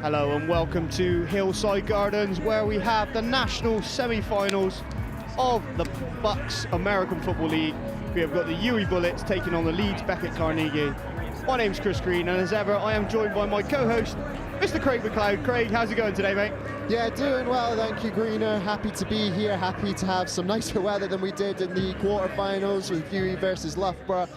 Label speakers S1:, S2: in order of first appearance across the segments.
S1: Hello and welcome to Hillside Gardens, where we have the national semi-finals of the BUCS American Football League. We have got the UWE Bullets taking on the LEEDS BECKETT Carnegie. My name's Chris Green, and as ever, I am joined by my co-host, Mr. Craig McLeod. Craig, how's it going today, mate?
S2: Yeah, doing well, thank you, Greener. Happy to be here, happy to have some nicer weather than we did in the quarterfinals with UWE versus Loughborough.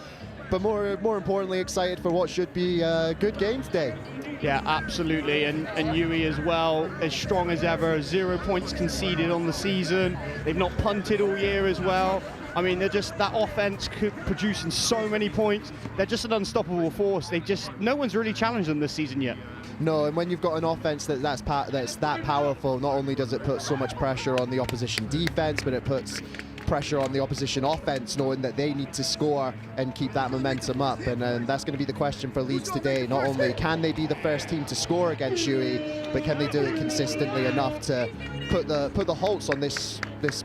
S2: But more importantly, excited for what should be a good game today.
S1: Yeah, absolutely, and UWE as well, as strong as ever. 0 points conceded on the season. They've not punted all year as well. I mean, they're just, that offense producing so many points. They're just an unstoppable force. No one's really challenged them this season yet.
S2: No, and when you've got an offense that's that powerful, not only does it put so much pressure on the opposition defense, but it puts pressure on the opposition offense, knowing that they need to score and keep that momentum up. And that's going to be the question for Leeds today. Not only can they be the first team to score against UWE, but can they do it consistently enough to put the halts on this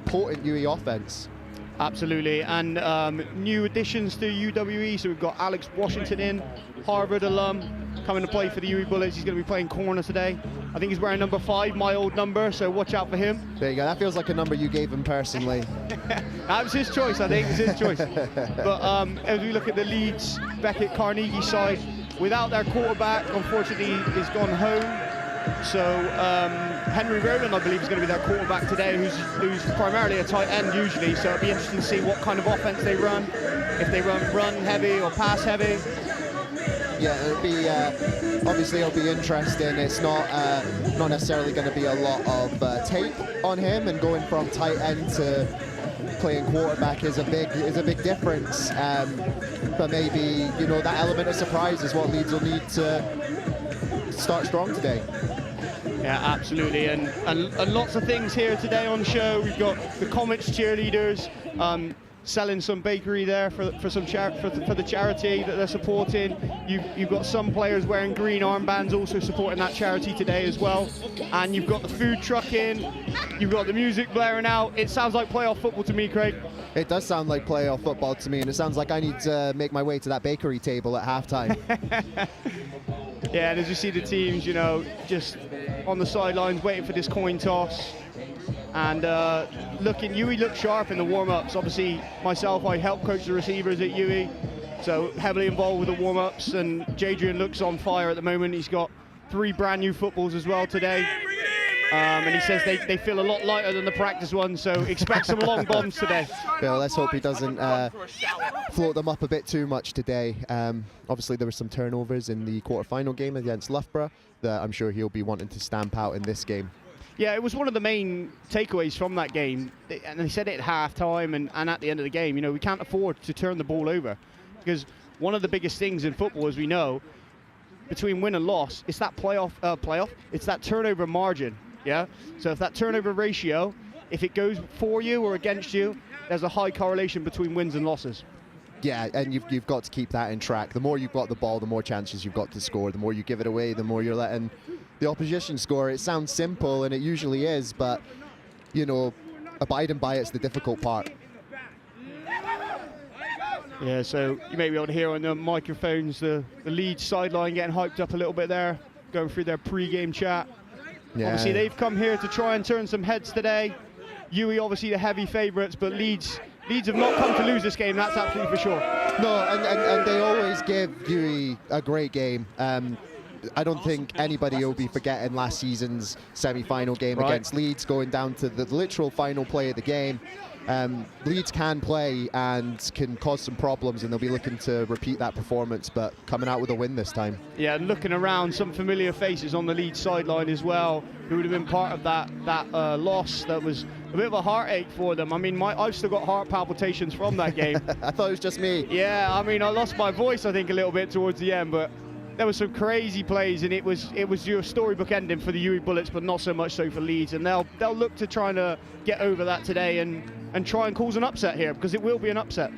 S2: potent UWE offense.
S1: Absolutely, and new additions to UWE. So we've got Alex Washington in, Harvard alum, coming to play for the UWE Bullets. He's going to be playing corner today. I think he's wearing number 5, my old number, so watch out for him.
S2: There you go, that feels like a number you gave him personally.
S1: That was his choice, I think, it was his choice. But as we look at the Leeds BECKETT Carnegie side, without their quarterback, unfortunately, is gone home. So Henry Rowland, I believe, is going to be their quarterback today, who's primarily a tight end usually. So it'll be interesting to see what kind of offense they run, if they run heavy or pass heavy.
S2: Yeah, it'll be obviously it'll be interesting. It's not necessarily going to be a lot of tape on him, and going from tight end to playing quarterback is a big difference. But maybe, you know, that element of surprise is what Leeds will need to start strong today.
S1: Yeah, absolutely, and lots of things here today on show. We've got the Comets cheerleaders selling some bakery there for the charity that they're supporting. You've got some players wearing green armbands also supporting that charity today as well. And you've got the food truck in, you've got the music blaring out. It sounds like playoff football to me, Craig.
S2: It does sound like playoff football to me, and it sounds like I need to make my way to that bakery table at halftime.
S1: Yeah, and as you see the teams, you know, just on the sidelines waiting for this coin toss. And UWE looked sharp in the warm-ups. Obviously, myself, I help coach the receivers at UWE, so heavily involved with the warm-ups. And Jadrian looks on fire at the moment. He's got 3 brand new footballs as well today. And he says they feel a lot lighter than the practice ones, so expect some long bombs today.
S2: Yeah, let's hope he doesn't float them up a bit too much today. Obviously, there were some turnovers in the quarterfinal game against Loughborough that I'm sure he'll be wanting to stamp out in this game.
S1: Yeah, it was one of the main takeaways from that game, and they said it at half-time and at the end of the game. You know, we can't afford to turn the ball over, because one of the biggest things in football, as we know, between win and loss, it's that it's that turnover margin. Yeah, so if that turnover ratio, if it goes for you or against you, there's a high correlation between wins and losses.
S2: Yeah, and you've got to keep that in track. The more you've got the ball, the more chances you've got to score. The more you give it away, the more you're letting the opposition score. It sounds simple, and it usually is, but, you know, abiding by it's the difficult part.
S1: Yeah, so you may be able to hear on the microphones the Leeds sideline getting hyped up a little bit there, going through their pre-game chat.
S2: Yeah.
S1: Obviously, they've come here to try and turn some heads today. UWE obviously the heavy favourites, but Leeds have not come to lose this game, that's absolutely for sure.
S2: No, and they always give UWE a great game. I don't think anybody will be forgetting last season's semi-final game against Leeds, going down to the literal final play of the game. Leeds can play and can cause some problems, and they'll be looking to repeat that performance, but coming out with a win this time.
S1: Yeah, and looking around, some familiar faces on the Leeds sideline as well, who would have been part of that loss. That was a bit of a heartache for them. I mean, I've still got heart palpitations from that game.
S2: I thought it was just me.
S1: Yeah, I mean, I lost my voice, I think, a little bit towards the end, but there were some crazy plays, and it was your storybook ending for the UWE Bullets, but not so much so for Leeds. And they'll look to try to get over that today and try and cause an upset here, because it will be an upset.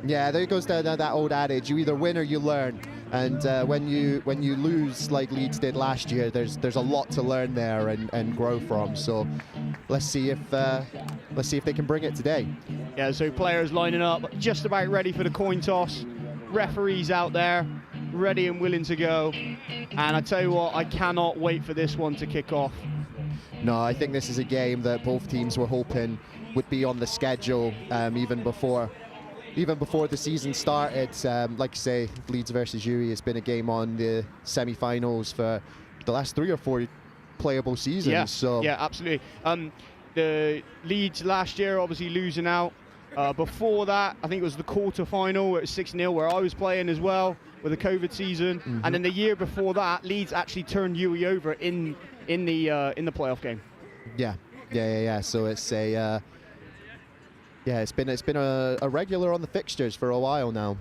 S2: Yeah, there goes that old adage: you either win or you learn. And when you lose like Leeds did last year, there's a lot to learn there and grow from. So let's see if they can bring it today.
S1: Yeah, so players lining up, just about ready for the coin toss. Referees out there, ready and willing to go. And I tell you what, I cannot wait for this one to kick off.
S2: No, I think this is a game that both teams were hoping would be on the schedule even before the season started. Like I say, Leeds versus UWE has been a game on the semi-finals for the last 3 or 4 playable seasons.
S1: Yeah,
S2: so
S1: yeah, absolutely. The Leeds last year obviously losing out. Before that, I think it was the quarter-final, it was 6-0, where I was playing as well with the COVID season. Mm-hmm. And then the year before that, Leeds actually turned UWE over in the playoff game.
S2: Yeah. So it's it's been a regular on the fixtures for a while now.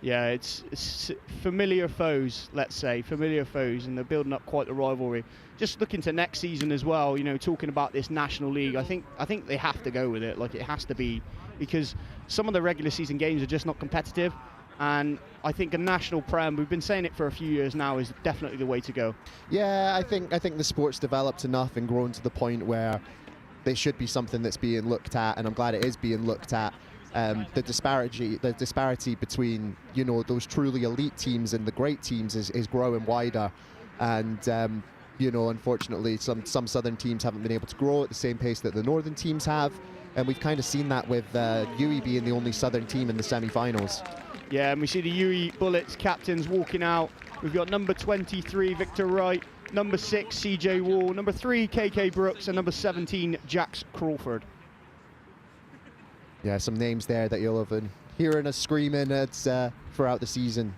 S1: Yeah, it's familiar foes, let's say, and they're building up quite the rivalry. Just looking to next season as well, you know, talking about this National League, I think they have to go with it. Like, it has to be, because some of the regular season games are just not competitive, and I think a national prem, we've been saying it for a few years now, is definitely the way to go. Yeah,
S2: I think the sport's developed enough and grown to the point where they should be something that's being looked at, and I'm glad it is being looked at. The disparity between, you know, those truly elite teams and the great teams is growing wider, and you know, unfortunately some southern teams haven't been able to grow at the same pace that the northern teams have, and we've kind of seen that with UWE being the only southern team in the semi-finals.
S1: Yeah, and we see the UWE Bullets captains walking out. We've got number 23 Victor Wright, number 6 CJ Wall, number 3 KK Brooks, and number 17 Jax Crawford.
S2: Yeah, some names there that you'll have been hearing us screaming at throughout the season.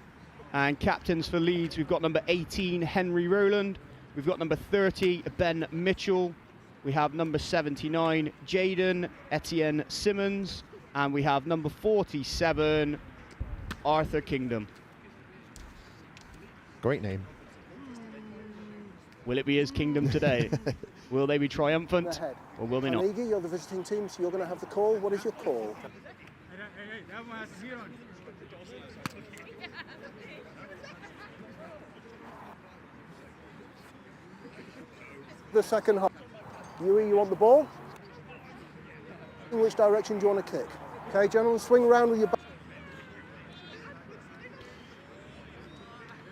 S1: And captains for Leeds, we've got number 18, Henry Rowland. We've got number 30, Ben Mitchell. We have number 79, Jaden Etienne Simmons. And we have number 47, Arthur Kingdom.
S2: Great name.
S1: Will it be his kingdom today? Will they be triumphant, or will they not?
S3: Iggy, you're the visiting team, so you're going to have the call. What is your call? The second half. UWE, you want the ball? In which direction do you want to kick? Okay, gentlemen, swing round with your back.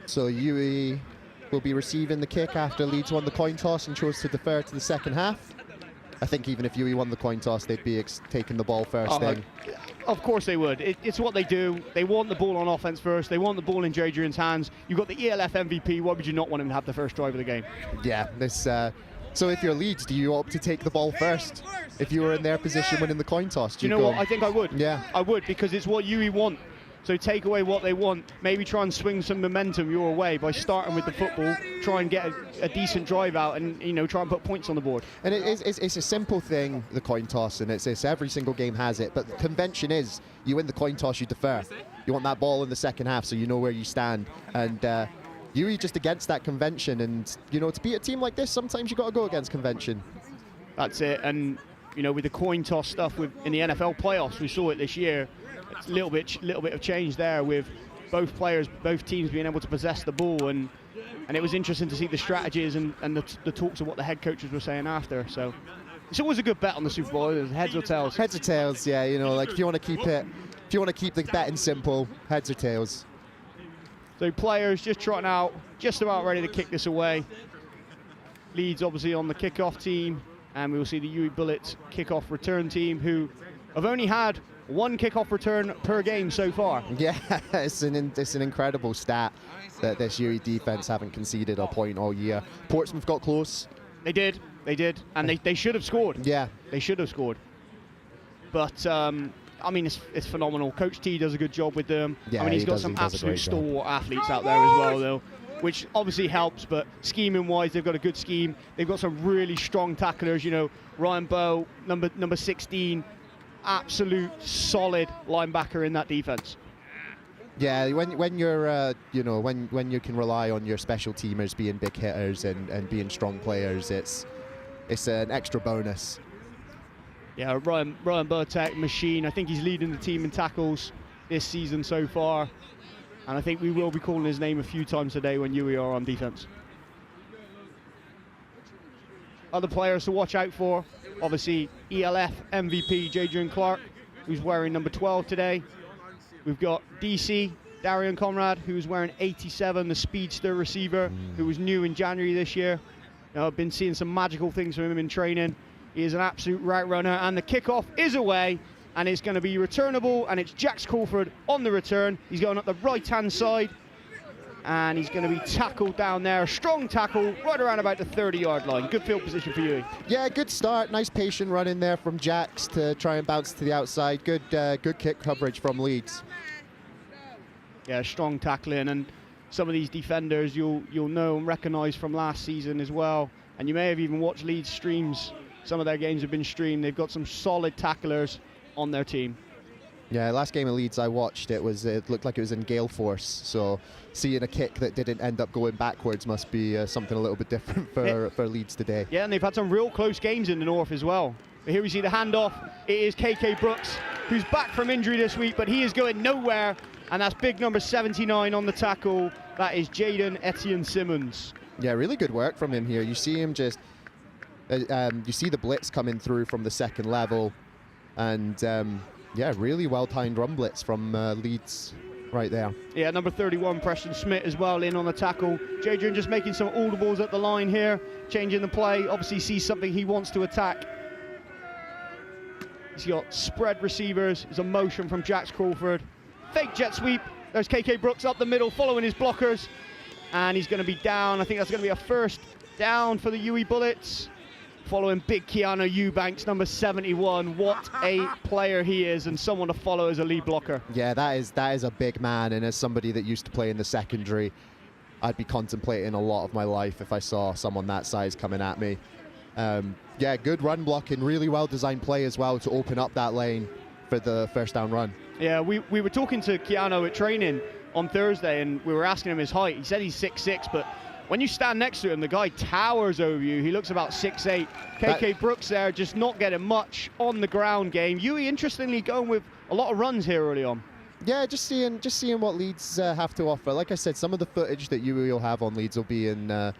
S2: So UWE will be receiving the kick after Leeds won the coin toss and chose to defer to the second half. I think even if UWE won the coin toss, they'd be taking the ball first thing.
S1: Of course they would. It's what they do. They want the ball on offense first. They want the ball in Jadrian's hands. You've got the ELF MVP. Why would you not want him to have the first drive of the game?
S2: Yeah. So if you're Leeds, do you opt to take the ball first? If you were in their position winning the coin toss,
S1: do you know what? I think I would.
S2: Yeah.
S1: I would, because it's what UWE want. So take away what they want, maybe try and swing some momentum your way by starting with the football, try and get a decent drive out, and, you know, try and put points on the board.
S2: And it's a simple thing, the coin toss, and it's every single game has it, but the convention is you win the coin toss, you defer. You want that ball in the second half so you know where you stand. And UWE just against that convention, and, you know, to beat a team like this, sometimes you got to go against convention.
S1: That's it. And, you know, with the coin toss stuff in the NFL playoffs, we saw it this year. It's a little bit of change there, with both teams being able to possess the ball, and it was interesting to see the strategies and the talks of what the head coaches were saying after. So it's always a good bet on the Super Bowl. It's heads or tails.
S2: Heads or tails, yeah. You know, like if you want to keep the betting simple, heads or tails.
S1: So players just trotting out, just about ready to kick this away. Leeds obviously on the kickoff team, and we will see the UWE Bullets kickoff return team, who have only had one kickoff return per game so far.
S2: Yeah, it's an incredible stat that this UWE defense haven't conceded a point all year. Portsmouth got close.
S1: They did, and they should have scored.
S2: Yeah.
S1: They should have scored. But, I mean, it's phenomenal. Coach T does a good job with them.
S2: Yeah,
S1: I mean, he's got some absolute stalwart athletes out there as well, though, which obviously helps, but scheming-wise, they've got a good scheme. They've got some really strong tacklers, you know, Ryan Bowe, number 16, absolute solid linebacker in that defense.
S2: Yeah, when you're, you know, when you can rely on your special teamers being big hitters and being strong players, it's an extra bonus.
S1: Yeah, Ryan Burtek, machine. I think he's leading the team in tackles this season so far. And I think we will be calling his name a few times today when UWE are on defense. Other players to watch out for, obviously ELF MVP Jadrian Clark, who's wearing number 12 today. We've got DC, Darian Conrad, who's wearing 87, the speedster receiver, who was new in January this year. You know, I've been seeing some magical things from him in training. He is an absolute route runner, and the kickoff is away, and it's going to be returnable, and it's Jax Crawford on the return. He's going up the right-hand side, and he's going to be tackled down there. A strong tackle right around about the 30-yard line. Good field position for you.
S2: Yeah, good start. Nice patient run in there from Jax to try and bounce to the outside. Good kick coverage from Leeds.
S1: Yeah, strong tackling, and some of these defenders you'll know and recognise from last season as well. And you may have even watched Leeds streams. Some of their games have been streamed. They've got some solid tacklers on their team.
S2: Yeah, last game of Leeds I watched, it looked like it was in gale force. So seeing a kick that didn't end up going backwards must be something a little bit different for Leeds today.
S1: Yeah, and they've had some real close games in the north as well. But here we see the handoff. It is KK Brooks, who's back from injury this week, but he is going nowhere. And that's big number 79 on the tackle. That is Jaden Etienne Simmons.
S2: Yeah, really good work from him here. You see him just, you see the blitz coming through from the second level. And yeah, really well-timed run blitz from Leeds right there.
S1: Yeah, number 31, Preston Smith as well in on the tackle. Jadrian just making some audibles at the line here, changing the play. Obviously sees something he wants to attack. He's got spread receivers. There's a motion from Jax Crawford. Fake jet sweep. There's KK Brooks up the middle, following his blockers. And he's going to be down. I think that's going to be a first down for the UWE Bullets. Following big Keanu Eubanks, number 71. What a player he is, and someone to follow as a lead blocker.
S2: Yeah, that is a big man, and as somebody that used to play in the secondary, I'd be contemplating a lot of my life if I saw someone that size coming at me. Yeah, good run blocking, really well-designed play as well to open up that lane for the first down run.
S1: Yeah, we were talking to Keanu at training on Thursday, and we were asking him his height. He said he's 6'6", but when you stand next to him, the guy towers over you. He looks about 6'8". KK Brooks there, just not getting much on the ground game. UWE, interestingly, going with a lot of runs here early on.
S2: Yeah, just seeing what Leeds have to offer. Like I said, some of the footage that UWE will have on Leeds will be in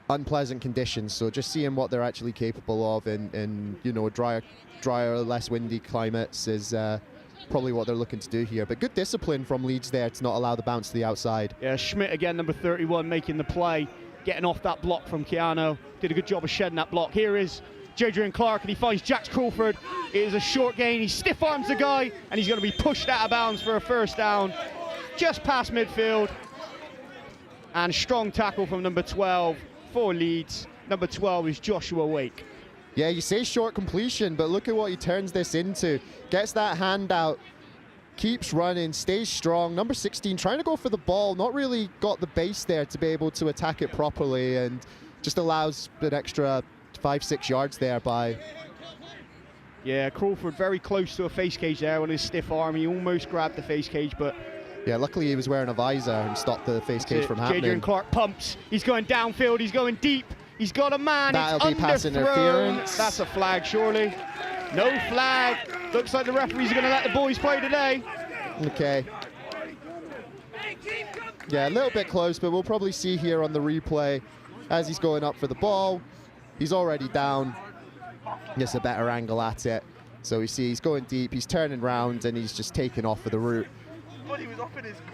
S2: unpleasant conditions. So just seeing what they're actually capable of in you know, drier, less windy climates is probably what they're looking to do here. But good discipline from Leeds there to not allow the bounce to the outside.
S1: Yeah, Schmidt again, number 31, making the play, getting off that block from Keanu. Did a good job of shedding that block. Here is Jadrian Clark, and he finds Jax Crawford. It is a short gain. He stiff arms the guy, and he's going to be pushed out of bounds for a first down, just past midfield. And strong tackle from number 12 for Leeds. Number 12 is Joshua Wake.
S2: Yeah, you say short completion, but look at what he turns this into. Gets that hand out, keeps running, stays strong. Number 16 trying to go for the ball, not really got the base there to be able to attack it properly, and just allows an extra 5-6 yards there by.
S1: Yeah, Crawford very close to a face cage there on his stiff arm. He almost grabbed the face cage, but
S2: yeah, luckily he was wearing a visor and stopped the face cage from happening.
S1: Jadrian Clark pumps. He's going downfield. He's going deep. He's got a man.
S2: That'll
S1: it's
S2: be pass
S1: underthrown.
S2: interference.
S1: That's a flag, surely. No flag. Looks like the referees are going to let the boys play today.
S2: Okay. Yeah, a little bit close, but we'll probably see here on the replay as he's going up for the ball. He's already down. Gets a better angle at it. So we see he's going deep. He's turning round, and he's just taking off for the route.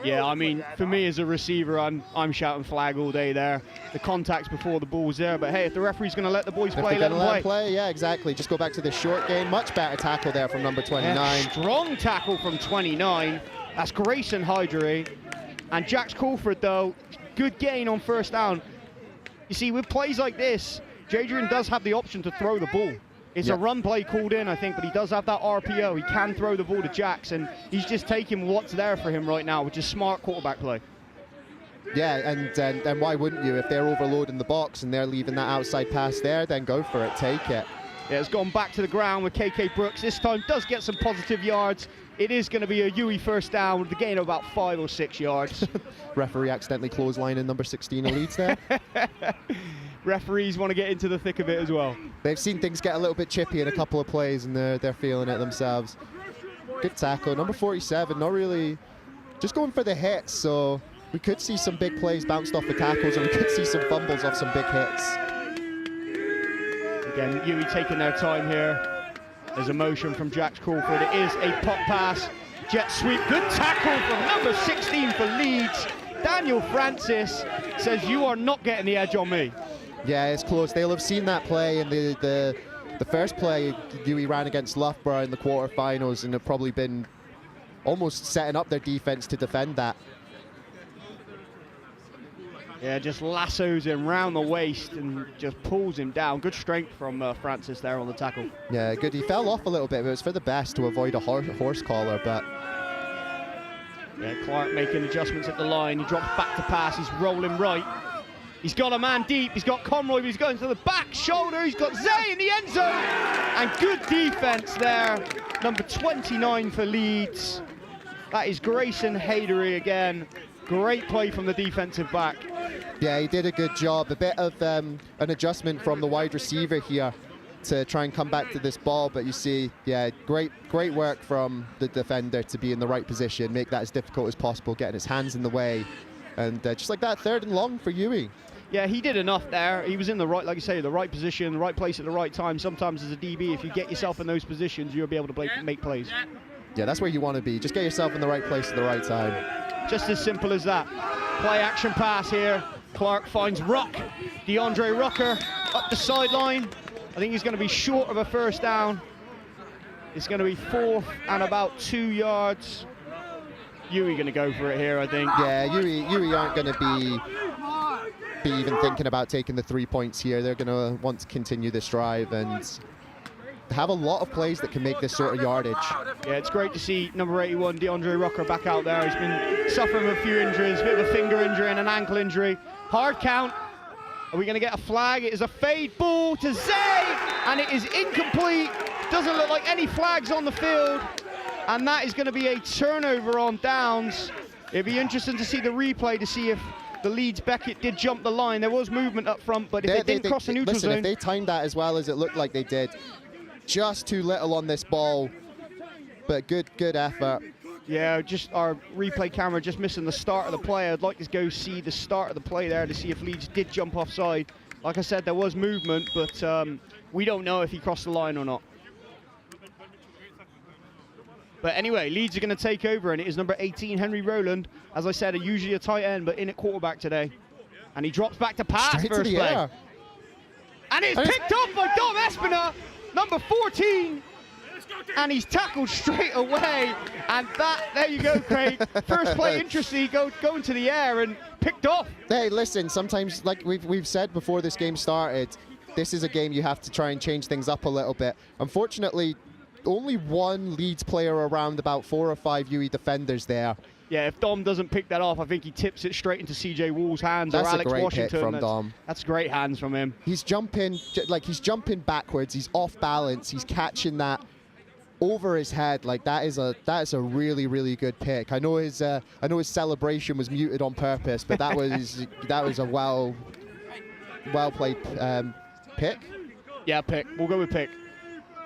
S1: Yeah, I mean, for me as a receiver, I'm shouting flag all day there. The contact's before the ball's there, but hey, if the referee's going to let the boys play, let them play.
S2: Yeah, exactly. Just go back to the short game. Much better tackle there from number 29.
S1: Yeah, strong tackle from 29. That's Grayson Hydery. And Jax Crawford, though, good gain on first down. You see, with plays like this, Jadrian does have the option to throw the ball. It's a run play called in, I think, but he does have that RPO. He can throw the ball to Jax, and he's just taking what's there for him right now, which is smart quarterback play.
S2: Yeah, and why wouldn't you? If they're overloading the box and they're leaving that outside pass there, then go for it, take it.
S1: Yeah, it's gone back to the ground with KK Brooks. This time does get some positive yards. It is going to be a UWE first down with the gain of about 5 or 6 yards.
S2: Referee accidentally clotheslining number 16 of Leeds there.
S1: Referees want to get into the thick of it as well.
S2: They've seen things get a little bit chippy in a couple of plays, and they're feeling it themselves. Good tackle. Number 47, not really, just going for the hits, so we could see some big plays bounced off the tackles, and we could see some fumbles off some big hits.
S1: Again, UWE taking their time here. There's a motion from Jax Crawford. It is a pop pass. Jet sweep. Good tackle from number 16 for Leeds. Daniel Francis says, you are not getting the edge on me.
S2: Yeah, it's close. They'll have seen that play in the first play UWE ran against Loughborough in the quarterfinals, and have probably been almost setting up their defense to defend that.
S1: Yeah, just lassos him round the waist and just pulls him down. Good strength from Francis there on the tackle.
S2: Yeah, good. He fell off a little bit, but it was for the best to avoid a horse collar. But
S1: yeah, Clark making adjustments at the line. He drops back to pass. He's rolling right. He's got a man deep. He's got Conroy, but he's going to the back shoulder. He's got Zay in the end zone. And good defense there. Number 29 for Leeds. That is Grayson Hydery again. Great play from the defensive back.
S2: Yeah, he did a good job. A bit of an adjustment from the wide receiver here to try and come back to this ball. But you see, yeah, great work from the defender to be in the right position, make that as difficult as possible, getting his hands in the way. And just like that, 3rd and long for UWE.
S1: Yeah, he did enough there. He was in the right, like you say, the right position, the right place at the right time. Sometimes as a DB, if you get yourself in those positions, you'll be able to make plays.
S2: Yeah, that's where you want to be. Just get yourself in the right place at the right time.
S1: Just as simple as that. Play action pass here. Clark finds Ruck. DeAndre Rucker up the sideline. I think he's going to be short of a first down. It's going to be 4th and about 2 yards. UWE going to go for it here, I think.
S2: Yeah, UWE aren't going to be even thinking about taking the 3 points here. They're going to want to continue this drive and have a lot of plays that can make this sort of yardage.
S1: Yeah, it's great to see number 81, DeAndre Rucker, back out there. He's been suffering with a few injuries, a bit of a finger injury and an ankle injury. Hard count. Are we going to get a flag? It is a fade ball to Zay, and it is incomplete. Doesn't look like any flags on the field, and that is going to be a turnover on downs. It'd be interesting to see the replay to see if the LEEDS Beckett did jump the line. There was movement up front, but if they didn't cross the neutral zone...
S2: Listen, if they timed that as well as it looked like they did, just too little on this ball, but good effort.
S1: Yeah, just our replay camera just missing the start of the play. I'd like to go see the start of the play there to see if Leeds did jump offside. Like I said, there was movement, but we don't know if he crossed the line or not. But anyway, Leeds are going to take over, and it is number 18, Henry Rowland. As I said, usually a tight end, but in at quarterback today. And he drops back to pass
S2: Straight
S1: first
S2: to the
S1: play.
S2: air.
S1: And it's picked up by Dom Espina, number 14. And he's tackled straight away. And there you go, Craig. First play, interesting, going to the air and picked off.
S2: Hey, listen, sometimes, like we've said before this game started, this is a game you have to try and change things up a little bit. Unfortunately, only one Leeds player around about 4 or 5 UWE defenders there.
S1: Yeah, if Dom doesn't pick that off, I think he tips it straight into CJ Wall's hands.
S2: That's
S1: or Alex
S2: a great
S1: Washington.
S2: hit from Dom.
S1: That's great hands from him.
S2: He's jumping backwards. He's off balance. He's catching that over his head. Like that is a really good pick. I know his celebration was muted on purpose, but that was a well played pick.
S1: Yeah, pick. We'll go with pick.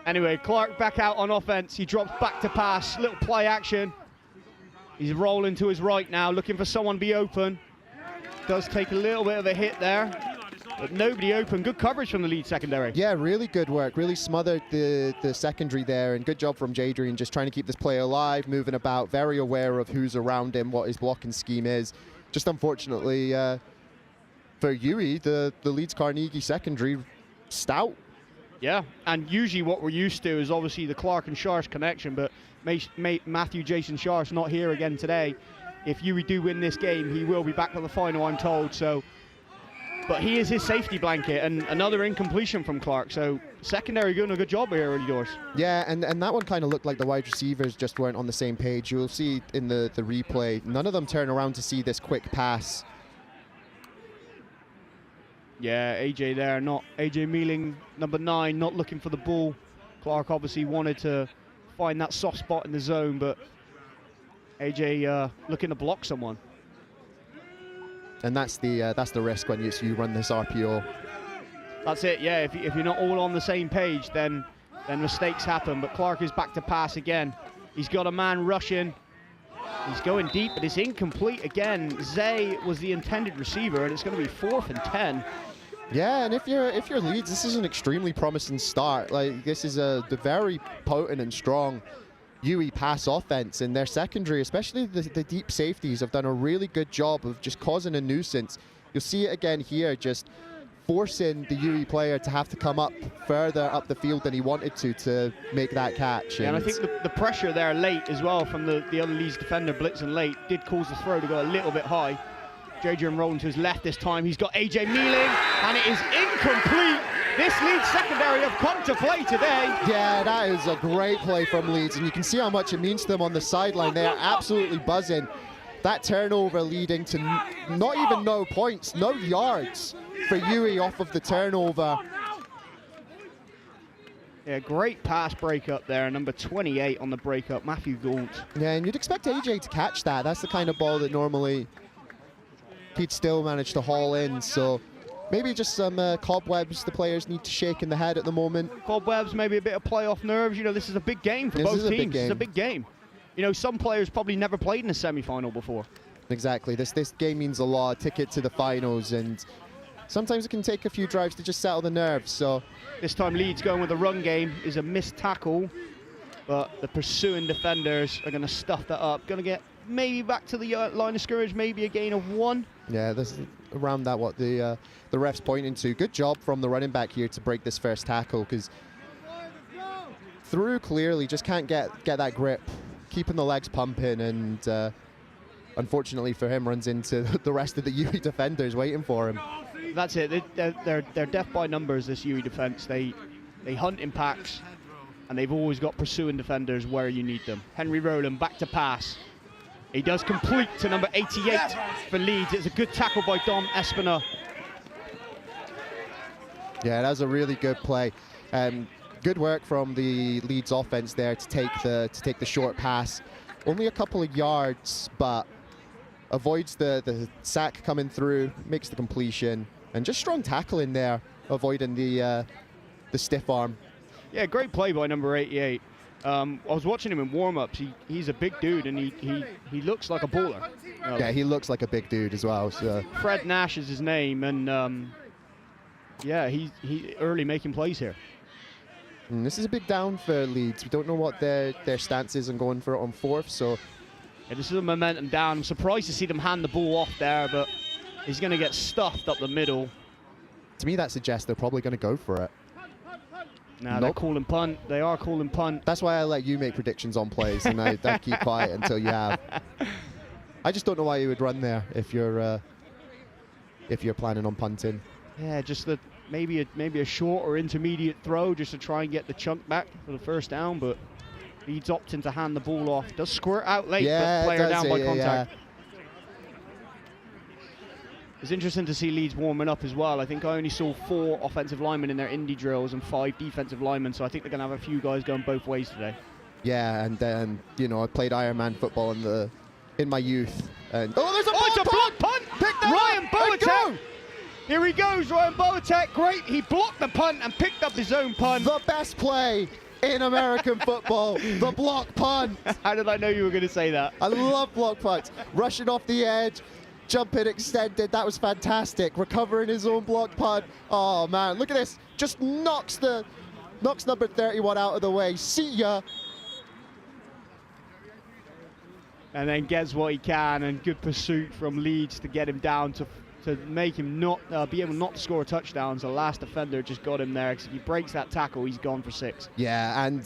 S1: Anyway, Clark back out on offense. He drops back to pass. Little play action. He's rolling to his right now, looking for someone to be open. Does take a little bit of a hit there. but nobody open. Good coverage from the Leeds secondary.
S2: Yeah, really good work. Really smothered the secondary there, and good job from Jadrian just trying to keep this player alive, moving about, very aware of who's around him, what his blocking scheme is. Just unfortunately for UWE, the Leeds Carnegie secondary, stout.
S1: Yeah, and usually what we're used to is obviously the Clark and Sharsh connection, but Matthew Jason Sharsh not here again today. If UWE do win this game, he will be back for the final, I'm told. So, but he is his safety blanket, and another incompletion from Clark. So secondary doing a good job here early doors.
S2: Yeah, and that one kind of looked like the wide receivers just weren't on the same page. You'll see in the replay, none of them turn around to see this quick pass.
S1: Yeah, AJ there, not AJ Mealing, number 9, not looking for the ball. Clark obviously wanted to find that soft spot in the zone, but AJ looking to block someone.
S2: And that's the risk when you run this RPO.
S1: That's it, yeah. If you're not all on the same page, then mistakes happen. But Clark is back to pass again. He's got a man rushing. He's going deep, but it's incomplete again. Zay was the intended receiver, and it's going to be 4th and 10.
S2: Yeah, and if you're Leeds, this is an extremely promising start. Like, this is the very potent and strong UWE pass offense, and their secondary, especially the deep safeties, have done a really good job of just causing a nuisance. You'll see it again here, just forcing the UWE player to have to come up further up the field than he wanted to make that catch.
S1: Yeah, and I think the pressure there late as well from the other Leeds defender blitzing late did cause the throw to go a little bit high. JJ rolling to his left this time. He's got AJ Mealing, and it is incomplete. This Leeds secondary have come to play today.
S2: Yeah, that is a great play from Leeds, and you can see how much it means to them on the sideline. They are absolutely buzzing. That turnover leading to not even no points, no yards for UWE off of the turnover.
S1: Yeah, great pass breakup there, number 28 on the breakup, Matthew Gaunt.
S2: Yeah, and you'd expect AJ to catch that. That's the kind of ball that normally he'd still manage to haul in, so maybe just some cobwebs the players need to shake in the head at the moment.
S1: Cobwebs, maybe a bit of playoff nerves. You know, this is a big game for both teams. This is a big game. You know, some players probably never played in a semi-final before.
S2: Exactly. This game means a lot. Ticket to the finals, and sometimes it can take a few drives to just settle the nerves. So
S1: this time Leeds going with the run game is a missed tackle, but the pursuing defenders are going to stuff that up. Going to get maybe back to the line of scrimmage, maybe a gain of 1.
S2: Yeah, this is around that what the ref's pointing to. Good job from the running back here to break this first tackle, because through clearly just can't get that grip, keeping the legs pumping, and unfortunately for him runs into the rest of the UWE defenders waiting for him.
S1: That's it. They're death by numbers, this UWE defense. They hunt in packs, and they've always got pursuing defenders where you need them. Henry Rowland back to pass. He does complete to number 88 for Leeds. It's a good tackle by Dom Espina.
S2: Yeah, that was a really good play. Good work from the Leeds offense there to take the short pass. Only a couple of yards, but avoids the sack coming through, makes the completion, and just strong tackle in there, avoiding the stiff arm.
S1: Yeah, great play by number 88. I was watching him in warm-ups. He's a big dude, and he looks like a baller.
S2: Yeah, he looks like a big dude as well. So.
S1: Fred Nash is his name, and yeah, he early making plays here.
S2: And this is a big down for Leeds. We don't know what their stance is on going for it on 4th, so.
S1: Yeah, this is a momentum down. I'm surprised to see them hand the ball off there, but he's going to get stuffed up the middle.
S2: To me, that suggests they're probably going to go for it.
S1: Now they're calling punt. They are calling punt.
S2: That's why I let you make predictions on plays, and I keep quiet until you have. I just don't know why you would run there if you're planning on punting.
S1: Yeah, just maybe a short or intermediate throw just to try and get the chunk back for the first down, but Leeds opting to hand the ball off. Does squirt out late, but player down by contact. Yeah. It's interesting to see Leeds warming up as well. I think I only saw 4 offensive linemen in their indie drills and 5 defensive linemen, so I think they're going to have a few guys going both ways today.
S2: Yeah, and then, you know, I played Ironman football in my youth. And
S1: there's a block punt!
S2: Pick that
S1: Ryan Boateng! Here he goes, Ryan Boateng. Great, he blocked the punt and picked up his own punt.
S2: The best play in American football, the block punt.
S1: How did I know you were going to say that?
S2: I love block punts. Rushing off the edge, Jump in extended. That was fantastic. Recovering his own block punt. Oh, man. Look at this. Just knocks number 31 out of the way. See ya.
S1: And then gets what he can, and good pursuit from Leeds to get him down to make him not be able not to score a touchdown. So the last defender just got him there, because if he breaks that tackle, he's gone for 6.
S2: Yeah, and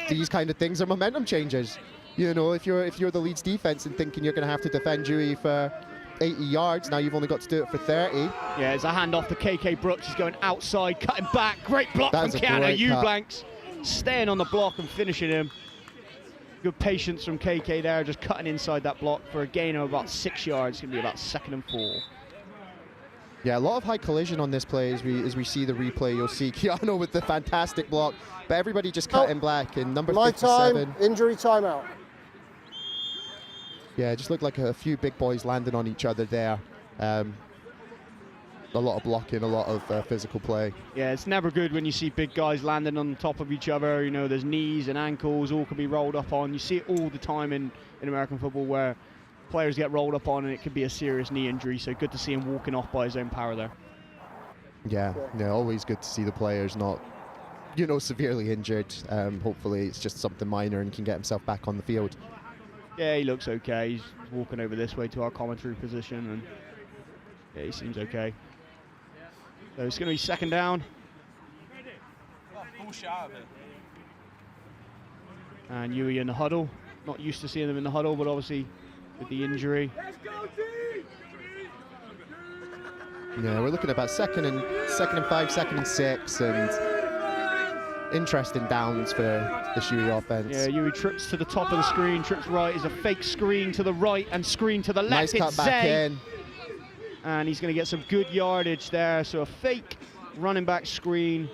S2: these kind of things are momentum changers. You know, if you're the Leeds defense and thinking you're going to have to defend UWE for 80 yards, now you've only got to do it for 30.
S1: Yeah, it's a handoff to KK Brooks. He's going outside, cutting back. Great block from Keanu Eubanks, staying on the block and finishing him. Good patience from KK there, just cutting inside that block for a gain of about 6 yards. It's going to be about 2nd and 4.
S2: Yeah, a lot of high collision on this play as we see the replay. You'll see Keanu with the fantastic block, but everybody just cut in black. And number 57.
S3: Time, injury timeout.
S2: Yeah, it just looked like a few big boys landing on each other there. A lot of blocking, a lot of physical play.
S1: Yeah, it's never good when you see big guys landing on top of each other. You know, there's knees and ankles, all can be rolled up on. You see it all the time in American football where players get rolled up on and it could be a serious knee injury. So good to see him walking off by his own power there.
S2: Yeah, always good to see the players not, you know, severely injured. Hopefully it's just something minor and can get himself back on the field.
S1: Yeah, he looks okay. He's walking over this way to our commentary position, and yeah, he seems okay. So it's going to be 2nd down. And UWE in the huddle. Not used to seeing them in the huddle, but obviously with the injury.
S2: Yeah, we're looking at about 2nd and 5, 2nd and 6, and interesting downs for the UWE offense.
S1: Yeah, UWE trips to the top of the screen, trips right, is a fake screen to the right and screen to the left.
S2: Nice cut back in.
S1: And he's going to get some good yardage there. So a fake running back screen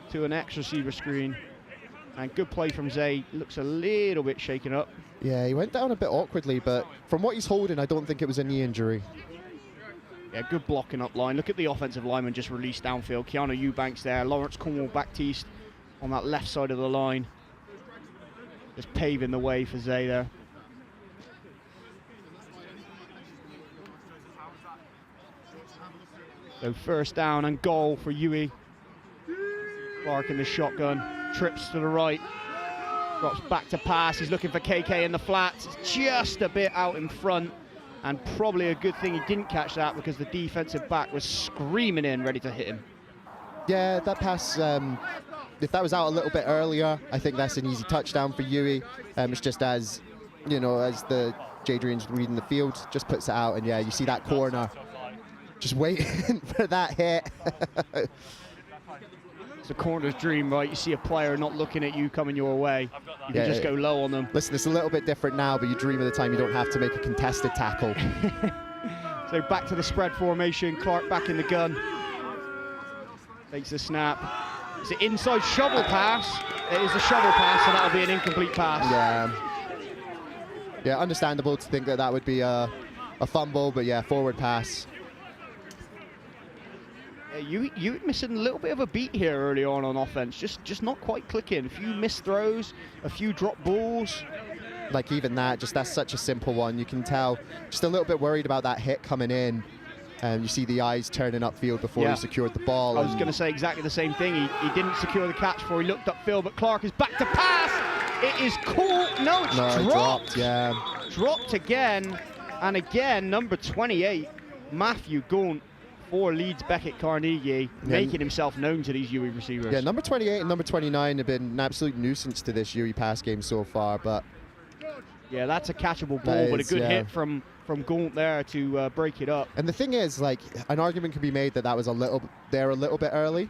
S1: to an X receiver screen. And good play from Zay. Looks a little bit shaken up.
S2: Yeah, he went down a bit awkwardly, but from what he's holding, I don't think it was a knee injury.
S1: Yeah, good blocking up line. Look at the offensive lineman just released downfield. Keanu Eubanks there. Lawrence Cornwall Baptiste on that left side of the line. Just paving the way for Zay there. So 1st down and goal for UWE. Clark in the shotgun, trips to the right, drops back to pass. He's looking for KK in the flats. It's just a bit out in front, and probably a good thing he didn't catch that because the defensive back was screaming in, ready to hit him.
S2: Yeah, that pass, if that was out a little bit earlier, I think that's an easy touchdown for UWE. It's just as, you know, as the Jadrian's reading the field, just puts it out, and yeah, you see that corner. Just waiting for that hit.
S1: It's a corner's dream, right? You see a player not looking at you coming your way. You can just go low on them.
S2: Listen, it's a little bit different now, but you dream of the time you don't have to make a contested tackle.
S1: So back to the spread formation. Clark back in the gun. Takes the snap. It's an inside shovel pass. It is a shovel pass, so that'll be an incomplete pass.
S2: Yeah, understandable to think that that would be a fumble, but yeah, forward pass.
S1: You missing a little bit of a beat here early on offense, just not quite clicking. A few missed throws, a few drop balls.
S2: Like even that, that's such a simple one. You can tell, just a little bit worried about that hit coming in. You see the eyes turning upfield before he secured the ball.
S1: I was going to say exactly the same thing. He didn't secure the catch before he looked upfield, but Clark is back to pass. It is caught. No, it's dropped.
S2: Yeah.
S1: Dropped again, and again, number 28, Matthew Gaunt, for Leeds Beckett Carnegie, making himself known to these UWE receivers.
S2: Yeah, number 28 and number 29 have been an absolute nuisance to this UWE pass game so far, but...
S1: Yeah, that's a catchable ball, but a good hit from Gaunt there to break it up.
S2: And the thing is, like, an argument can be made that was a little bit early.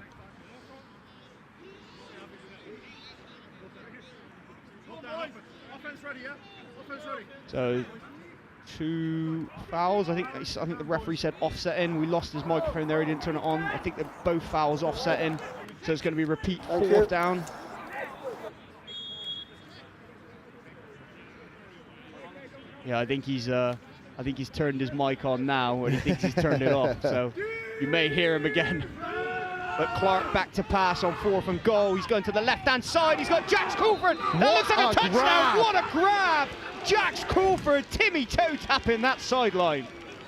S1: So 2 fouls. I think the referee said offsetting. We lost his microphone there. He didn't turn it on. I think they're both fouls offsetting. So it's going to be repeat 4th down. Yeah, I think he's turned his mic on now, or he thinks he's turned it off. So you may hear him again. But Clark back to pass on 4th and goal. He's going to the left-hand side. He's got Jax Coulford. That looks like a touchdown. What a grab Jax Crawford, Timmy toe tapping that sideline.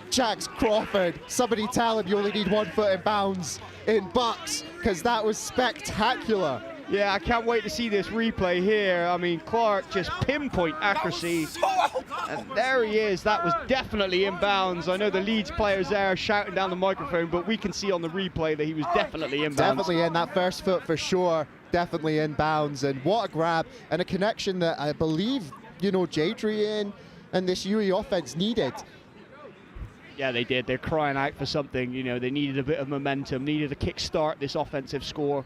S2: Jax Crawford, somebody tell him you only need 1 foot in bounds in BUCS, because that was spectacular.
S1: Yeah, I can't wait to see this replay here. I mean, Clark just pinpoint accuracy. And there he is. That was definitely in bounds. I know the Leeds players there shouting down the microphone, but we can see on the replay that he was definitely in bounds.
S2: Definitely in that first foot for sure. Definitely in bounds. And what a grab and a connection that I believe, you know, Jadrian and this UWE offense needed.
S1: Yeah, they did. They're crying out for something. You know, they needed a bit of momentum, needed a kickstart this offensive score.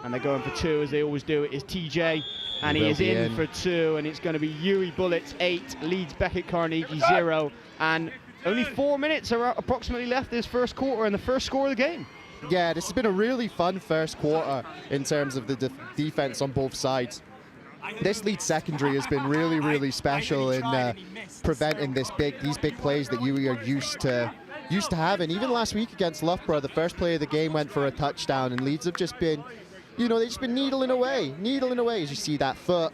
S1: And they're going for 2, as they always do. It is TJ, and he is in for 2, and it's going to be UWE Bullets 8, Leeds Beckett Carnegie 0, and only 4 minutes are approximately left this first quarter and the first score of the game.
S2: Yeah, this has been a really fun first quarter in terms of the defense on both sides. This Leeds secondary has been really, really special in preventing these big plays that UWE are used to having. Even last week against Loughborough, the first play of the game went for a touchdown, and Leeds have just been, you know, they've just been needling away as you see that foot.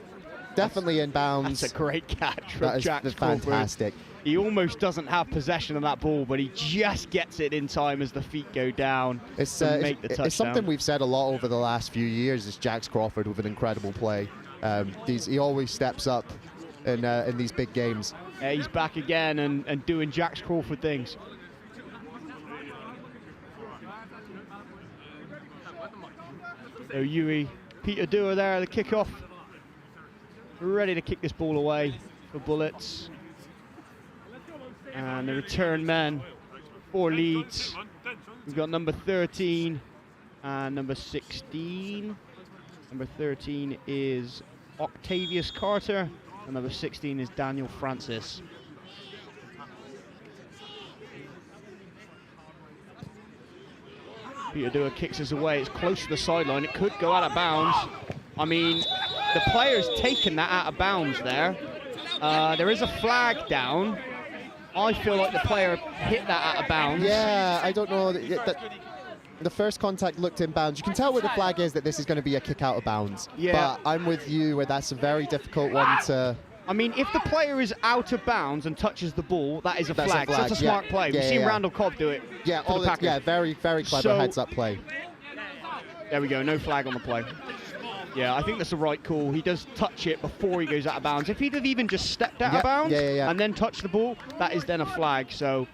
S2: Definitely in bounds.
S1: That's a great catch from Jax Crawford.
S2: Fantastic.
S1: He almost doesn't have possession of that ball, but he just gets it in time as the feet go down to make the touchdown.
S2: It's something we've said a lot over the last few years, is Jax Crawford with an incredible play. He always steps up in these big games.
S1: Yeah, he's back again and doing Jax Crawford things. So UWE, Peter Dewar there at the kickoff, ready to kick this ball away for Bullets. And the return men for Leeds. We've got number 13 and number 16. Number 13 is Octavius Carter, and number 16 is Daniel Francis. Peter Dewar kicks us away. It's close to the sideline. It could go out of bounds. I mean, the player's taken that out of bounds there. There is a flag down. I feel like the player hit that out of bounds.
S2: Yeah, I don't know. The first contact looked in bounds. You can tell where the flag is that this is going to be a kick out of bounds.
S1: Yeah.
S2: But I'm with you where that's a very difficult one to...
S1: I mean, if the player is out of bounds and touches the ball, that is a flag. So that's a smart play. We've seen Randall Cobb do it.
S2: Yeah, very, very clever heads-up play.
S1: There we go, no flag on the play. Yeah, I think that's the right call. He does touch it before he goes out of bounds. If he'd have even just stepped out of bounds and then touched the ball, that is then a flag. So,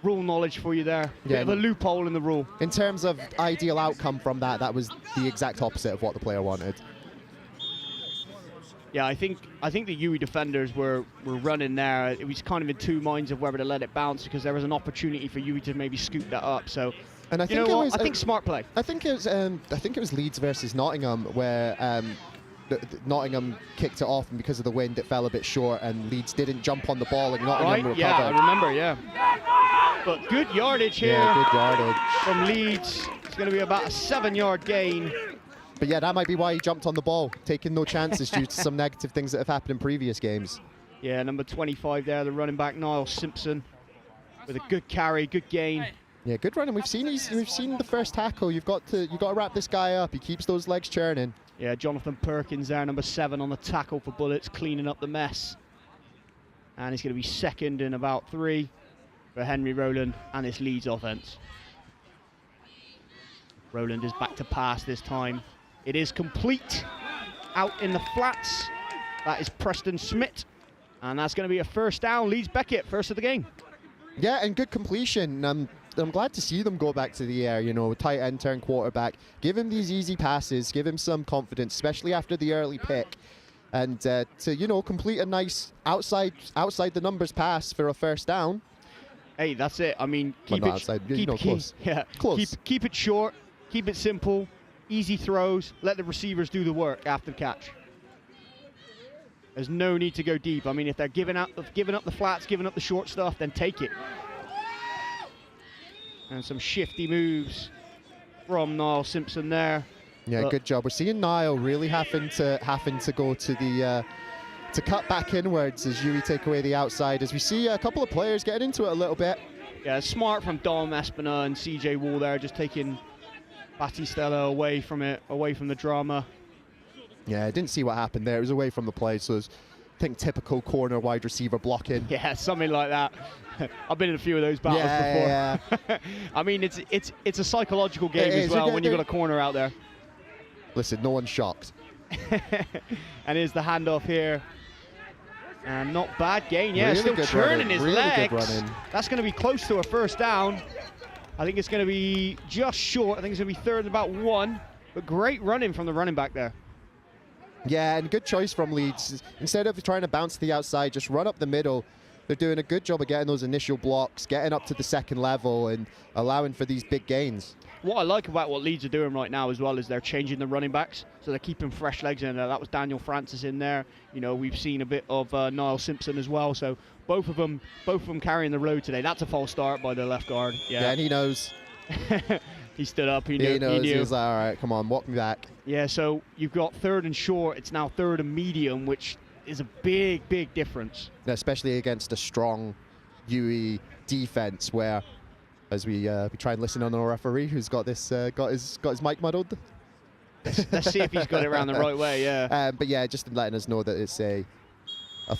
S1: rule knowledge for you there. Bit of a loophole in the rule.
S2: In terms of ideal outcome from that, that was the exact opposite of what the player wanted.
S1: Yeah, I think the UWE defenders were running there. It was kind of in 2 minds of whether to let it bounce, because there was an opportunity for UWE to maybe scoop that up. So,
S2: and I think
S1: I think smart play.
S2: I think it was Leeds versus Nottingham, where Nottingham kicked it off, and because of the wind, it fell a bit short, and Leeds didn't jump on the ball, and Nottingham recovered.
S1: Yeah, I remember. Yeah, but good yardage here.
S2: Yeah, good yardage
S1: from Leeds. It's going to be about a 7-yard gain.
S2: But yeah, that might be why he jumped on the ball, taking no chances due to some negative things that have happened in previous games.
S1: Yeah, number 25 there, the running back Niall Simpson, with a good carry, good gain.
S2: Yeah, good running. We've seen the first tackle. You've got to wrap this guy up. He keeps those legs churning.
S1: Yeah, Jonathan Perkins there, number 7 on the tackle for Bullets, cleaning up the mess. And he's going to be second in about 3 for Henry Rowland and this Leeds offense. Rowland is back to pass this time. It is complete out in the flats. That is Preston Smith. And that's going to be a first down. Leeds Beckett, first of the game.
S2: Yeah, and good completion. I'm glad to see them go back to the air, you know, tight end turn quarterback. Give him these easy passes, give him some confidence, especially after the early pick. And to, you know, complete a nice outside the numbers pass for a first down.
S1: Hey, that's it. I mean, keep
S2: close.
S1: Yeah, close. Keep it short, keep it simple. Easy throws, let the receivers do the work after the catch. There's no need to go deep. I mean, if they're giving up the flats, giving up the short stuff, then take it. And some shifty moves from Niall Simpson there.
S2: Yeah, good job. We're seeing Niall really having to go to the to cut back inwards as UWE take away the outside. As we see a couple of players getting into it a little bit.
S1: Yeah, smart from Dom Espina and CJ Wall there, just taking Battistella away from the drama.
S2: Yeah, I didn't see what happened there. It was away from the play, so it's think typical corner wide receiver blocking.
S1: Yeah, something like that. I've been in a few of those battles before.
S2: Yeah.
S1: I mean, it's a psychological game as well when you've got a corner out there.
S2: Listen, no one's shocked.
S1: And here's the handoff here. And not bad gain. Yeah,
S2: really
S1: still churning
S2: running.
S1: his
S2: really
S1: legs.
S2: Good running.
S1: That's going to be close to a first down. I think it's going to be just short. I think it's going to be third and about 1. But great running from the running back there.
S2: Yeah, and good choice from Leeds. Instead of trying to bounce to the outside, just run up the middle. They're doing a good job of getting those initial blocks, getting up to the second level and allowing for these big gains.
S1: What I like about what Leeds are doing right now as well is they're changing the running backs. So they're keeping fresh legs in there. That was Daniel Francis in there. You know, we've seen a bit of Niall Simpson as well. So both of them carrying the load today. That's a false start by the left guard. Yeah,
S2: and he knows.
S1: He stood up. He knew.
S2: He knows.
S1: He knew.
S2: He was like, all right, come on, walk me back.
S1: Yeah, so you've got third and short. It's now third and medium, which is a big, big difference.
S2: Especially against a strong UWE defense, where, as we try and listen on our referee, who's got this got his mic muddled.
S1: Let's see if he's got it around the right way. Yeah.
S2: But yeah, just letting us know that it's a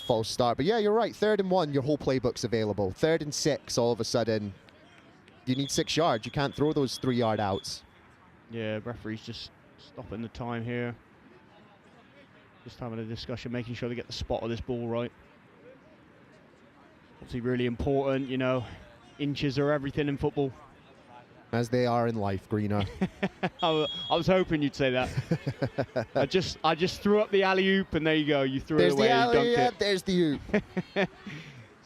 S2: false start. But yeah, you're right. 3rd and 1, your whole playbook's available. 3rd and 6, all of a sudden, you need 6 yards. You can't throw those 3-yard outs.
S1: Yeah, referee's just stopping the time here. Just having a discussion, making sure they get the spot of this ball right. Obviously really important, you know, inches are everything in football.
S2: As they are in life, Greener.
S1: I was hoping you'd say that. I just threw up the alley-oop, and there you go. You threw it away and dunked it.
S2: There's the oop.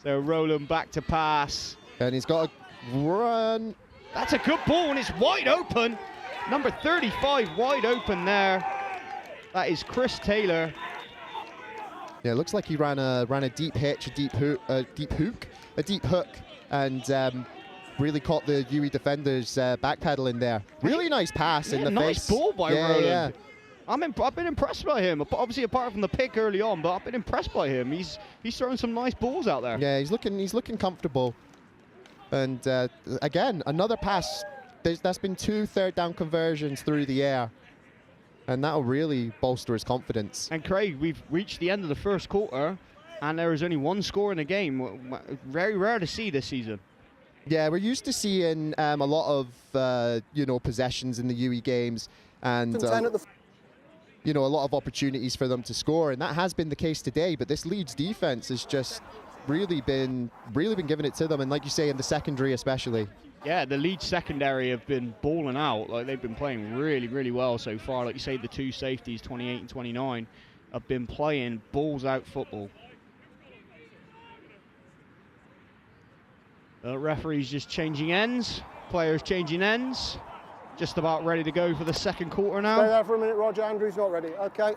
S1: So Roland back to pass.
S2: And he's got a run.
S1: That's a good ball, and it's wide open. Number 35 wide open there. That is Chris Taylor.
S2: Yeah, it looks like he ran a deep hitch, a deep hook, and really caught the UWE defenders backpedaling there. Really nice pass in the
S1: nice
S2: face.
S1: Ball by Roland.
S2: Yeah.
S1: I've been impressed by him. Obviously, apart from the pick early on, but I've been impressed by him. He's throwing some nice balls out there.
S2: Yeah, he's looking comfortable. And again, another pass. That's been 2 third down conversions through the air. And that'll really bolster his confidence.
S1: And Craig, we've reached the end of the first quarter, and there is only 1 score in the game. Very rare to see this season.
S2: Yeah, we're used to seeing a lot of possessions in the UWE games, and a lot of opportunities for them to score, and that has been the case today. But this Leeds defense has just really been giving it to them, and like you say, in the secondary especially.
S1: Yeah, the Leeds secondary have been balling out. Like, they've been playing really, really well so far. Like you say, the 2 safeties, 28 and 29, have been playing balls out football. The referee's just changing ends. Players changing ends. Just about ready to go for the second quarter now.
S3: Stay there for a minute, Roger. Andrew's not ready. Okay.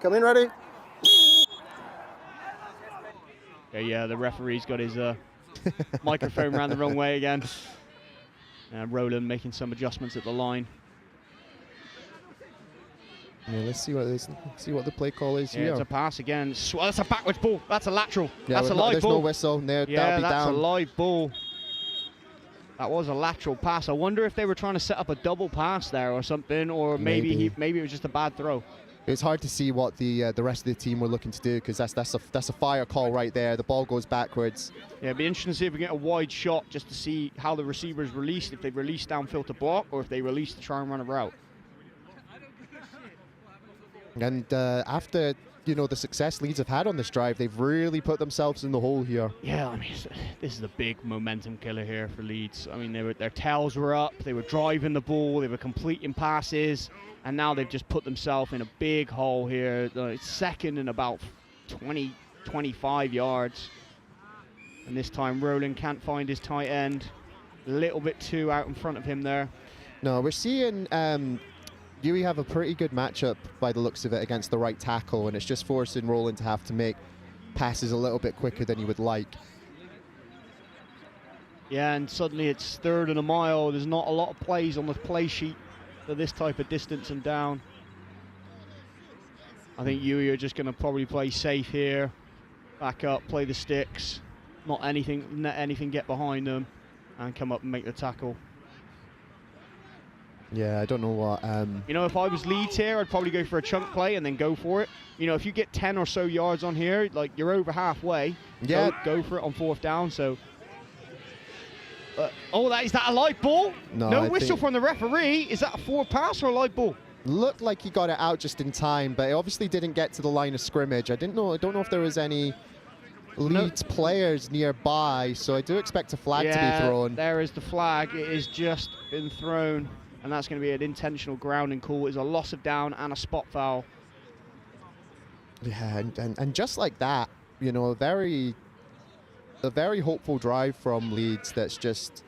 S3: Come in ready.
S1: Yeah, the referee's got his microphone around the wrong way again. Roland making some adjustments at the line.
S2: Yeah, let's see what the play call is here.
S1: It's a pass again. That's a backwards ball. That's a lateral.
S2: Yeah,
S1: that's a live ball.
S2: There's no whistle. That'll be
S1: that's
S2: down.
S1: a live ball. That was a lateral pass. I wonder if they were trying to set up a double pass there or something, or maybe it was just a bad throw.
S2: It's hard to see what the rest of the team were looking to do, because that's a fire call right there. The ball goes backwards.
S1: Yeah, it'd be interesting to see if we get a wide shot just to see how the receivers released, if they released downfield to block or if they released to try and run a route.
S2: And after the success Leeds have had on this drive, they've really put themselves in the hole here.
S1: Yeah, I mean, this is a big momentum killer here for Leeds. I mean, their tails were up, they were driving the ball, they were completing passes, and now they've just put themselves in a big hole here. It's second and about 20, 25 yards. And this time Roland can't find his tight end. A little bit too out in front of him there.
S2: No, we're seeing UWE have a pretty good matchup by the looks of it against the right tackle, and it's just forcing Roland to have to make passes a little bit quicker than he would like.
S1: Yeah, and suddenly it's 3rd and a mile. There's not a lot of plays on the play sheet for this type of distance and down. I think UWE are just going to probably play safe here. Back up, play the sticks. Not anything get behind them and come up and make the tackle.
S2: Yeah, I don't know what.
S1: You know, if I was Leeds here, I'd probably go for a chunk play and then go for it. You know, if you get 10 or so yards on here, like you're over halfway.
S2: Yeah.
S1: Go for it on 4th down. So, oh, is that a light ball?
S2: No,
S1: whistle from the referee. Is that a forward pass or a light ball?
S2: Looked like he got it out just in time, but it obviously didn't get to the line of scrimmage. I don't know if there was any Leeds players nearby, so I do expect a flag to be thrown.
S1: There is the flag. It has just been thrown, and that's going to be an intentional grounding call. It's a loss of down and a spot foul.
S2: Yeah, and just like that, you know, a very hopeful drive from Leeds that's just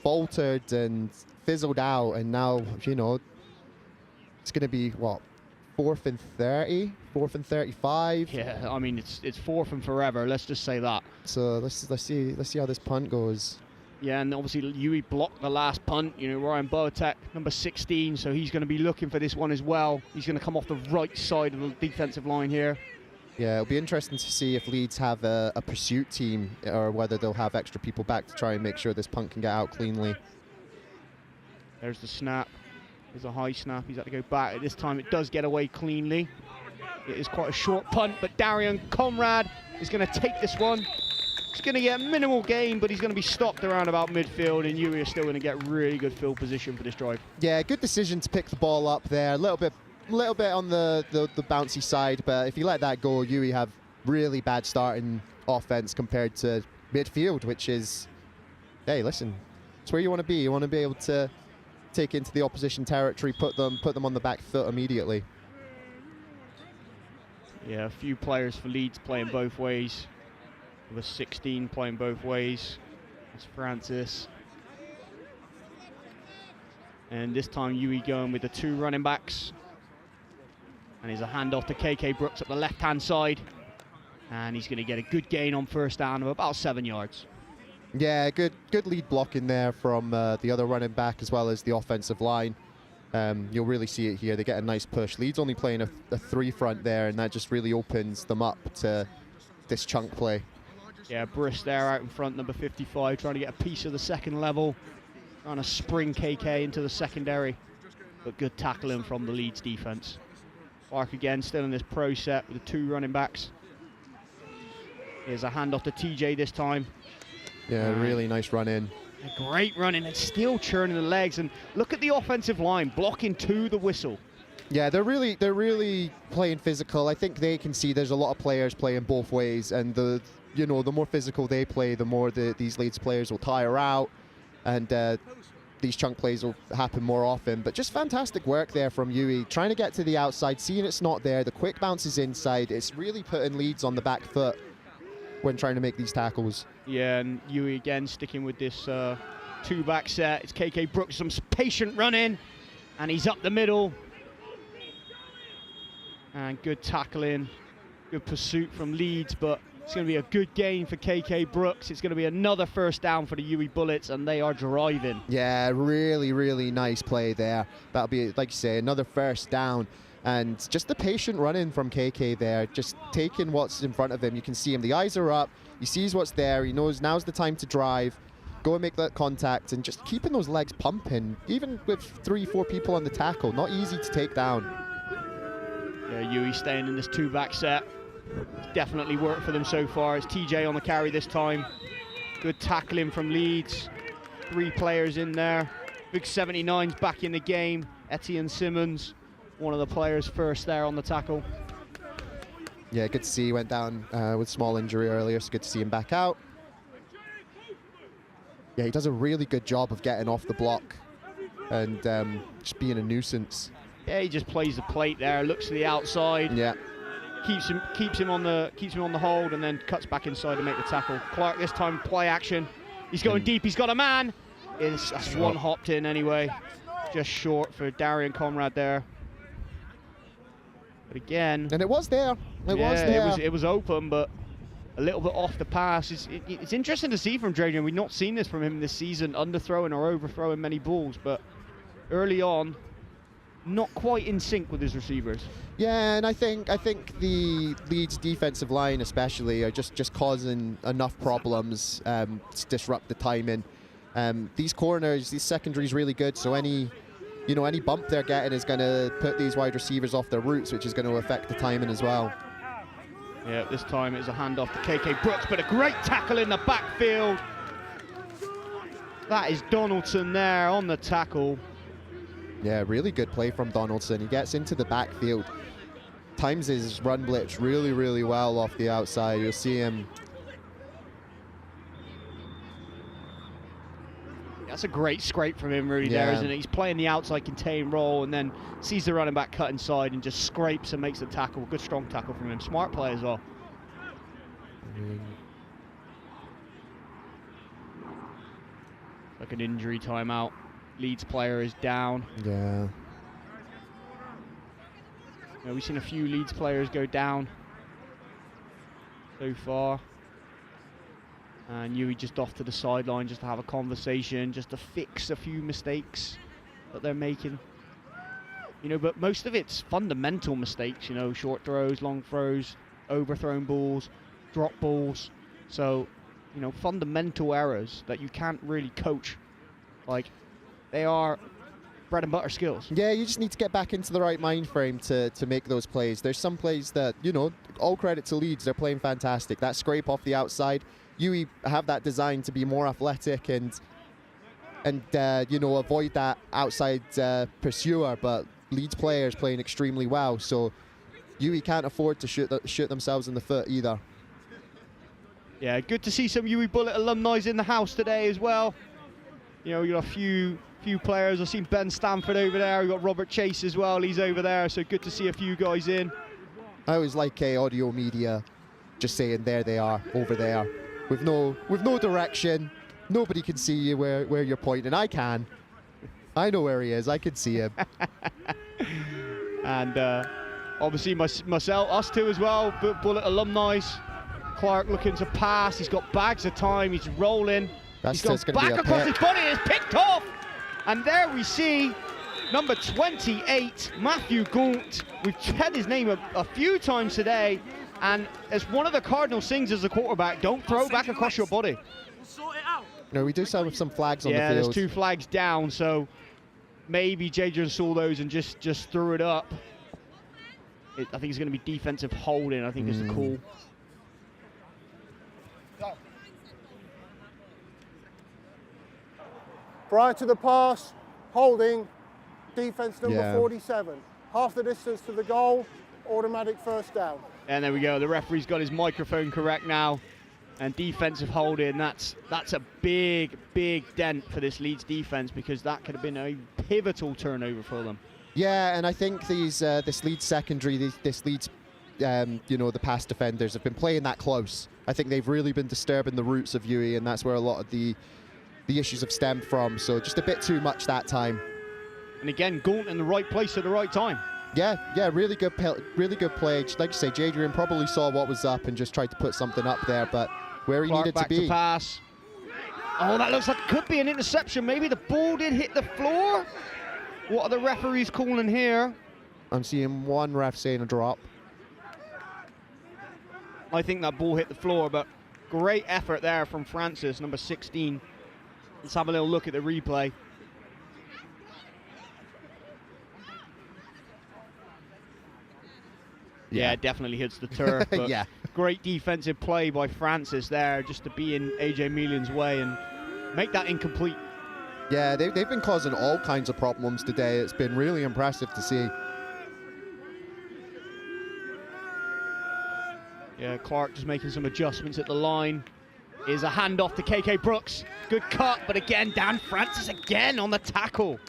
S2: faltered and fizzled out, and now, you know, it's going to be what, 4th and 30, 4th and 35.
S1: Yeah, I mean it's 4th and forever. Let's just say that.
S2: So let's see how this punt goes.
S1: Yeah, and obviously UWE blocked the last punt. You know, Ryan Boateng, number 16, so he's going to be looking for this one as well. He's going to come off the right side of the defensive line here.
S2: Yeah, it'll be interesting to see if Leeds have a pursuit team or whether they'll have extra people back to try and make sure this punt can get out cleanly.
S1: There's the snap. There's a high snap. He's had to go back. This time it does get away cleanly. It is quite a short punt, but Darian Conrad is going to take this one. He's going to get minimal gain, but he's going to be stopped around about midfield, and UWE are still going to get really good field position for this drive. Yeah,
S2: good decision to pick the ball up there. A little bit on the bouncy side, but if you let that go, UWE have really bad starting offense compared to midfield, which is, hey, listen, it's where you want to be. You want to be able to take into the opposition territory, put them on the back foot immediately.
S1: Yeah, a few players for Leeds playing both ways. With 16 playing both ways. That's Francis. And this time UWE going with the 2 running backs. And here's a handoff to KK Brooks up the left-hand side. And he's going to get a good gain on 1st down of about 7 yards.
S2: Yeah, good lead block in there from the other running back as well as the offensive line. You'll really see it here. They get a nice push. Leeds only playing a 3 front there, and that just really opens them up to this chunk play.
S1: Yeah, Briss there out in front, number 55, trying to get a piece of the second level. Trying to spring KK into the secondary. But good tackling from the Leeds defense. Clark again, still in this pro set with the 2 running backs. Here's a handoff to TJ this time.
S2: Yeah, really nice run in.
S1: A great run in and still churning the legs. And look at the offensive line blocking to the whistle.
S2: Yeah, they're really playing physical. I think they can see there's a lot of players playing both ways, and the more physical they play, the more these Leeds players will tire out, and these chunk plays will happen more often. But just fantastic work there from UWE, trying to get to the outside, seeing it's not there. The quick bounces inside. It's really putting Leeds on the back foot when trying to make these tackles.
S1: Yeah, and UWE again sticking with this 2-back set. It's KK Brooks, some patient run in, and he's up the middle. And good tackling, good pursuit from Leeds, but it's going to be a good gain for KK Brooks. It's going to be another 1st down for the UWE Bullets, and they are driving.
S2: Yeah, really nice play there. That'll be, like you say, another 1st down. And just the patient running from KK there, just taking what's in front of him. You can see him, the eyes are up, he sees what's there, he knows now's the time to drive, go and make that contact, and just keeping those legs pumping, even with 3-4 people on the tackle. Not easy to take down.
S1: Yeah, UWE staying in this 2-back set. It's definitely worked for them so far. It's TJ on the carry this time. Good tackling from Leeds. 3 players in there. Big 79's back in the game. Etienne Simmons, one of the players first there on the tackle.
S2: Yeah, good to see he went down with small injury earlier, so good to see him back out. Yeah, he does a really good job of getting off the block and just being a nuisance.
S1: Yeah, he just plays the plate there, looks to the outside.
S2: Yeah.
S1: Keeps him on the hold, and then cuts back inside to make the tackle. Clark this time play action. He's going deep. He's got a man. That's one hopped in anyway. Just short for Darian Conrad there. But again,
S2: and it was there.
S1: It was open, but a little bit off the pass. It's interesting to see from Dragan. We've not seen this from him this season, underthrowing or overthrowing many balls, but early on, not quite in sync with his receivers.
S2: Yeah, and I think the Leeds defensive line especially are just causing enough problems to disrupt the timing. These corners, these secondaries really good, so any you know, any bump they're getting is going to put these wide receivers off their routes, which is going to affect the timing as well.
S1: Yeah, this time it's a handoff to KK Brooks, but a great tackle in the backfield. That is Donaldson there on the tackle.
S2: Yeah, really good play from Donaldson. He gets into the backfield, times his run blitz really, really well off the outside. You'll see him.
S1: That's a great scrape from him really there, isn't it? He's playing the outside contain role and then sees the running back cut inside and just scrapes and makes the tackle. Good strong tackle from him. Smart play as well. Like an injury timeout. Leeds player is down.
S2: Yeah.
S1: We've seen a few Leeds players go down so far. And UWE just off to the sideline just to have a conversation, just to fix a few mistakes that they're making. You know, but most of it's fundamental mistakes, you know, short throws, long throws, overthrown balls, drop balls. So, you know, fundamental errors that you can't really coach. Like, they are bread and butter skills.
S2: Yeah, you just need to get back into the right mind frame to make those plays. There's some plays that, you know, all credit to Leeds, they're playing fantastic. That scrape off the outside, UWE have that design to be more athletic and you know, avoid that outside pursuer, but Leeds players playing extremely well, so UWE can't afford to shoot themselves in the foot either.
S1: Yeah, good to see some UWE Bullet alumni in the house today as well. You know, you got a few players. I've seen Ben Stanford over there. We've got Robert Chase as well. He's over there, so good to see a few guys in.
S2: I always like audio media just saying there they are over there with no direction. Nobody can see you where you're pointing. I can. I know where he is. I can see him.
S1: And obviously myself, us two as well, Bullet alumni. Clark looking to pass. He's got bags of time. He's rolling. He's gone back across his body. It's picked off. And there we see number 28, Matthew Gaunt. We've said his name a few times today. And as one of the cardinal things as a quarterback, don't throw back across your body.
S2: No, we do have some flags on the field.
S1: Yeah, there's 2 flags down, so maybe Jadrian saw those and just threw it up. I think it's going to be defensive holding, I think is the call.
S3: Prior to the pass, holding, defense number 47. Half the distance to the goal, automatic first down.
S1: And there we go, the referee's got his microphone correct now. And defensive holding, that's a big dent for this Leeds defense, because that could have been a pivotal turnover for them.
S2: Yeah, and I think this Leeds secondary, this Leeds, you know, the pass defenders have been playing that close. I think they've really been disturbing the roots of UWE, and that's where a lot of the issues have stemmed from. So just a bit too much that time.
S1: And again, Gaunt in the right place at the right time.
S2: Yeah, really good play. Like you say, Jadrian probably saw what was up and just tried to put something up there, but where he needed to be.
S1: To pass. Oh, that looks like it could be an interception. Maybe the ball did hit the floor. What are the referees calling here?
S2: I'm seeing one ref saying a drop.
S1: I think that ball hit the floor, but great effort there from Francis, number 16. Let's have a little look at the replay. Yeah, it definitely hits the turf. But
S2: yeah.
S1: Great defensive play by Francis there, just to be in AJ Melian's way and make that incomplete.
S2: Yeah, they've been causing all kinds of problems today. It's been really impressive to see.
S1: Yeah, Clark just making some adjustments at the line. Is a handoff to KK Brooks. Good cut, but again, Dan Francis again on the tackle.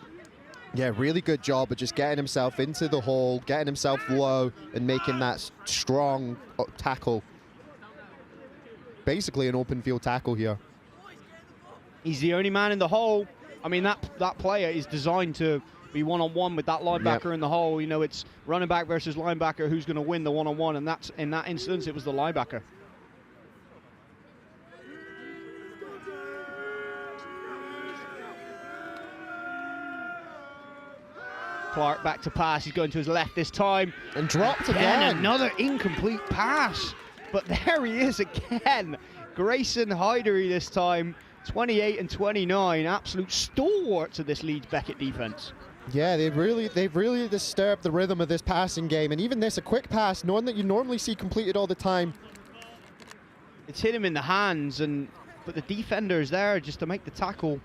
S2: Yeah, really good job of just getting himself into the hole, getting himself low, and making that strong tackle. Basically an open field tackle here. He's
S1: the only man in the hole. I mean, that player is designed to be one-on-one with that linebacker in the hole. You know, it's running back versus linebacker, who's going to win the one-on-one, and that's, in that instance, it was the linebacker. Clark back to pass. He's going to his left this time.
S2: And dropped again.
S1: Another incomplete pass. But there he is again. Grayson Hydery this time. 28 and 29. Absolute stalwarts of this Leeds Beckett defense.
S2: Yeah, they've really disturbed the rhythm of this passing game, and even this, a quick pass, one that you normally see completed all the time.
S1: It's hit him in the hands, but the defender's there just to make the tackle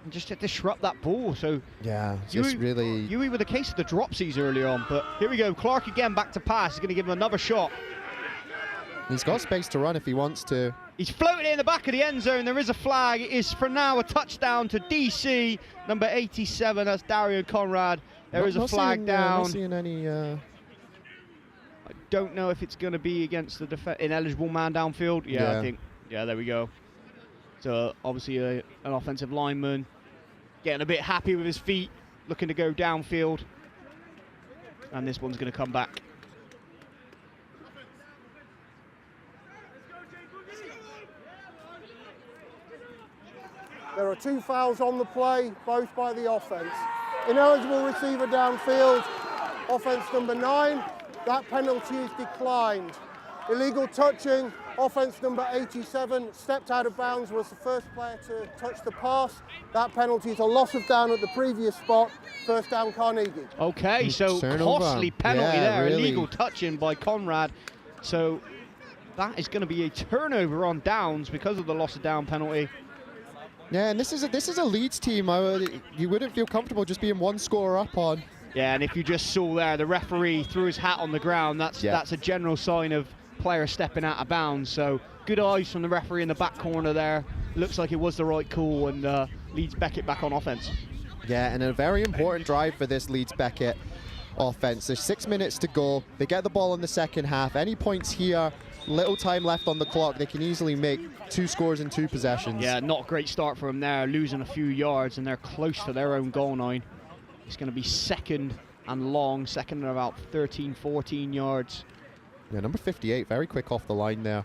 S1: and just to disrupt that ball. So
S2: yeah, just really.
S1: UWE with a case of the dropsies earlier on, but here we go. Clark again back to pass. He's going to give him another shot.
S2: He's got space to run if he wants to.
S1: He's floating in the back of the end zone. There is a flag. It is for now a touchdown to DC, number 87. That's Darian Conrad. There is a flag down.
S2: Not seeing any.
S1: I don't know if it's going to be against the ineligible man downfield. Yeah, I think. Yeah, there we go. So obviously an offensive lineman getting a bit happy with his feet, looking to go downfield. And this one's going to come back.
S3: There are 2 fouls on the play, both by the offense. Ineligible receiver downfield, offense number 9. That penalty is declined. Illegal touching, offense number 87, stepped out of bounds, was the first player to touch the pass. That penalty is a loss of down at the previous spot, first down Carnegie.
S1: Okay, so costly penalty there, really. Illegal touching by Conrad. So that is going to be a turnover on downs because of the loss of down penalty.
S2: Yeah, and this is a Leeds team you wouldn't feel comfortable just being 1 score up on.
S1: Yeah, and if you just saw there, the referee threw his hat on the ground. That's a general sign of player stepping out of bounds. So good eyes from the referee in the back corner there. Looks like it was the right call, and Leeds Beckett back on offense.
S2: Yeah, and a very important drive for this Leeds Beckett offense. There's 6 minutes to go. They get the ball in the second half. Any points here, little time left on the clock. They can easily make 2 scores in 2 possessions.
S1: Yeah, not a great start for them there, losing a few yards, and they're close to their own goal line. It's going to be second and long, second and about 13, 14 yards.
S2: Yeah, number 58, very quick off the line there.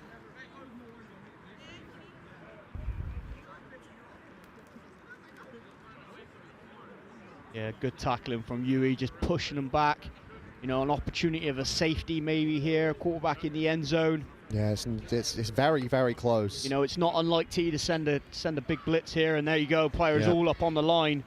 S1: Yeah, good tackling from UWE, just pushing them back. You know, an opportunity of a safety maybe here, quarterback in the end zone.
S2: Yeah, it's very, very close.
S1: You know, it's not unlike T to send a big blitz here, and there you go, players all up on the line.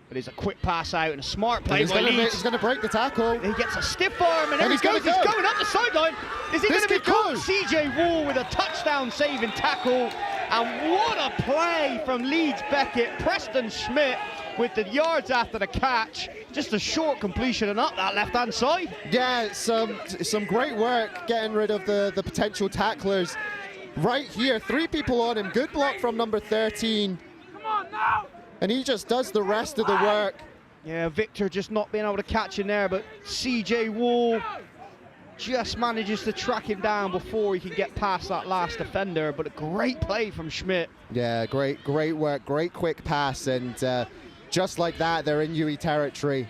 S1: But it's a quick pass out and a smart play by Leeds.
S2: He's going to break the tackle.
S1: He gets a stiff arm, and there he goes. He's going up the sideline. Is he going to be caught? CJ Wall with a touchdown saving tackle. And what a play from Leeds Beckett. Preston Schmidt with the yards after the catch. Just a short completion and up that left-hand side.
S2: Yeah, some great work getting rid of the potential tacklers. Right here, 3 people on him. Good block from number 13. Come on now. And he just does the rest of the work.
S1: Yeah, Victor just not being able to catch him there, but CJ Wall just manages to track him down before he can get past that last defender. But a great play from Schmidt.
S2: Yeah, great work, great quick pass, and just like that, they're in UWE territory.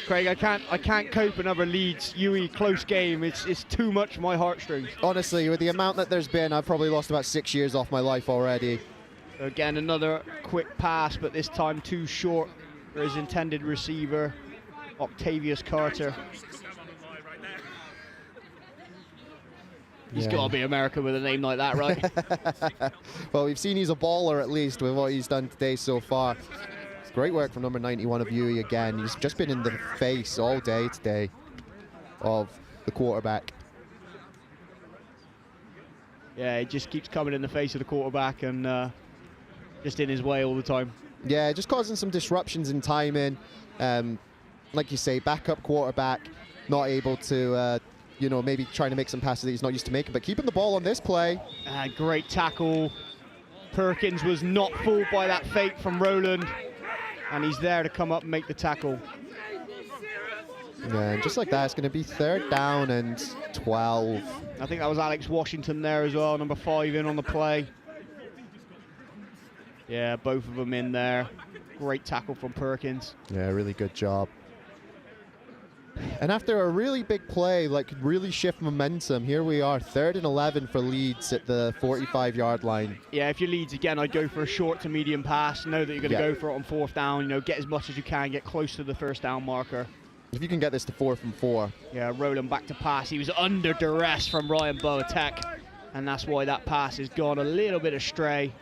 S1: Craig, I can't cope another Leeds UWE close game. It's too much for my heartstrings.
S2: Honestly, with the amount that there's been, I've probably lost about 6 years off my life already.
S1: Again, another quick pass, but this time too short for his intended receiver, Octavius Carter. He's got to be American with a name like that, right?
S2: Well, we've seen he's a baller at least with what he's done today so far. It's great work from number 91 of UWE again. He's just been in the face all day today of the quarterback.
S1: Yeah, he just keeps coming in the face of the quarterback and just in his way all the time.
S2: Yeah, just causing some disruptions in timing. Like you say, backup quarterback, not able to, you know, maybe trying to make some passes that he's not used to making, but keeping the ball on this play.
S1: Great tackle. Perkins was not fooled by that fake from Roland, and he's there to come up and make the tackle.
S2: Yeah, and just like that, it's going to be 3rd down and 12.
S1: I think that was Alex Washington there as well, number 5 in on the play. Yeah, both of them in there. Great tackle from Perkins.
S2: Yeah, really good job. And after a really big play, like really shift momentum, here we are, 3rd and 11 for Leeds at the 45-yard line.
S1: Yeah, if you're Leeds again, I'd go for a short to medium pass. Know that you're going to go for it on 4th down. You know, get as much as you can, get close to the 1st down marker.
S2: If you can get this to 4th and 4.
S1: Yeah, Roland back to pass. He was under duress from Ryan Boateng, and that's why that pass has gone a little bit astray.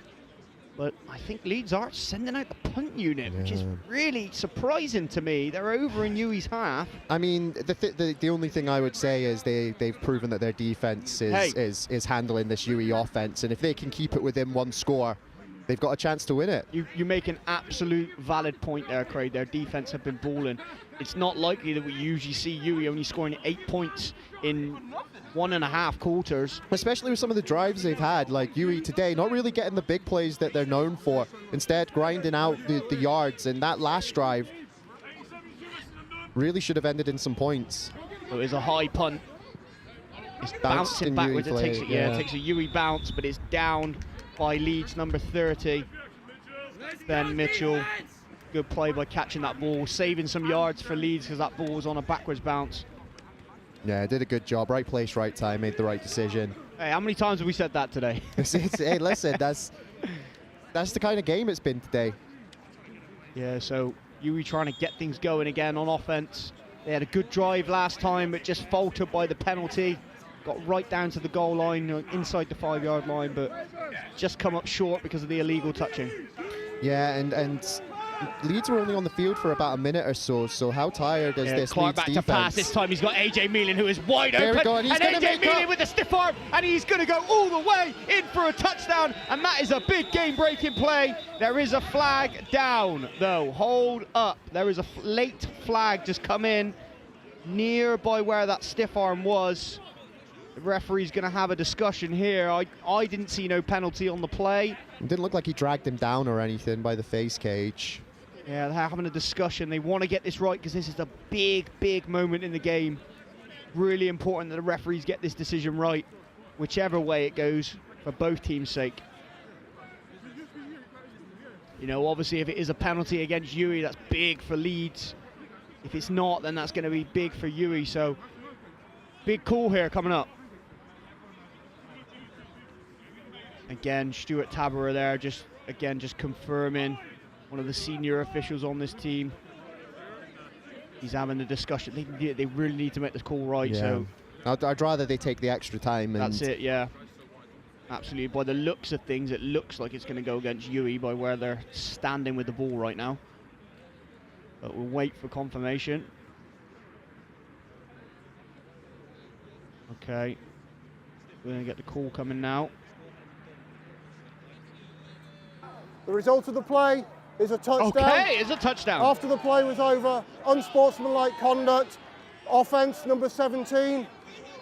S1: But I think Leeds are sending out the punt unit, which is really surprising to me. They're over in UWE's half.
S2: I mean, the only thing I would say is they've proven that their defense is handling this UWE offense, and if they can keep it within one score, they've got a chance to win it.
S1: You make an absolute valid point there, Craig. Their defense have been balling. It's not likely that we usually see UWE only scoring 8 points in 1.5 quarters.
S2: Especially with some of the drives they've had, like UWE today, not really getting the big plays that they're known for. Instead, grinding out the yards, and that last drive really should have ended in some points.
S1: So it's a high punt. It's bouncing backwards. It takes a UWE bounce, but it's down by Leeds number 30. Then Mitchell, good play by catching that ball, saving some yards for Leeds because that ball was on a backwards bounce.
S2: Yeah, did a good job. Right place, right time, made the right decision.
S1: Hey, how many times have we said that today?
S2: Hey, listen, that's the kind of game it's been today.
S1: Yeah, so UWE trying to get things going again on offense. They had a good drive last time, but just faltered by the penalty. Got right down to the goal line, inside the 5-yard line, but just come up short because of the illegal touching.
S2: Yeah, and Leeds were only on the field for about a minute or so, so how tired is this
S1: Clark
S2: Leeds
S1: back
S2: defense?
S1: to pass. This time he's got AJ Meelan, who is wide
S2: there
S1: open.
S2: We go, and
S1: AJ Meelan with a stiff arm, and he's going to go all the way in for a touchdown, and that is a big game-breaking play. There is a flag down, though. Hold up. There is a late flag just come in nearby where that stiff arm was. The referee's going to have a discussion here. I didn't see no penalty on the play.
S2: It didn't look like he dragged him down or anything by the face cage.
S1: Yeah, they're having a discussion. They want to get this right because this is a big, big moment in the game. Really important that the referees get this decision right, whichever way it goes, for both teams' sake. You know, obviously, if it is a penalty against UWE, that's big for Leeds. If it's not, then that's going to be big for UWE. So, big call here coming up. Again, Stuart Taberer there, just confirming, one of the senior officials on this team. He's having a discussion. They really need to make this call right.
S2: Yeah.
S1: So
S2: I'd rather they take the extra time. And
S1: that's it, yeah. Absolutely. By the looks of things, it looks like it's going to go against UWE by where they're standing with the ball right now. But we'll wait for confirmation. Okay. We're going to get the call coming now.
S3: The result of the play is a touchdown.
S1: Okay, it's a touchdown.
S3: After the play was over, unsportsmanlike conduct, offence number 17.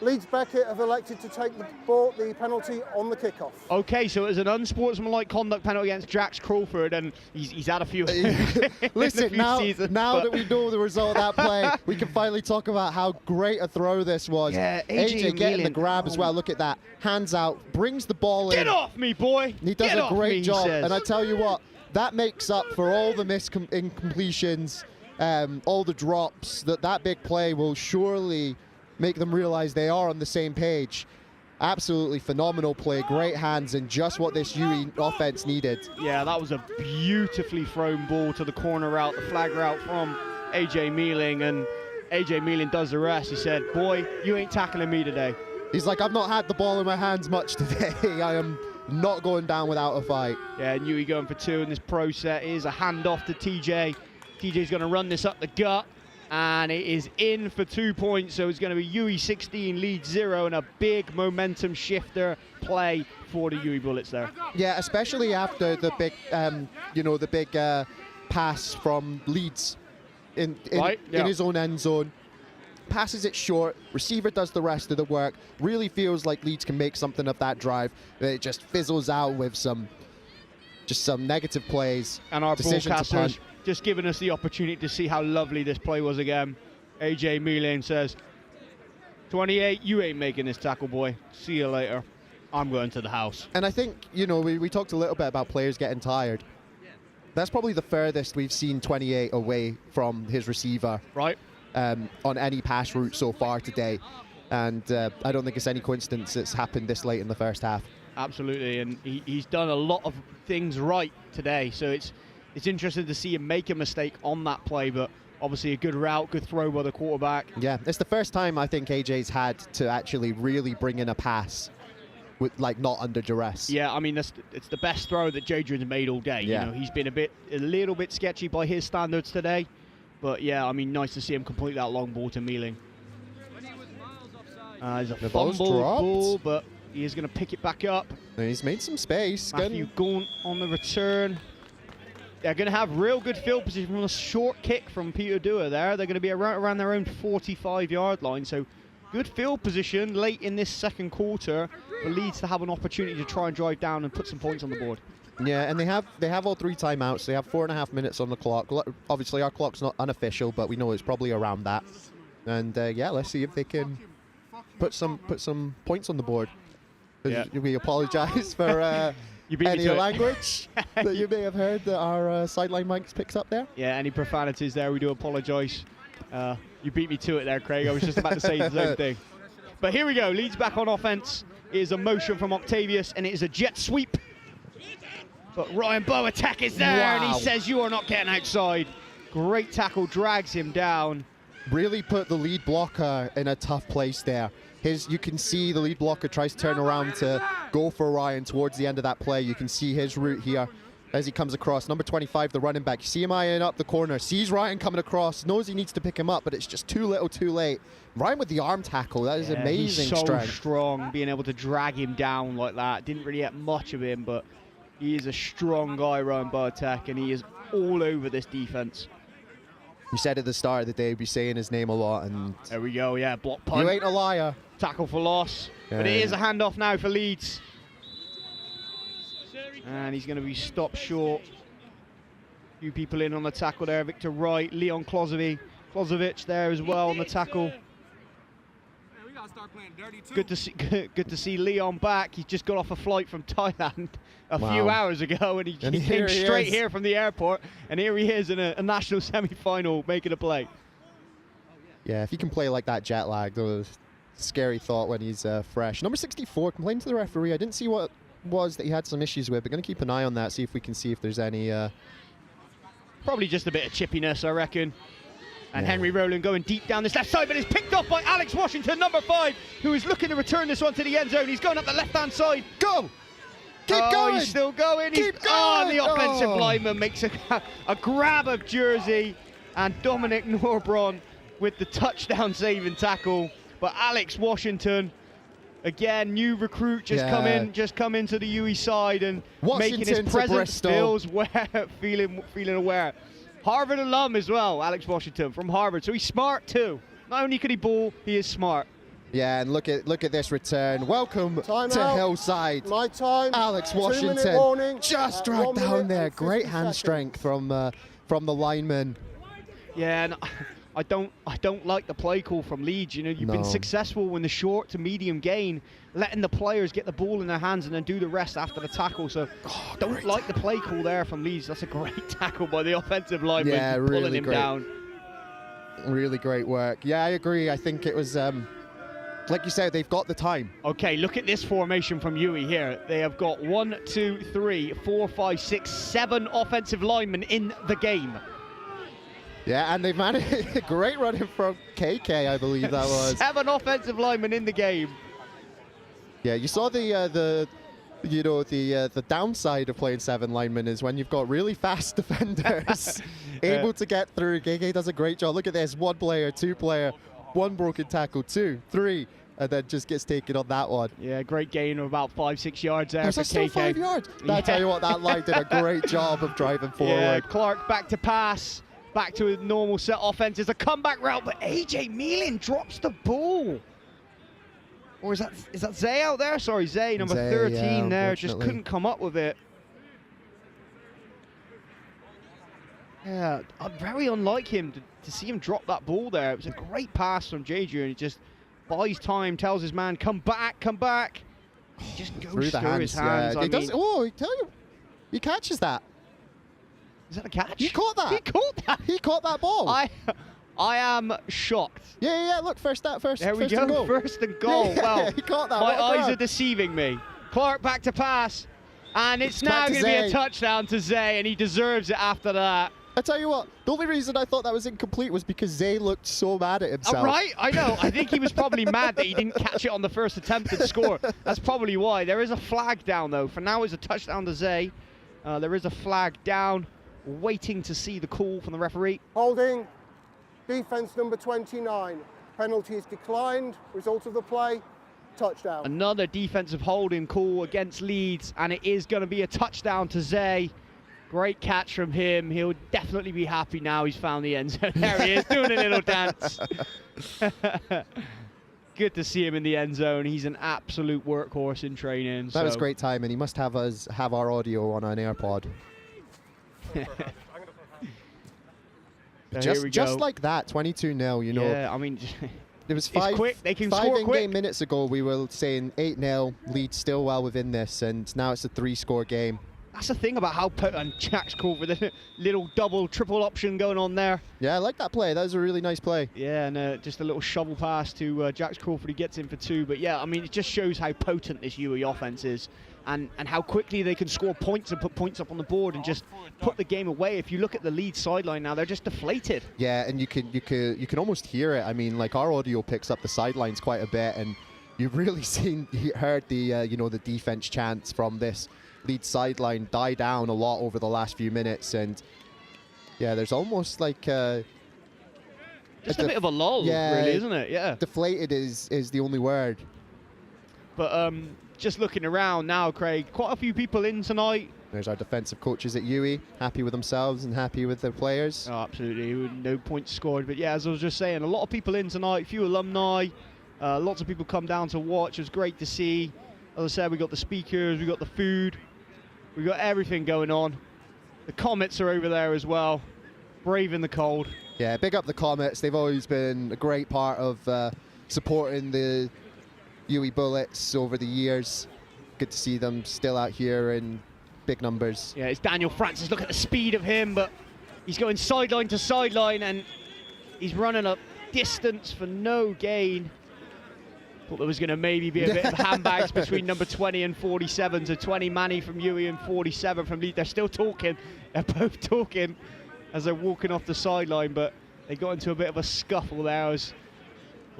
S3: Leeds Beckett have elected to take the penalty on the kickoff.
S1: Okay, so it was an unsportsmanlike conduct penalty against Jax Crawford, and he's had a few.
S2: Listen, now that we know the result of that play, we can finally talk about how great a throw this was.
S1: Yeah,
S2: AJ getting the grab as well. Look at that, hands out, brings the ball in.
S1: Get off me, boy!
S2: He does a great job, and I tell you what, that makes up for all the incompletions, all the drops. That big play will surely make them realize they are on the same page. Absolutely phenomenal play, great hands, and just what this UWE offense needed.
S1: Yeah, that was a beautifully thrown ball to the corner route, the flag route from AJ Meelan, and AJ Meelan does the rest. He said, boy, you ain't tackling me today.
S2: He's like, I've not had the ball in my hands much today. I am not going down without a fight.
S1: Yeah, UWE going for 2 in this pro set. Is a handoff to TJ. TJ's going to run this up the gut, and it is in for 2 points. So it's going to be UWE 16, Leeds 0, and a big momentum shifter play for the UWE Bullets there.
S2: Yeah, especially after the big, the big pass from Leeds in his own end zone. Passes it short, receiver does the rest of the work. Really feels like Leeds can make something of that drive. It just fizzles out with some negative plays.
S1: And our broadcasters just giving us the opportunity to see how lovely this play was again. AJ Meelan says, 28, you ain't making this tackle, boy. See you later. I'm going to the house.
S2: And I think, we talked a little bit about players getting tired. That's probably the furthest we've seen 28 away from his receiver.
S1: Right.
S2: On any pass route so far today. And I don't think it's any coincidence it's happened this late in the first half.
S1: Absolutely, and he's done a lot of things right today, so it's interesting to see him make a mistake on that play, but obviously a good route, good throw by the quarterback.
S2: Yeah, it's the first time I think AJ's had to actually really bring in a pass with like not under duress.
S1: Yeah, I mean, it's the best throw that Jadrian's made all day.
S2: Yeah.
S1: You know, he's been a little bit sketchy by his standards today. But yeah, I mean, nice to see him complete that long ball to Mealing. There's a fumble ball, but he is going to pick it back up.
S2: And he's made some space.
S1: Matthew Gaunt on the return. They're going to have real good field position from a short kick from PlayOverseas there. They're going to be around their own 45-yard line. So good field position late in this second quarter for Leeds to have an opportunity to try and drive down and put some points on the board.
S2: Yeah, and they have all 3 timeouts. They have 4.5 minutes on the clock. Obviously, our clock's not unofficial, but we know it's probably around that. And yeah, let's see if they can put some points on the board.
S1: Yeah.
S2: We apologize for any language that you may have heard that our sideline mics picks up there.
S1: Yeah, any profanities there, we do apologise. You beat me to it there, Craig. I was just about to say the same thing. But here we go. Leeds back on offense. It is a motion from Octavius, and it is a jet sweep. But Ryan Boatek is there, and he says, you are not getting outside. Great tackle, drags him down.
S2: Really put the lead blocker in a tough place there. You can see the lead blocker tries to turn around to go for Ryan towards the end of that play. You can see his route here as he comes across. Number 25, the running back. You see him eyeing up the corner, sees Ryan coming across, knows he needs to pick him up, but it's just too little too late. Ryan with the arm tackle, that is amazing
S1: he's so
S2: strength.
S1: Strong, being able to drag him down like that. Didn't really get much of him, but he is a strong guy, Ryan Boatek, and he is all over this defense.
S2: You said at the start of the day, we'd be saying his name a lot, and
S1: there we go, yeah, block punt.
S2: You ain't a liar.
S1: Tackle for loss, but it is a handoff now for Leeds. And he's going to be stopped short. A few people in on the tackle there. Victor Wright, Leon Klozovic there as well on the tackle. Good to see Leon back. He's just got off a flight from Thailand a few hours ago, and he came straight here from the airport, and here he is in a national semi-final making a play.
S2: Yeah, if he can play like that jet lag, the scary thought when he's fresh. Number 64 complained to the referee. I didn't see what was that he had some issues with, but going to keep an eye on that, see if we can see if there's any...
S1: Probably just a bit of chippiness, I reckon. And Henry Rowland going deep down this left side, but it's picked off by Alex Washington, number 5, who is looking to return this one to the end zone. He's going up the left-hand side.
S2: Go! Keep going!
S1: He's still going.
S2: Keep going!
S1: Oh, the offensive lineman makes a grab of jersey, and Dominic Norbron with the touchdown saving tackle. But Alex Washington, again, new recruit, just come into the UWE side and
S2: Washington
S1: making his presence feeling aware. Harvard alum as well, Alex Washington from Harvard. So he's smart too. Not only could he ball, he is smart.
S2: Yeah, and look at this return. Welcome
S3: to
S2: Hillside.
S3: My time.
S2: Alex Washington just dragged down there. Great hand strength from the lineman.
S1: Yeah, and I don't like the play call from Leeds. You know, you've been successful in the short to medium gain, letting the players get the ball in their hands and then do the rest after the tackle. So don't like the play call there from Leeds. That's a great tackle by the offensive lineman,
S2: really
S1: pulling him down.
S2: Really great work. Yeah, I agree. I think it was, like you said, they've got the time.
S1: Okay, look at this formation from UWE here. They have got 1, 2, 3, 4, 5, 6, 7 offensive linemen in the game.
S2: Yeah, and they've managed a great running from KK, I believe that was.
S1: 7 offensive linemen in the game.
S2: Yeah, you saw the downside of playing 7 linemen is when you've got really fast defenders able to get through. KK does a great job. Look at this, 1 player, 2 player, 1 broken tackle, 2, 3, and then just gets taken on that one.
S1: Yeah, great gain of about 5-6 yards there for KK.
S2: Still 5 yards. I tell you what, that line did a great job of driving forward.
S1: Yeah, Clark back to pass. Back to a normal set offense. It's a comeback route, but AJ Mealing drops the ball. Or is that Zay out there? Sorry, Zay, number 13 there, just couldn't come up with it. Yeah, very unlike him to see him drop that ball there. It was a great pass from JJ, and he just buys time, tells his man, come back, come back. He just goes through his hands.
S2: Yeah. I tell you, he catches that.
S1: Is that a catch?
S2: He caught that.
S1: He caught that.
S2: He caught that ball.
S1: I am shocked.
S2: Yeah. Look, first
S1: there we go.
S2: And goal.
S1: First and goal.
S2: Yeah,
S1: well,
S2: he caught that.
S1: My eyes are deceiving me. Clark back to pass, and it's now going to be a touchdown to Zay, and he deserves it after that.
S2: I tell you what, the only reason I thought that was incomplete was because Zay looked so mad at himself.
S1: Right, I know. I think he was probably mad that he didn't catch it on the first attempted score. That's probably why. There is a flag down, though. For now, it's a touchdown to Zay. There is a flag down, waiting to see the call from the referee.
S3: Holding, defense number 29. Penalty is declined. Result of the play, touchdown.
S1: Another defensive holding call against Leeds, and it is going to be a touchdown to Zay. Great catch from him. He'll definitely be happy now he's found the end zone. There he is, doing a little dance. Good to see him in the end zone. He's an absolute workhorse in training.
S2: That was great time, and he must have our audio on an AirPod. Just like that, 22-0, you know.
S1: Yeah, I mean,
S2: it was
S1: quick. They can
S2: five
S1: score
S2: in-game
S1: quick.
S2: minutes ago, we were saying 8-0, Leeds still well within this, and now it's a 3-score game.
S1: That's the thing about how potent Jack's called with a little double, triple option going on there.
S2: Yeah, I like that play. That was a really nice play.
S1: Yeah, and just a little shovel pass to Jax Crawford. He gets in for 2. But yeah, I mean, it just shows how potent this UWE offense is, and how quickly they can score points and put points up on the board and just put the game away. If you look at the Leeds sideline now, they're just deflated.
S2: Yeah, and you can almost hear it. I mean, like, our audio picks up the sidelines quite a bit, and you've really heard the the defense chants from this Leeds sideline die down a lot over the last few minutes, and yeah, there's almost like
S1: just a bit of a lull, really, isn't it? Yeah.
S2: Deflated is the only word.
S1: But just looking around now, Craig, quite a few people in tonight.
S2: There's our defensive coaches at UWE, happy with themselves and happy with their players.
S1: Oh, absolutely, no points scored. But yeah, as I was just saying, a lot of people in tonight, few alumni, lots of people come down to watch. It was great to see. As I said, we got the speakers, we got the food. We've got everything going on. The Comets are over there as well, braving the cold.
S2: Yeah, big up the Comets. They've always been a great part of supporting the UWE Bullets over the years. Good to see them still out here in big numbers.
S1: Yeah, it's Daniel Francis. Look at the speed of him, but he's going sideline to sideline, and he's running a distance for no gain. Thought there was going to maybe be a bit of handbags between number 20 and 47. So 20 Manny from UWE and 47 from Leeds. They're still talking. They're both talking as they're walking off the sideline, but they got into a bit of a scuffle there. I was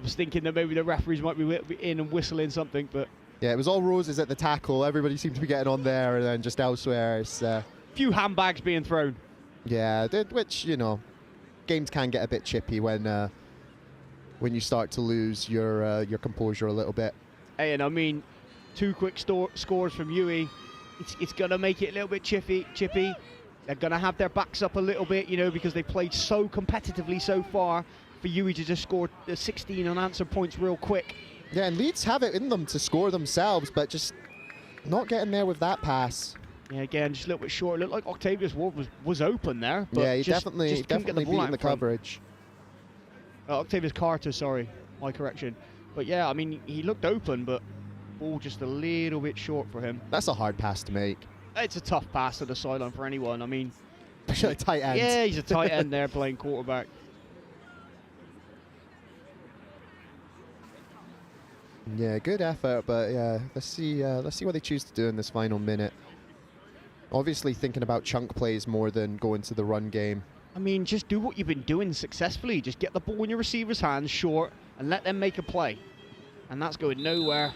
S1: thinking that maybe the referees might be in and whistling something, but
S2: yeah, it was all roses at the tackle. Everybody seemed to be getting on there, and then just elsewhere, it's
S1: few handbags being thrown.
S2: Yeah, which, you know, games can get a bit chippy when you start to lose your composure a little bit.
S1: Hey, and I mean, 2 quick scores from UWE. It's going to make it a little bit chippy. They're going to have their backs up a little bit, you know, because they played so competitively so far. For UWE to just score 16 unanswered points real quick.
S2: Yeah, and Leeds have it in them to score themselves, but just not getting there with that pass.
S1: Yeah, again, just a little bit short. It looked like Octavius Ward was open there. But
S2: yeah, he
S1: just
S2: definitely beating the coverage.
S1: Octavius Carter, sorry, my correction. But yeah, I mean, he looked open, but ball just a little bit short for him.
S2: That's a hard pass to make.
S1: It's a tough pass to the sideline for anyone. I mean,
S2: a tight end.
S1: Yeah, he's a tight end there playing quarterback.
S2: Yeah, good effort, but yeah, let's see what they choose to do in this final minute. Obviously thinking about chunk plays more than going to the run game.
S1: I mean, just do what you've been doing successfully. Just get the ball in your receiver's hands short and let them make a play. And that's going nowhere.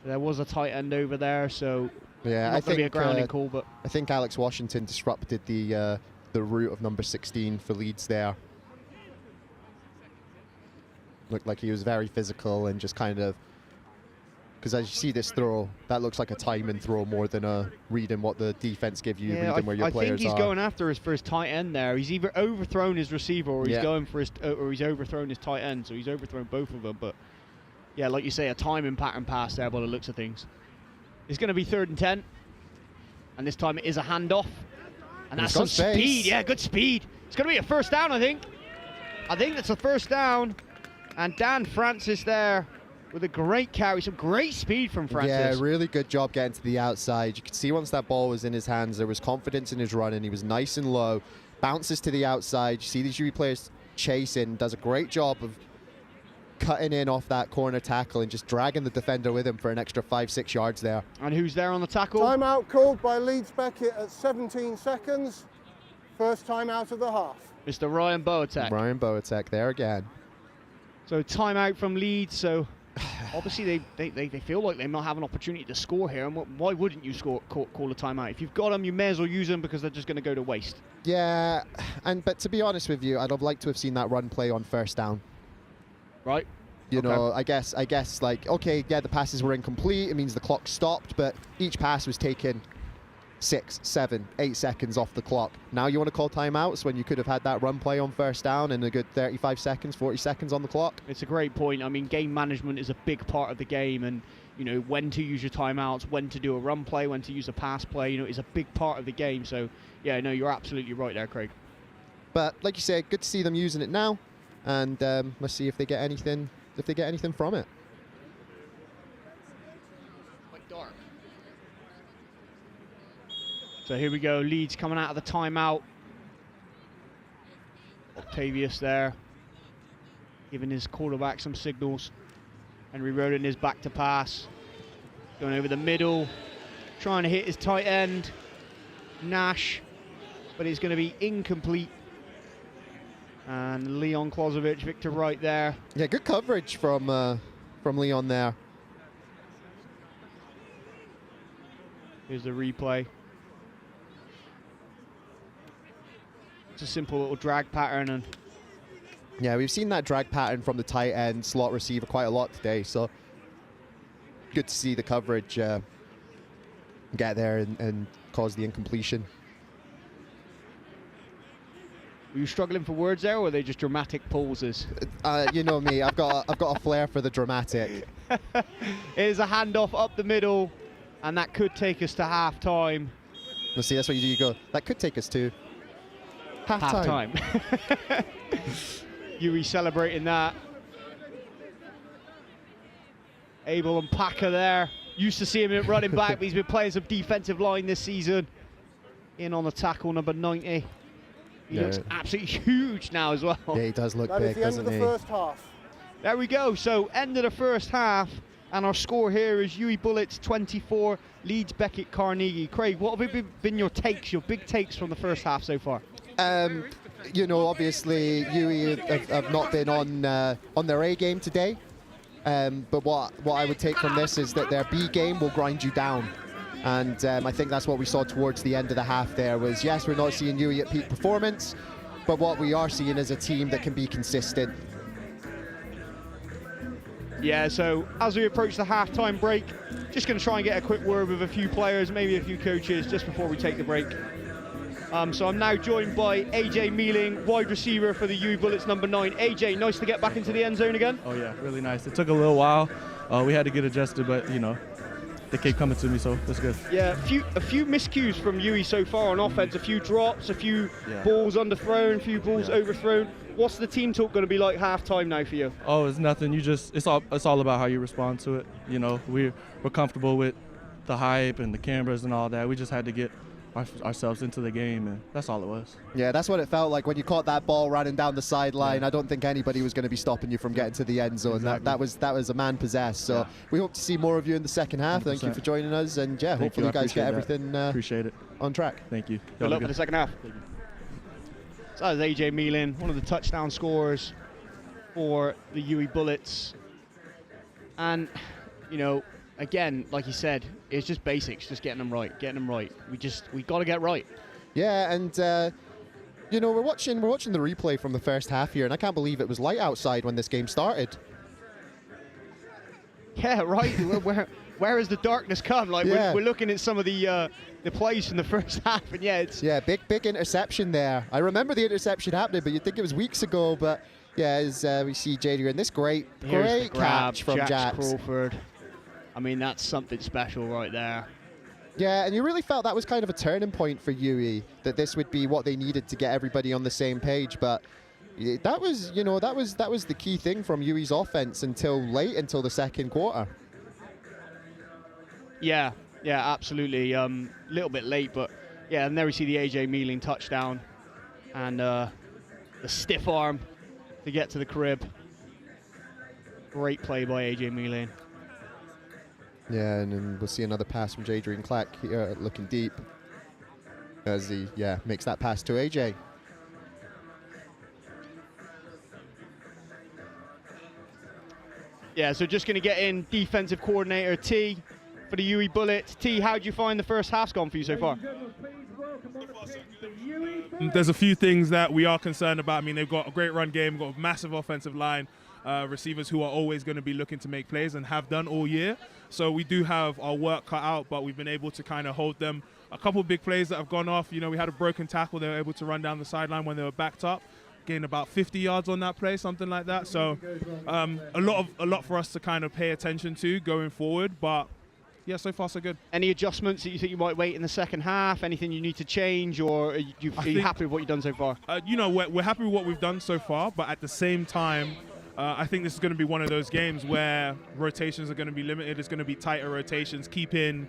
S1: There was a tight end over there, so
S2: yeah,
S1: not going to be a grounding call. But
S2: I think Alex Washington disrupted the route of number 16 for Leeds there. Looked like he was very physical and just kind of, because as you see this throw, that looks like a timing throw more than a reading what the defense give you, reading where your players are.
S1: I think he's going after for his tight end there. He's either overthrown his receiver or he's going for his, or he's overthrown his tight end. So he's overthrown both of them. But yeah, like you say, a timing pattern pass there by the looks of things. It's going to be 3rd and 10, and this time it is a handoff, and that's some speed. Yeah, good speed. It's going to be a first down, I think. I think that's a first down. And Dan Francis there with a great carry, some great speed from Francis.
S2: Yeah, really good job getting to the outside. You could see once that ball was in his hands, there was confidence in his run, and he was nice and low. Bounces to the outside. You see these UWE players chasing, does a great job of cutting in off that corner tackle and just dragging the defender with him for an extra 5-6 yards there.
S1: And who's there on the tackle?
S3: Timeout called by Leeds Beckett at 17 seconds. First timeout of the half.
S1: Mr. Ryan Boateng.
S2: Ryan Boateng there again.
S1: So timeout from Leeds. So obviously they feel like they might have an opportunity to score here. And why wouldn't you call a timeout? If you've got them, you may as well use them because they're just going to go to waste.
S2: Yeah, but to be honest with you, I'd have liked to have seen that run play on first down.
S1: Right.
S2: You know, I guess like, okay, yeah, the passes were incomplete. It means the clock stopped, but each pass was taken 6, 7, 8 seconds off the clock. Now you want to call timeouts when you could have had that run play on first down and a good 35 seconds, 40 seconds on the clock?
S1: It's a great point. I mean, game management is a big part of the game, and, you know, when to use your timeouts, when to do a run play, when to use a pass play, you know, is a big part of the game. So, yeah, no, you're absolutely right there, Craig. But
S2: like you say, good to see them using it now, and let's see if they get anything from it.
S1: Quite dark. So here we go, Leeds coming out of the timeout. Octavius there, giving his quarterback some signals. Henry Roden is back to pass. Going over the middle, trying to hit his tight end, Nash, but it's going to be incomplete. And Leon Klozovic, Victor Wright there.
S2: Yeah, good coverage from Leon there.
S1: Here's the replay. It's a simple little drag pattern, and
S2: yeah, we've seen that drag pattern from the tight end slot receiver quite a lot today, so good to see the coverage get there and cause the incompletion.
S1: Were you struggling for words there, or were they just dramatic pauses?
S2: You know me, I've got a flair for the dramatic.
S1: It is a handoff up the middle, and that could take us to half-time.
S2: Let's see, that's what you do. You go, that could take us to half-time.
S1: UWE celebrating that. Abel and Packer there. Used to see him at running back, but he's been playing some defensive line this season. In on the tackle, number 90. He looks absolutely huge now as well.
S2: Yeah, he does look big, doesn't he?
S3: That is the end of the first half.
S1: There we go. So end of the first half, and our score here is UWE Bullets 24, Leeds Beckett Carnegie. Craig, what have been your takes, your big takes from the first half so far?
S2: You know, obviously UWE have not been on their A game today, but what I would take from this is that their B game will grind you down. And I think that's what we saw towards the end of the half there was, yes, we're not seeing UWE at peak performance, but what we are seeing is a team that can be consistent.
S1: Yeah, so as we approach the half-time break, just going to try and get a quick word with a few players, maybe a few coaches, just before we take the break. So I'm now joined by AJ Mealing, wide receiver for the UWE Bullets, number 9. AJ, nice to get back into the end zone again.
S4: Oh yeah, really nice. It took a little while. We had to get adjusted, but you know, they kept coming to me, so that's good.
S1: Yeah, a few miscues from UWE so far on offense. A few drops, a few balls underthrown, a few balls overthrown. What's the team talk going to be like halftime now for you?
S4: Oh, it's nothing. It's all about how you respond to it. You know, we're comfortable with the hype and the cameras and all that. We just had to get ourselves into the game, and that's all it was.
S2: Yeah, that's what it felt like when you caught that ball running down the sideline. I don't think anybody was going to be stopping you from getting to the end zone. Exactly. That was a man possessed. So we hope to see more of you in the second half. 100%. Thank you for joining us, and yeah, hopefully you guys get everything
S4: appreciate it
S2: on track.
S4: Thank you.
S1: Good luck for the second half. So that was AJ Mealing, one of the touchdown scorers for the UWE Bullets, and you know, again, like you said, it's just basics, just getting them right. We got to get right.
S2: Yeah, and you know, we're watching the replay from the first half here, and I can't believe it was light outside when this game started.
S1: Yeah, right. Where has the darkness come? Like we're looking at some of the plays from the first half, and it's
S2: big interception there. I remember the interception happening, but you'd think it was weeks ago. But yeah, as we see Jadrian, this great catch from Jax
S1: Crawford. I mean, that's something special right there.
S2: Yeah, and you really felt that was kind of a turning point for UWE, that this would be what they needed to get everybody on the same page. But that was the key thing from UWE's offense until the second quarter.
S1: Yeah, absolutely. Little bit late, but yeah, and there we see the AJ Mealing touchdown, and the stiff arm to get to the crib. Great play by AJ Mealing.
S2: Yeah, and then we'll see another pass from Jadrian Clack here, looking deep. as he makes that pass to AJ.
S1: Yeah, so just going to get in defensive coordinator T for the UWE Bullets. T, how do you find the first half's gone for you so far?
S5: There's a few things that we are concerned about. I mean, they've got a great run game, got a massive offensive line, receivers who are always going to be looking to make plays and have done all year. So we do have our work cut out, but we've been able to kind of hold them. A couple of big plays that have gone off. You know, we had a broken tackle. They were able to run down the sideline when they were backed up, gain about 50 yards on that play, something like that. So a lot for us to kind of pay attention to going forward. But yeah, so far so good.
S1: Any adjustments that you think you might wait in the second half? Anything you need to change, or are you happy with what you've done so far?
S5: You know, we're happy with what we've done so far, but at the same time, I think this is going to be one of those games where rotations are going to be limited. It's going to be tighter rotations, keeping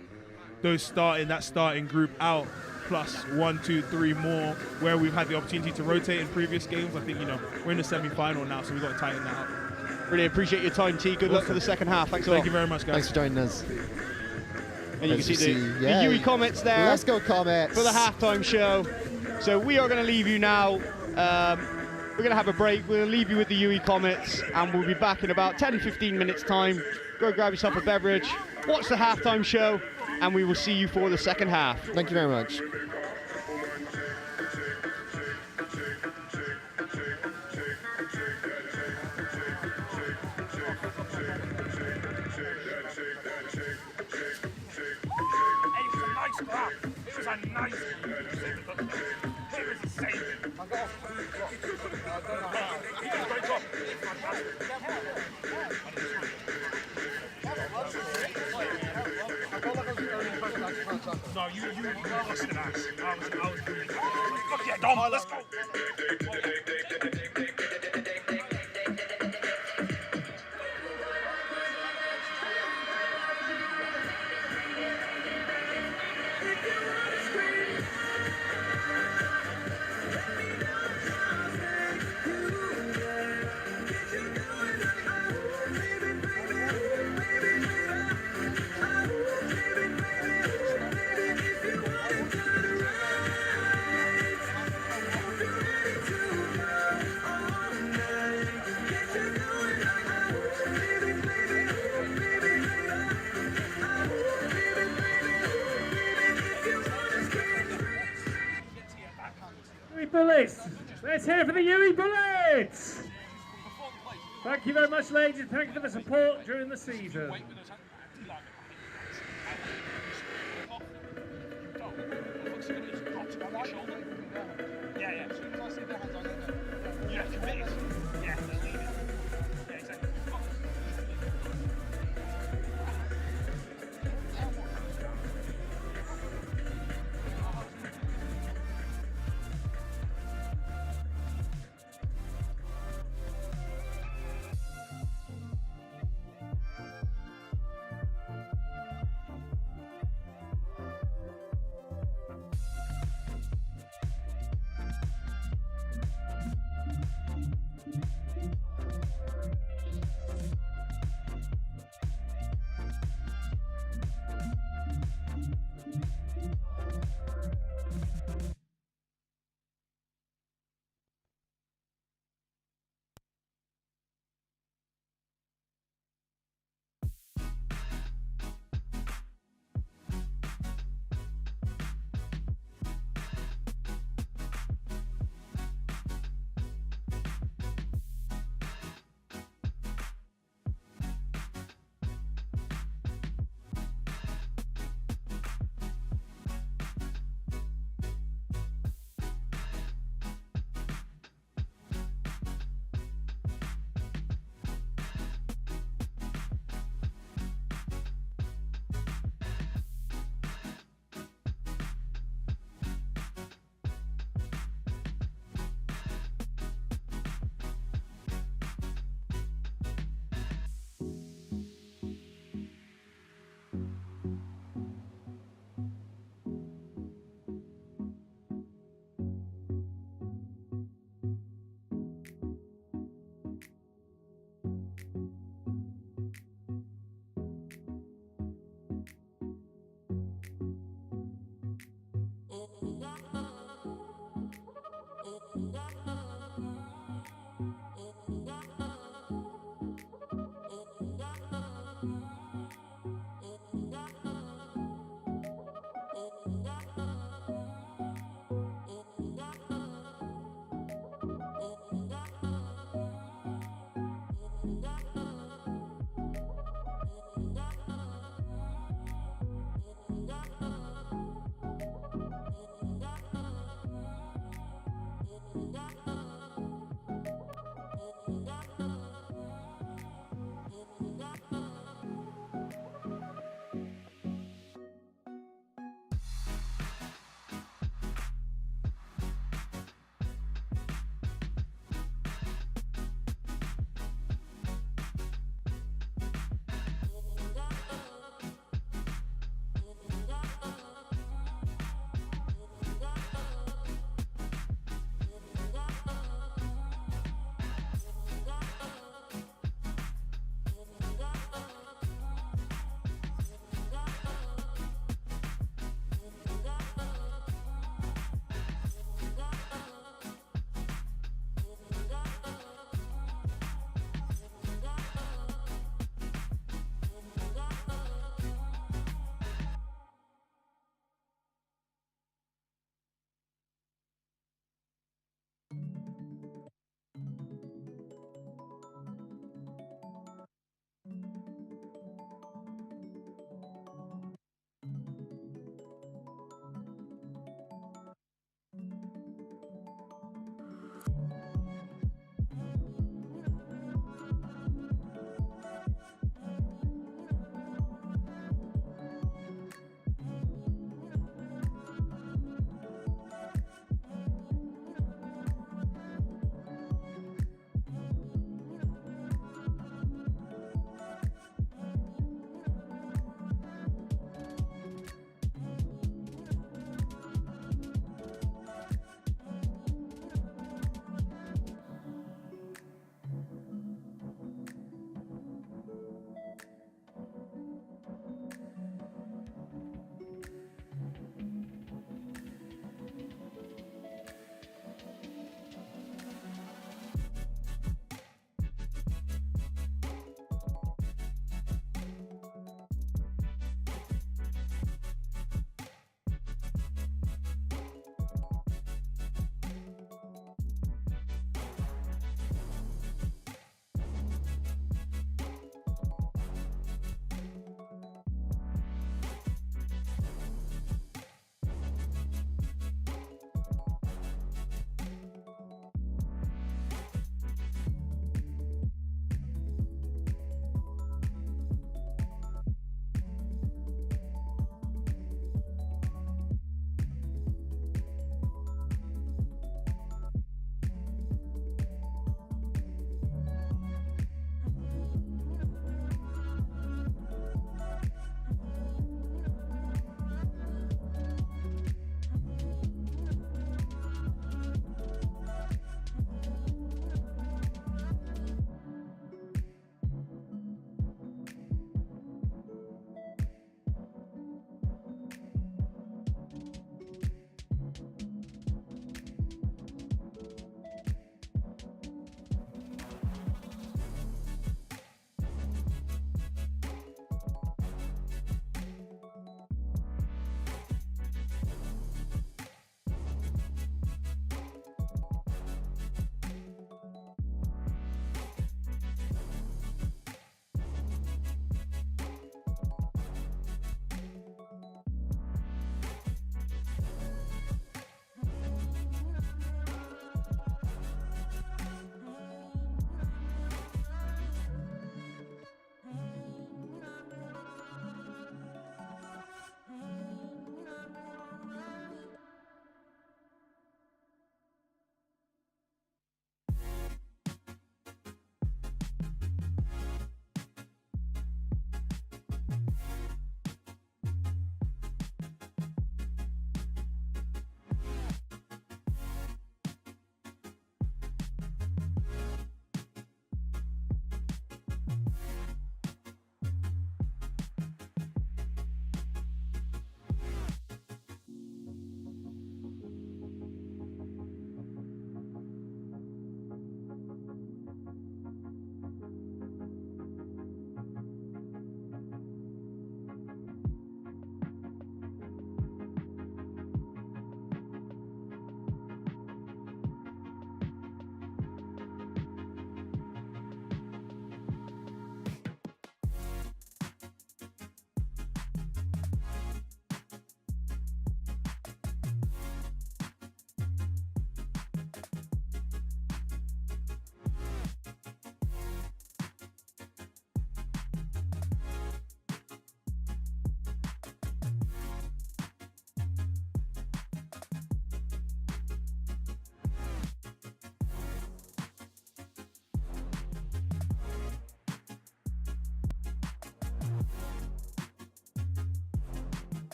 S5: that starting group out, plus 1, 2, 3 more, where we've had the opportunity to rotate in previous games. I think, you know, we're in the semi-final now, so we've got to tighten that up.
S1: Really appreciate your time, T. Good luck for the second half. Thanks a lot.
S5: Thank you very much, guys.
S2: Thanks for joining us.
S1: And you can see the UWE Comets there.
S2: Let's go Comets.
S1: For the halftime show. So we are going to leave you now. We're going to have a break. We're going to leave you with the UWE Comets, and we'll be back in about 10-15 minutes time. Go grab yourself a beverage, watch the halftime show, and we will see you for the second half.
S2: Thank you very much.
S6: It was a nice No, you busted ass. I was doing it. Fuck yeah, Dom, let's go.
S7: Bullets. Let's hear for the UWE Bullets. Thank you very much, ladies. Thank you for the support during the season.
S6: Yeah, committed. Yeah, they're leading. Yeah, exactly.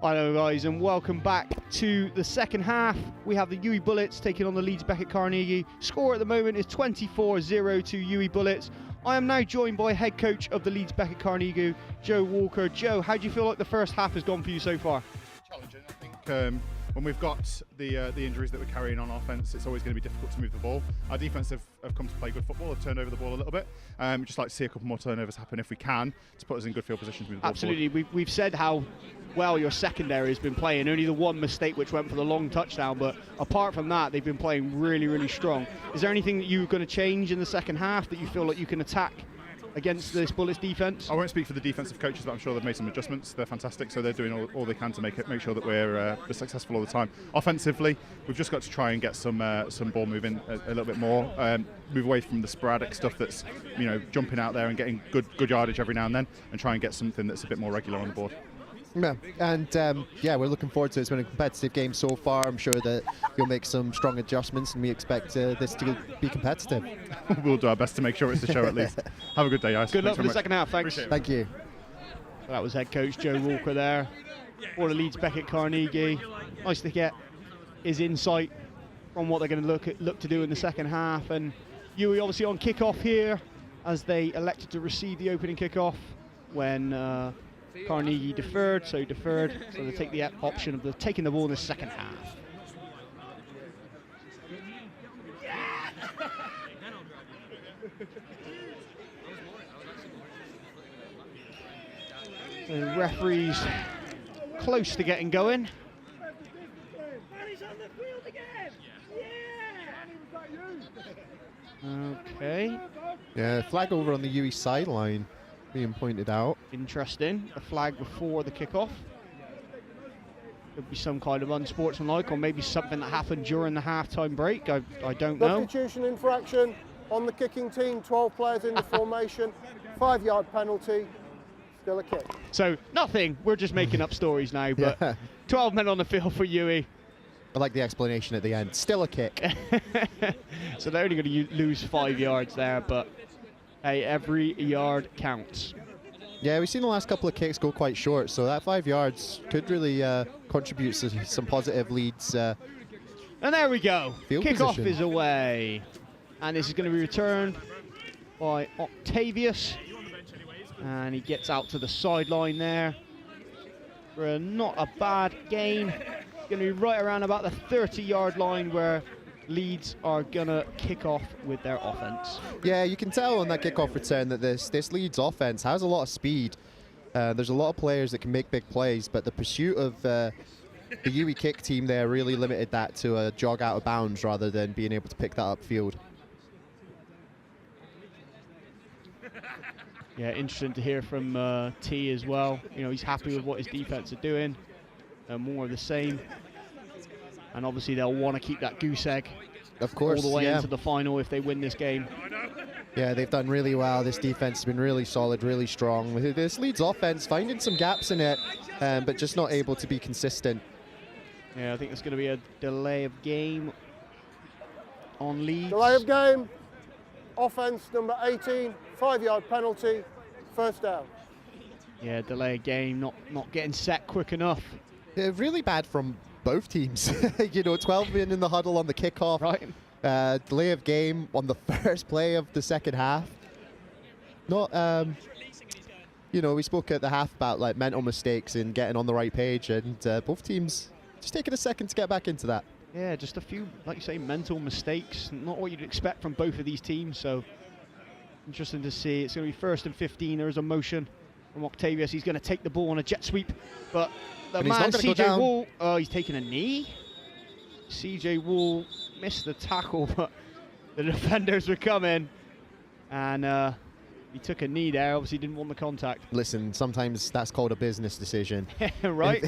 S1: Hello guys, and welcome back to the second half. We have the UWE Bullets taking on the LEEDS BECKETT Carnegie. Score at the moment is 24-0 to UWE Bullets. I am now joined by head coach of the LEEDS BECKETT Carnegie, Joe Walker. Joe, how do you feel like the first half has gone for you so far?
S8: Challenging. I think when we've got the injuries that we're carrying on offense, it's always going to be difficult to move the ball. Our defense have come to play good football, have turned over the ball a little bit. We'd just like to see a couple more turnovers happen if we can, to put us in good field position to move the ball forward.
S1: Absolutely. We've said how well your secondary has been playing. Only the one mistake which went for the long touchdown, but apart from that, they've been playing really, really strong. Is there anything that you're going to change in the second half that you feel like you can attack against this Bullets defense?
S8: I won't speak for the defensive coaches, but I'm sure they've made some adjustments. They're fantastic, so they're doing all they can to make sure that we're successful all the time. Offensively, we've just got to try and get some ball moving a little bit more. Move away from the sporadic stuff that's jumping out there and getting good yardage every now and then, and try and get something that's a bit more regular on the board.
S2: Yeah, and we're looking forward to it. It's been a competitive game so far. I'm sure that you'll make some strong adjustments, and we expect this to be competitive.
S8: We'll do our best to make sure it's the show at least. Have a good day, guys.
S1: Good luck for the second half. Thanks.
S2: Thank you.
S1: So that was head coach Joe Walker there for the LEEDS BECKETT Carnegie. Nice to get his insight on what they're going to look to do in the second half. And UWE obviously on kickoff here, as they elected to receive the opening kickoff when Carnegie deferred, so they take the option of taking the ball in the second half. The referee's close to getting going. Okay.
S2: Yeah, flag over on the UWE sideline being pointed out.
S1: Interesting. A flag before the kickoff. Could be some kind of unsportsmanlike, or maybe something that happened during the halftime break. I don't know.
S3: Substitution infraction on the kicking team. 12 players in the formation. 5-yard penalty. Still a kick.
S1: So nothing. We're just making up stories now. But
S2: Yeah.
S1: 12 men on the field for UWE.
S2: I like the explanation at the end. Still a kick.
S1: So they're only going to lose 5 yards there, but hey, every yard counts.
S2: Yeah, we've seen the last couple of kicks go quite short, so that 5 yards could really contribute to some positive leads.
S1: And there we go.
S2: Field
S1: Kickoff
S2: position.
S1: is away. And this is going to be returned by Octavius. And he gets out to the sideline there for not a bad gain. Going to be right around about the 30-yard line where Leeds are going to kick off with their offense.
S2: Yeah, you can tell on that kickoff return that this Leeds offense has a lot of speed. There's a lot of players that can make big plays, but the pursuit of the UWE kick team there really limited that to a jog out of bounds rather than being able to pick that upfield.
S1: Yeah, interesting to hear from T as well. He's happy with what his defense are doing. More of the same. And obviously they'll want to keep that goose egg,
S2: of course,
S1: all the way into the final if they win this game.
S2: Yeah, they've done really well. This defense has been really solid, really strong. This Leeds offense finding some gaps in it, but just not able to be consistent.
S1: Yeah, I think there's going to be a delay of game on Leeds.
S3: Delay of game. Offense number 18. 5-yard penalty. First down.
S1: Yeah, delay of game, not getting set quick enough.
S2: Yeah, really bad from both teams. 12 men in the huddle on the kickoff.
S1: Right.
S2: Delay of game on the first play of the second half. Not, we spoke at the half about like mental mistakes and getting on the right page, and both teams just taking a second to get back into that.
S1: Yeah, just a few, like you say, mental mistakes. Not what you'd expect from both of these teams. So interesting to see. It's going to be 1st and 15. There is a motion from Octavius. He's going to take the ball on a jet sweep, but the man CJ Wall, he's taking a knee. CJ Wall missed the tackle, but the defenders were coming, and he took a knee there. Obviously didn't want the contact.
S2: Listen, sometimes that's called a business decision.
S1: Right.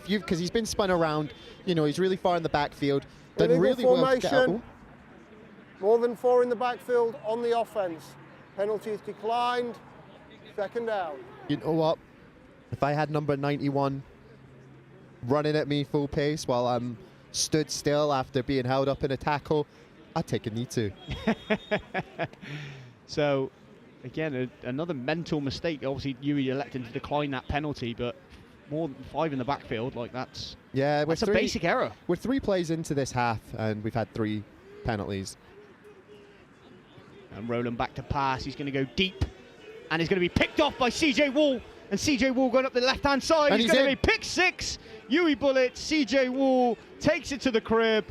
S2: Because he's been spun around, he's really far in the backfield. Done
S3: Illegal
S2: really well to get
S3: formation.
S2: up.
S3: More than 4 in the backfield on the offense. Penalties declined. Second down.
S2: You know what? If I had number 91 running at me full pace while I'm stood still after being held up in a tackle, I'd take a knee too.
S1: So, again, another mental mistake. Obviously, UWE electing to decline that penalty, but more than 5 in the backfield. Like that's
S2: a
S1: basic error.
S2: We're 3 plays into this half, and we've had 3 penalties.
S1: And Roland back to pass. He's going to go deep, and he's going to be picked off by CJ Wall. And CJ Wall going up the left-hand side.
S2: And
S1: he's going to be pick 6. UWE Bullets. CJ Wall takes it to the crib,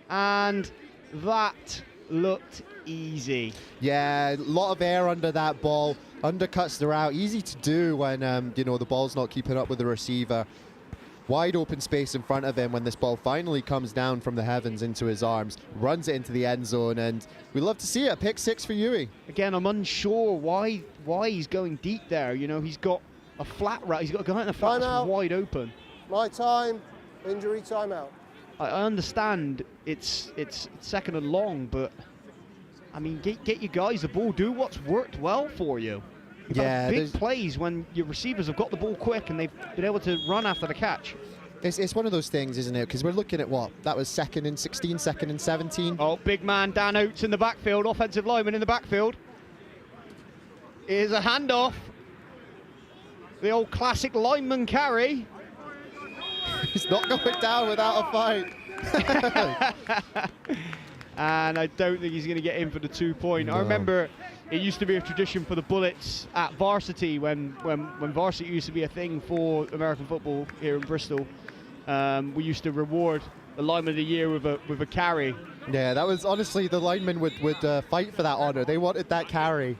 S1: and that looked easy.
S2: Yeah, a lot of air under that ball. Undercuts the route. Easy to do when the ball's not keeping up with the receiver. Wide open space in front of him when this ball finally comes down from the heavens into his arms. Runs it into the end zone, and we love to see it. Pick 6 for UWE.
S1: Again, I'm unsure why he's going deep there. You know, he's got a flat route. He's got a guy in the flat that's wide open.
S3: My time. Injury timeout.
S1: I understand it's second and long, but I mean, get your guys the ball. Do what's worked well for you.
S2: Yeah,
S1: big plays when your receivers have got the ball quick and they've been able to run after the catch.
S2: It's one of those things, isn't it? Because we're looking at what? That was 2nd and 16, 2nd and 17.
S1: Oh, big man Dan Oates in the backfield, offensive lineman in the backfield. Here's a handoff. The old classic lineman carry.
S2: He's not going down without a fight.
S1: And I don't think he's going to get in for the 2-point.
S2: No.
S1: I remember it used to be a tradition for the Bullets at varsity when varsity used to be a thing for American football here in Bristol. We used to reward the lineman of the year with a carry.
S2: Yeah, that was honestly, the linemen would fight for that honor. They wanted that carry.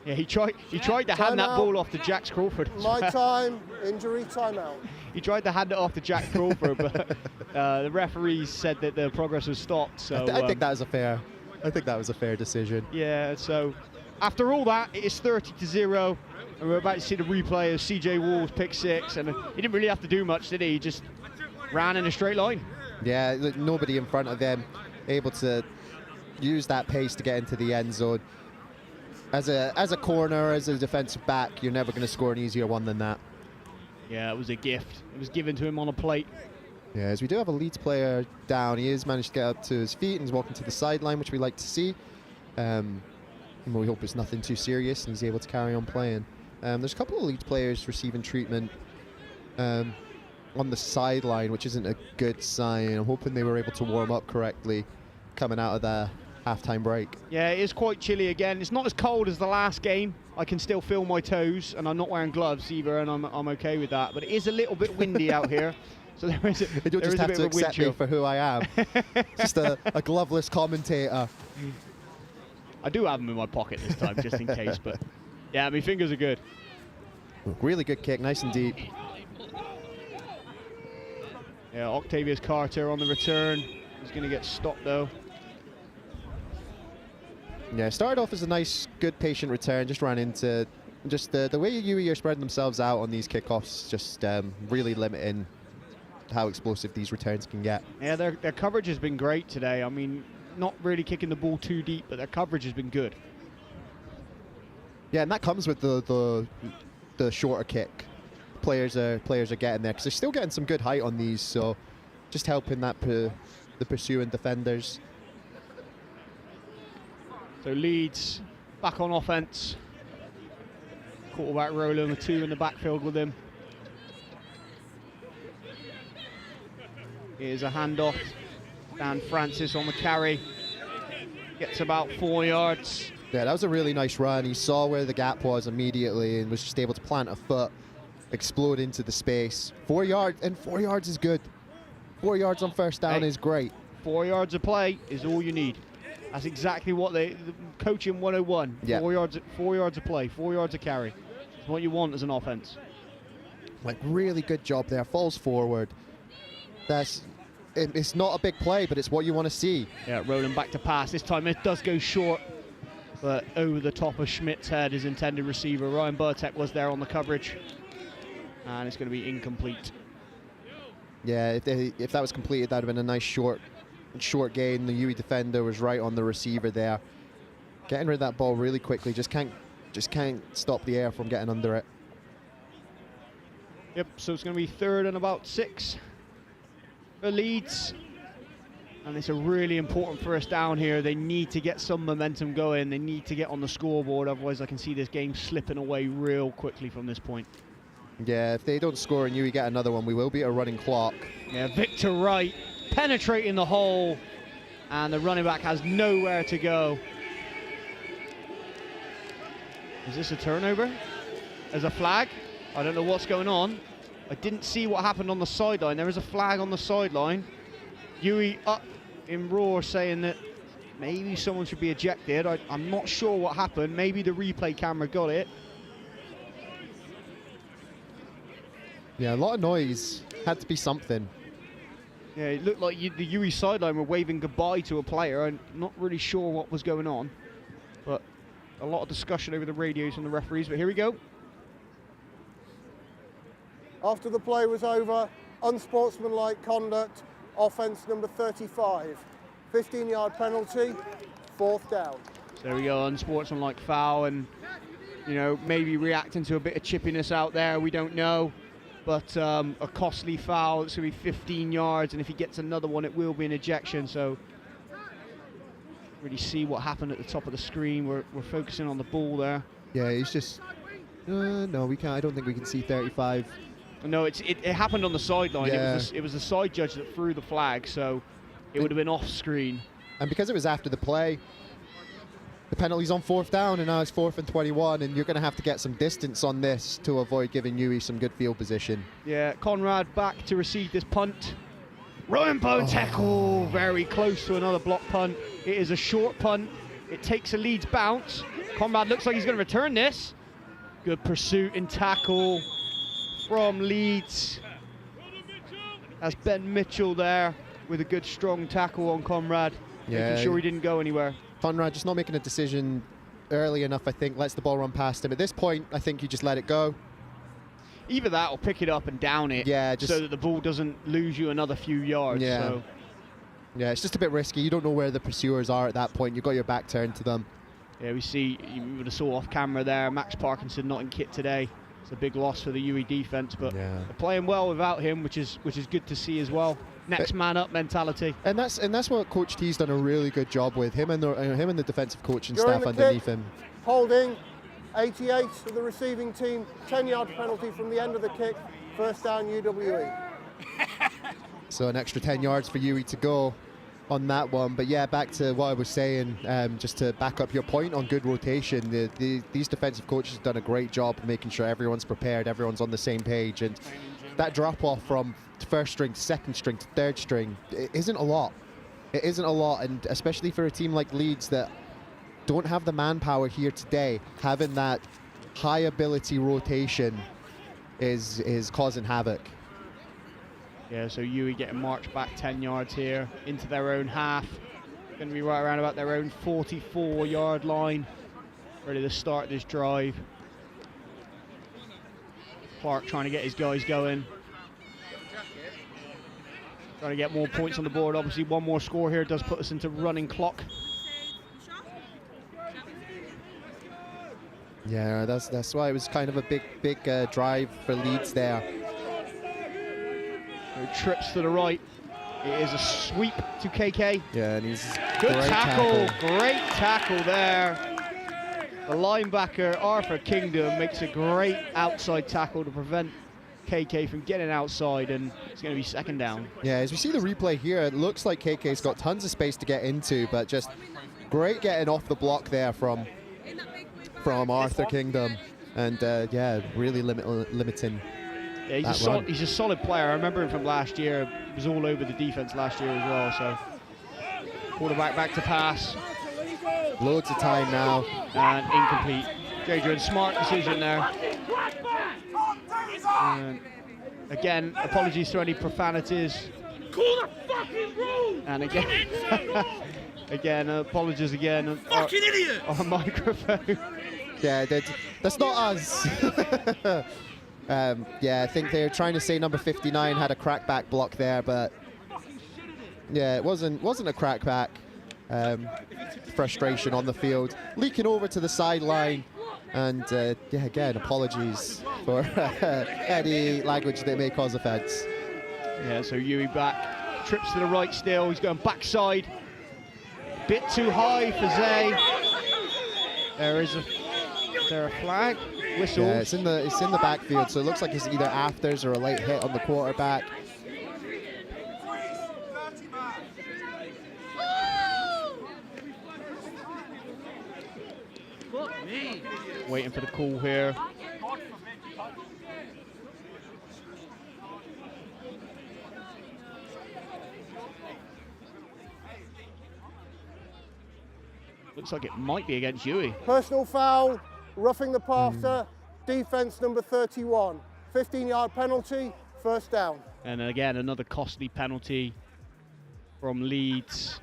S1: Yeah, he tried to hand that ball off to Jax Crawford.
S3: My time, injury timeout.
S1: He tried to hand it off to Jax Crawford, but the referees said that the progress was stopped. So
S2: I think that was a fair decision.
S1: Yeah, so after all that, it is 30-0, and we're about to see the replay of CJ Wall's pick 6, and he didn't really have to do much, did he? He just ran in a straight line.
S2: Yeah, nobody in front of them able to use that pace to get into the end zone. As a corner, as a defensive back, you're never going to score an easier one than that.
S1: Yeah, it was a gift. It was given to him on a plate.
S2: Yeah, as we do have a Leeds player down. He has managed to get up to his feet and he's walking to the sideline, which we like to see. And we hope it's nothing too serious and he's able to carry on playing. There's a couple of Leeds players receiving treatment on the sideline, which isn't a good sign. I'm hoping they were able to warm up correctly coming out of the halftime break.
S1: Yeah, it is quite chilly again. It's not as cold as the last game. I can still feel my toes, and I'm not wearing gloves either, and I'm okay with that. But it is a little bit windy out here, so there is
S2: You'll just have to accept me for who I am. Just a gloveless commentator.
S1: I do have them in my pocket this time, just in case. But yeah, my fingers are good.
S2: Really good kick, nice and deep.
S1: Yeah, Octavius Carter on the return. He's going to get stopped though.
S2: Yeah, started off as a nice, good, patient return. Just ran into the way UWE are spreading themselves out on these kickoffs, just really limiting how explosive these returns can get.
S1: Yeah, their coverage has been great today. I mean, not really kicking the ball too deep, but their coverage has been good.
S2: Yeah, and that comes with the shorter kick. Players are getting there because they're still getting some good height on these, so just helping that the pursuing defenders.
S1: So Leeds back on offense. Quarterback Roland with 2 in the backfield with him. Here's a handoff. Dan Francis on the carry. Gets about 4 yards.
S2: Yeah, that was a really nice run. He saw where the gap was immediately and was just able to plant a foot, explode into the space. 4 yards, and 4 yards is good. 4 yards on first down is great.
S1: 4 yards of play is all you need. That's exactly what the coaching 101.
S2: Yeah.
S1: 4 yards of play, 4 yards of carry. It's what you want as an offense.
S2: Like, really good job there. Falls forward. It's not a big play, but it's what you want to see.
S1: Yeah, Roland back to pass. This time it does go short, but over the top of Schmidt's head, his intended receiver. Ryan Burtek was there on the coverage, and it's going to be incomplete.
S2: Yeah, if that was completed, that would have been a nice short gain. The UWE defender was right on the receiver there, getting rid of that ball really quickly. Just can't stop the air from getting under it.
S1: Yep. So it's going to be 3rd and about 6 for Leeds, and it's a really important first down here. They need to get some momentum going. They need to get on the scoreboard, otherwise I can see this game slipping away real quickly from this point.
S2: Yeah, if they don't score and UWE get another one, we will be at a running clock.
S1: Yeah, Victor Wright penetrating the hole, and the running back has nowhere to go. Is this a turnover? There's a flag. I don't know what's going on. I didn't see what happened on the sideline. There is a flag on the sideline. UWE up in roar saying that maybe someone should be ejected. I'm not sure what happened. Maybe the replay camera got it.
S2: Yeah, a lot of noise. Had to be something.
S1: Yeah, it looked like the UWE sideline were waving goodbye to a player. I'm not really sure what was going on, but a lot of discussion over the radios from the referees. But here we go.
S3: After the play was over, unsportsmanlike conduct, offence number 35. 15-yard penalty, 4th down.
S1: So there we go, unsportsmanlike foul, and you know, maybe reacting to a bit of chippiness out there, we don't know. But a costly foul, it's going to be 15 yards, and if he gets another one, it will be an ejection. So really see what happened at the top of the screen. We're focusing on the ball there.
S2: Yeah, he's just... no, we can't. I don't think we can see 35.
S1: No, it happened on the sideline.
S2: Yeah.
S1: It was the side judge that threw the flag, so it would have been off screen.
S2: And because it was after the play, the penalty's on 4th down, and now it's 4th and 21, and you're going to have to get some distance on this to avoid giving UWE some good field position.
S1: Yeah, Conrad back to receive this punt. Rainbow tackle, very close to another block punt. It is a short punt. It takes a Leeds bounce. Conrad looks like he's going to return this. Good pursuit and tackle from Leeds. That's Ben Mitchell there with a good strong tackle on Conrad.
S2: Yeah,
S1: making sure he didn't go anywhere.
S2: Conrad just not making a decision early enough, I think, lets the ball run past him. At this point, I think you just let it go.
S1: Either that or pick it up and down it,
S2: yeah,
S1: so that the ball doesn't lose you another few yards.
S2: Yeah.
S1: So.
S2: Yeah, it's just a bit risky. You don't know where the pursuers are at that point. You've got your back turned to them.
S1: Yeah, we see, you would have saw off camera there, Max Parkinson not in kit today. It's a big loss for the UWE defense, but they're playing well without him, which is good to see as well. Next man up mentality.
S2: And that's what Coach T's done a really good job with, him and the defensive coaching
S3: During
S2: staff
S3: the
S2: underneath
S3: kick,
S2: him.
S3: Holding, 88 for the receiving team, 10-yard penalty from the end of the kick, 1st down UWE.
S2: So an extra 10 yards for UWE to go on that one. But yeah, back to what I was saying, just to back up your point on good rotation, these defensive coaches have done a great job of making sure everyone's prepared, everyone's on the same page, and that drop off from 1st string to 2nd string to 3rd string, it isn't a lot. It isn't a lot, and especially for a team like Leeds that don't have the manpower here today, having that high ability rotation is causing havoc.
S1: Yeah, so UWE getting marched back 10 yards here into their own half. Going to be right around about their own 44-yard line, ready to start this drive. Clark trying to get his guys going. Trying to get more points on the board. Obviously, one more score here does put us into running clock.
S2: Yeah, that's why it was kind of a big drive for Leeds there.
S1: So trips to the right. It is a sweep to KK.
S2: Yeah, and he's
S1: good tackle. Great tackle there. The linebacker, Arthur Kingdom, makes a great outside tackle to prevent KK from getting outside, and it's going to be 2nd down.
S2: Yeah, as we see the replay here, it looks like KK's got tons of space to get into, but just great getting off the block there from Arthur Kingdom, and yeah, really limiting.
S1: Yeah, he's a solid player. I remember him from last year. He was all over the defense last year as well. So quarterback back to pass.
S2: Loads of time now.
S1: And incomplete. JJ, smart decision there. And again, apologies to any profanities. And again, again, apologies again.
S6: Fucking idiot!
S1: Our microphone.
S2: Yeah, that's not us. Yeah, I think they're trying to say number 59 had a crackback block there, but yeah, it wasn't a crackback. Frustration on the field, leaking over to the sideline, and yeah, again, apologies for any language that may cause offence.
S1: Yeah, so UWE back, trips to the right still, he's going backside, bit too high for Zay. Is there a flag? whistled.
S2: Yeah, it's in the backfield, so it looks like it's either afters or a late hit on the quarterback.
S1: Waiting for the call here. Looks like it might be against UWE.
S3: Personal foul, roughing the passer, defense number 31. 15-yard penalty, first down.
S1: And again, another costly penalty from Leeds.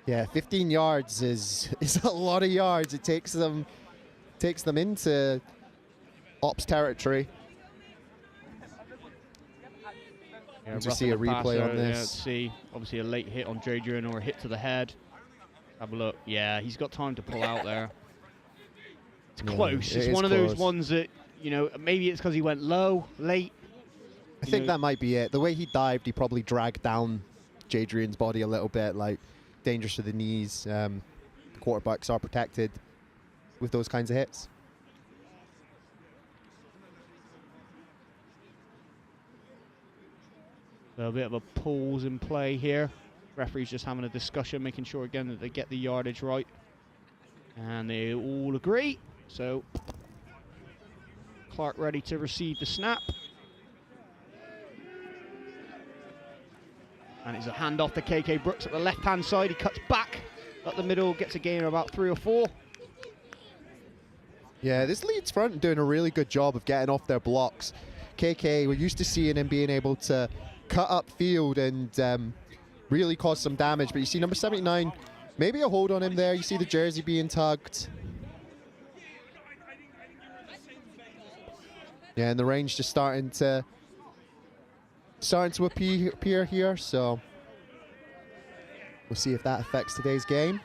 S2: Yeah, 15 yards is a lot of yards. It takes them into ops territory.
S1: Yeah,
S2: to see a replay on this.
S1: Yeah, see, obviously a late hit on Jadrian or a hit to the head. Have a look. Yeah, he's got time to pull out there. It's close. It's one of those ones that, you know, maybe it's because he went low, late.
S2: I think that might be it. The way he dived, he probably dragged down Jadrian's body a little bit, like dangerous to the knees. Quarterbacks are protected with those kinds of hits.
S1: So a bit of a pause in play here. Referee's just having a discussion, making sure again that they get the yardage right. And they all agree. So Clark ready to receive the snap. And it's a handoff to KK Brooks at the left-hand side. He cuts back up the middle, gets a gain of about 3 or 4.
S2: Yeah, this Leeds front doing a really good job of getting off their blocks. KK, we're used to seeing him being able to cut up field and really cause some damage. But you see number 79, maybe a hold on him there. You see the jersey being tugged. Yeah, and the range just starting to appear here. So we'll see if that affects today's game.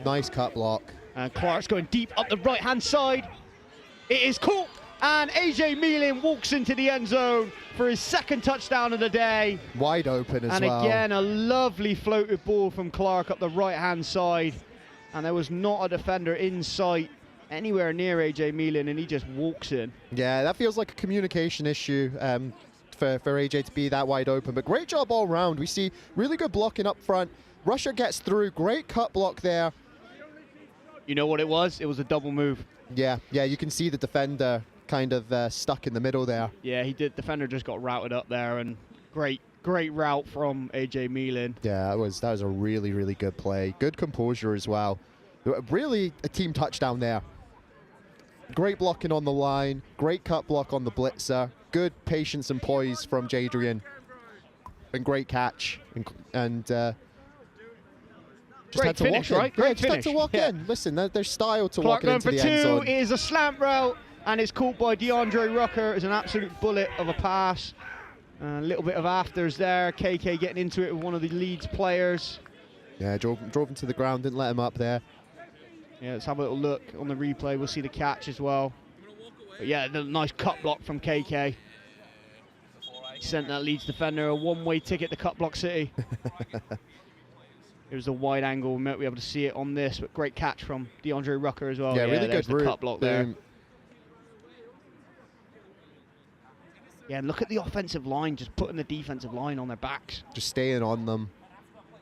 S2: Nice cut block.
S1: And Clark's going deep up the right-hand side. It is caught, and AJ Meelan walks into the end zone for his second touchdown of the day.
S2: Wide open as well.
S1: And again, a lovely floated ball from Clark up the right-hand side. And there was not a defender in sight anywhere near AJ Meelan, and he just walks in.
S2: Yeah, that feels like a communication issue for AJ to be that wide open. But great job all round. We see really good blocking up front. Rusher gets through. Great cut block there.
S1: You know what it was? It was a double move.
S2: Yeah, you can see the defender kind of stuck in the middle there.
S1: Yeah, he did. Defender just got routed up there, and great route from AJ Meelan.
S2: Yeah, that was a really, really good play. Good composure as well. Really a team touchdown there. Great blocking on the line. Great cut block on the blitzer. Good patience and poise from Jadrian. And great catch. And just had to
S1: finish,
S2: walk in.
S1: right? Great
S2: just
S1: finish.
S2: had to walk in. Listen, there's style to
S1: Clark
S2: walking into the end zone.
S1: Number 2 is a slant route, and it's caught by DeAndre Rucker. It's an absolute bullet of a pass. A little bit of afters there. KK getting into it with one of the Leeds players.
S2: Yeah, drove him to the ground, didn't let him up there.
S1: Yeah, let's have a little look on the replay. We'll see the catch as well. But yeah, the nice cut block from KK. Sent that Leeds defender a one-way ticket to cut block city. It was a wide angle. We might be able to see it on this, but great catch from DeAndre Rucker as well.
S2: Yeah, really good
S1: the cut block there. Yeah, and look at the offensive line, just putting the defensive line on their backs.
S2: Just staying on them.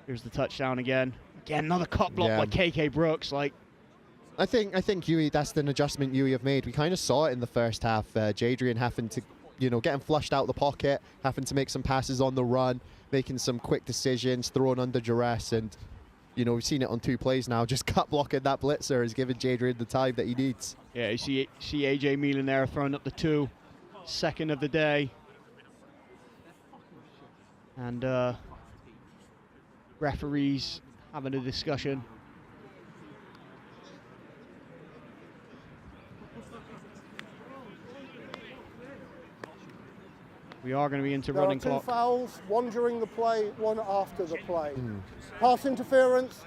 S1: Here's the touchdown again. Again, another cut block by KK Brooks. Like,
S2: I think UWE, that's an adjustment UWE have made. We kind of saw it in the first half. Jadrian having to, getting flushed out the pocket, having to make some passes on the run, making some quick decisions, throwing under duress, and we've seen it on 2 plays now. Just cut blocking that blitzer is giving Jadrian the time that he needs.
S1: Yeah, you see AJ Meelan there throwing up the 2, second of the day, and referees having a discussion. We are going to be into running clock.
S3: 2 fouls, one during the play, one after the play. Pass interference,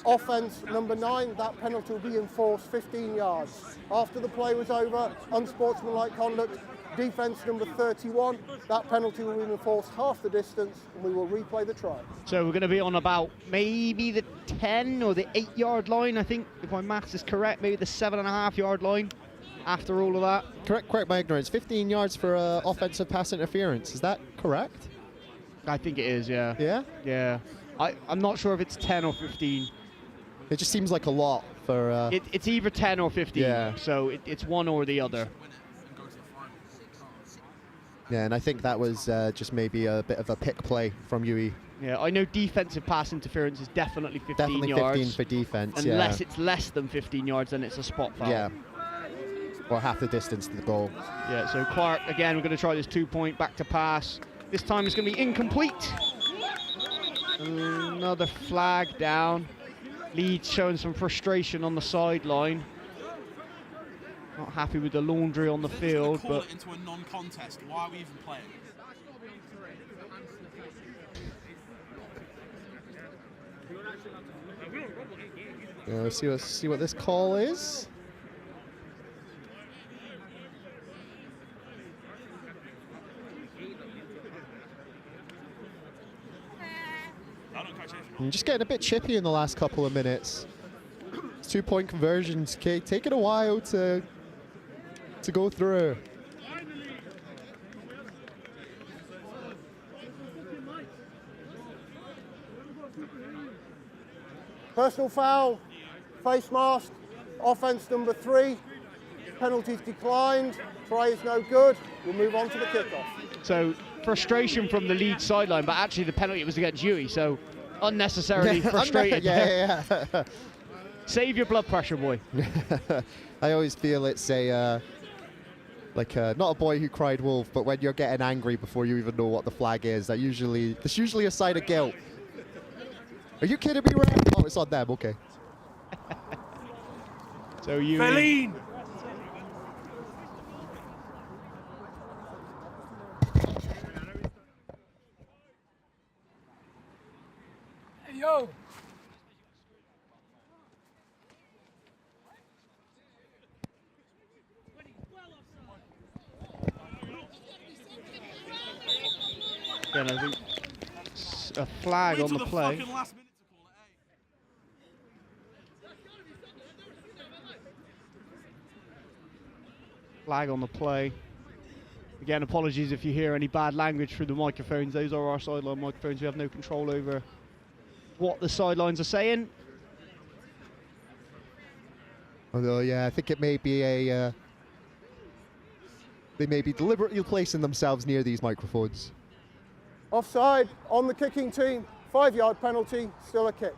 S3: offense number 9, that penalty will be enforced 15 yards. After the play was over, unsportsmanlike conduct, defense number 31, that penalty will be enforced half the distance, and we will replay the try.
S1: So we're going to be on about maybe the 10 or the 8-yard line, I think, if my maths is correct, maybe the 7.5-yard line. after all of that.
S2: Correct my ignorance. 15 yards for offensive pass interference. Is that correct?
S1: I think it is, yeah.
S2: Yeah?
S1: Yeah. I'm not sure if it's 10 or 15.
S2: It just seems like a lot for...
S1: It's either 10 or 15,
S2: yeah.
S1: So it's one or the other.
S2: Yeah, and I think that was just maybe a bit of a pick play from UWE.
S1: Yeah, I know defensive pass interference is definitely 15
S2: definitely
S1: yards.
S2: Definitely 15 for defense,
S1: Unless it's less than 15 yards, then it's a spot foul.
S2: Yeah. Or half the distance to the goal.
S1: Yeah, so Clark, again, we're going to try this 2-point back to pass. This time it's going to be incomplete. Another flag down. Leeds showing some frustration on the sideline. Not happy with the laundry on the field,
S9: call
S1: but
S9: it into a non-contest. Why are we even playing?
S2: Yeah, let's see what this call is. I'm just getting a bit chippy in the last couple of minutes. 2-point conversions, okay, taking a while to go through.
S3: Personal foul, face mask, offense number 3. Penalties declined, try is no good. We'll move on to the kickoff.
S1: so frustration from the Leeds sideline, but actually the penalty was against UWE, so unnecessarily frustrated.
S2: Yeah.
S1: Save your blood pressure, boy.
S2: I always feel it's a not a boy who cried wolf, but when you're getting angry before you even know what the flag is, that's usually a sign of guilt. Are you kidding me, Ray? Oh, it's on them. Okay.
S1: So you.
S6: Feline! Hey, yo!
S1: Again, I think a flag on the play. Flag on the play. Again, apologies if you hear any bad language through the microphones. Those are our sideline microphones. We have no control over what the sidelines are saying.
S2: Although, yeah, I think it may be a... they may be deliberately placing themselves near these microphones.
S3: Offside on the kicking team, 5-yard penalty, still a kick.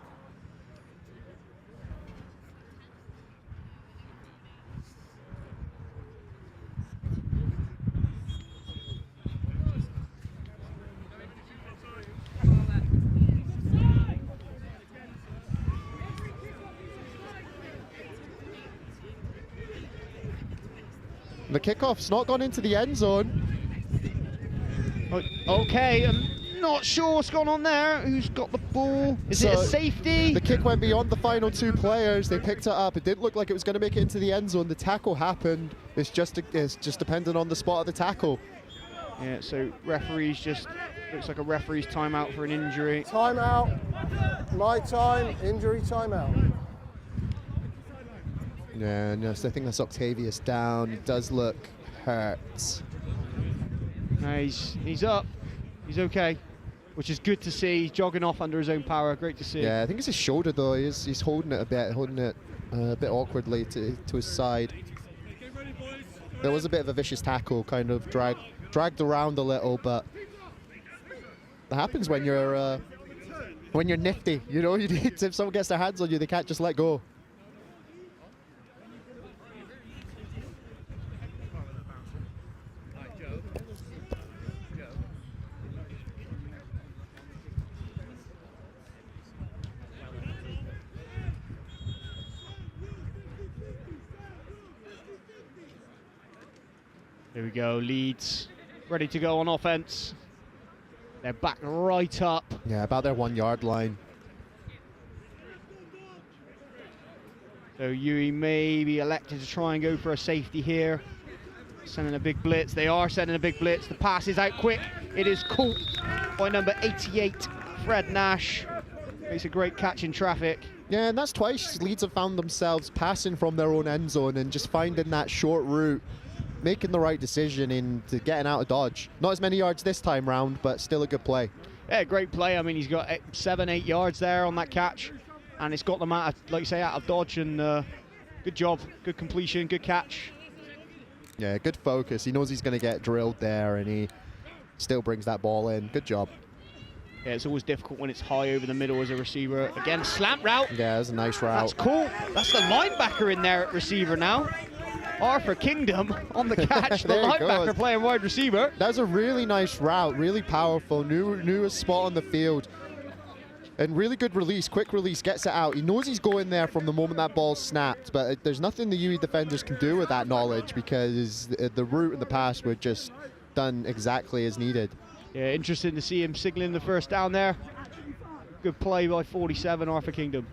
S2: The kickoff's not gone into the end zone.
S1: Okay, I'm not sure what's going on there. Who's got the ball? Is it a safety?
S2: The kick went beyond the final 2 players. They picked it up. It didn't look like it was going to make it into the end zone. The tackle happened. It's just dependent on the spot of the tackle.
S1: Yeah, so referees just, looks like a referee's timeout for an injury.
S3: Timeout, my time, injury timeout.
S2: Yeah, no, so I think that's Octavius down. He does look hurt.
S1: No, he's up. He's okay, which is good to see. He's jogging off under his own power. Great to see.
S2: Yeah, I think it's his shoulder though. He's holding it a bit awkwardly to his side. There was a bit of a vicious tackle, kind of dragged around a little, but that happens when you're nifty. You know, you need to, if someone gets their hands on you, they can't just let go.
S1: Here we go, Leeds ready to go on offense. They're back right up.
S2: Yeah, about their 1-yard line.
S1: So UWE may be elected to try and go for a safety here. Sending a big blitz. They are sending a big blitz. The pass is out quick. It is caught by number 88, Fred Nash. Makes a great catch in traffic.
S2: Yeah, and that's twice Leeds have found themselves passing from their own end zone and just finding that short route, making the right decision into getting out of dodge. Not as many yards this time round, but still a good play.
S1: Yeah, great play. I mean, he's got 7-8 yards there on that catch, and it's got them out of, like you say, out of dodge, and good job, good completion, good catch.
S2: Yeah, good focus. He knows he's going to get drilled there, and he still brings that ball in. Good job.
S1: Yeah, it's always difficult when it's high over the middle as a receiver. Again, slant route.
S2: Yeah, that's a nice route.
S1: That's cool. That's the linebacker in there at receiver now. Arthur Kingdom on the catch. The linebacker playing wide receiver.
S2: That's a really nice route, really powerful, newest spot on the field. And really good release, quick release, gets it out. He knows he's going there from the moment that ball's snapped, but there's nothing the UWE defenders can do with that knowledge because the route and the pass were just done exactly as needed.
S1: Yeah, interesting to see him signaling the first down there. Good play by 47, Arthur Kingdom.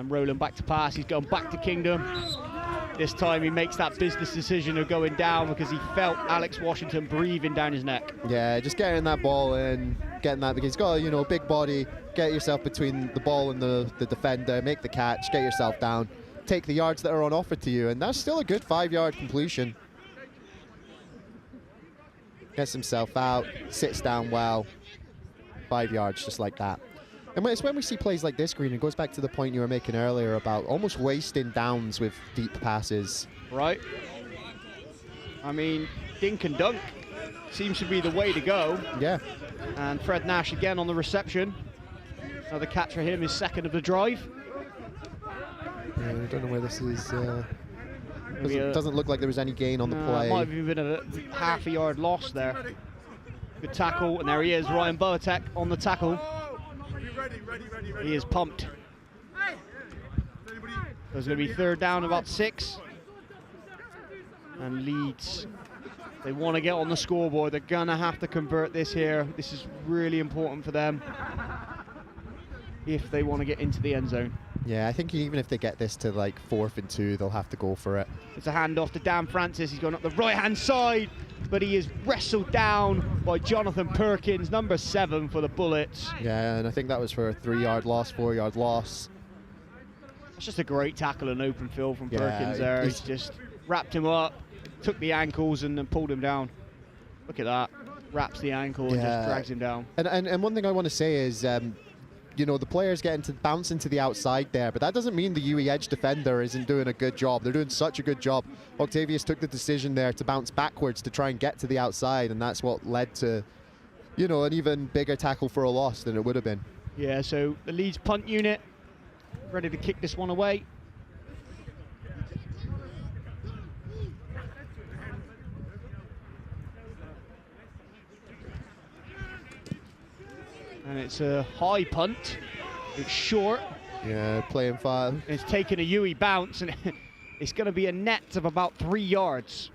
S1: Rolling back to pass, he's going back to Kingdom. This time he makes that business decision of going down because he felt Alex Washington breathing down his neck.
S2: Yeah, just getting that ball in, getting that, because he's got a big body. Get yourself between the ball and the defender, make the catch, get yourself down, take the yards that are on offer to you, and that's still a good 5-yard completion. Gets himself out, sits down well, 5 yards just like that. And it's when we see plays like this, Green, it goes back to the point you were making earlier about almost wasting downs with deep passes.
S1: Right. I mean, dink and dunk seems to be the way to go.
S2: Yeah.
S1: And Fred Nash again on the reception. Another catch for him, his second of the drive.
S2: Yeah, I don't know where this is. Doesn't look like there was any gain on the play.
S1: Might have even been a half a yard loss there. Good tackle, and there he is, Ryan Boatek on the tackle. He is pumped. There's going to be third down, about 6. And Leeds, they want to get on the scoreboard. They're going to have to convert this here. This is really important for them if they want to get into the end zone.
S2: Yeah, I think even if they get this to like 4th and 2, they'll have to go for it.
S1: It's a handoff to Dan Francis. He's gone up the right-hand side, but he is wrestled down by Jonathan Perkins, number 7 for the Bullets.
S2: Yeah, and I think that was for a 3-yard loss, 4-yard loss.
S1: It's just a great tackle and open field from Perkins there. He's just wrapped him up, took the ankles, and then pulled him down. Look at that. Wraps the ankle and just drags him down.
S2: And one thing I want to say is, the players get into bounce into the outside there, but that doesn't mean the UWE edge defender isn't doing a good job. They're doing such a good job. Octavius took the decision there to bounce backwards to try and get to the outside, and that's what led to, an even bigger tackle for a loss than it would have been.
S1: Yeah, so the Leeds punt unit ready to kick this one away. And it's a high punt. It's short.
S2: Yeah, playing 5.
S1: It's taken a UWE bounce, and it's going to be a net of about 3 yards.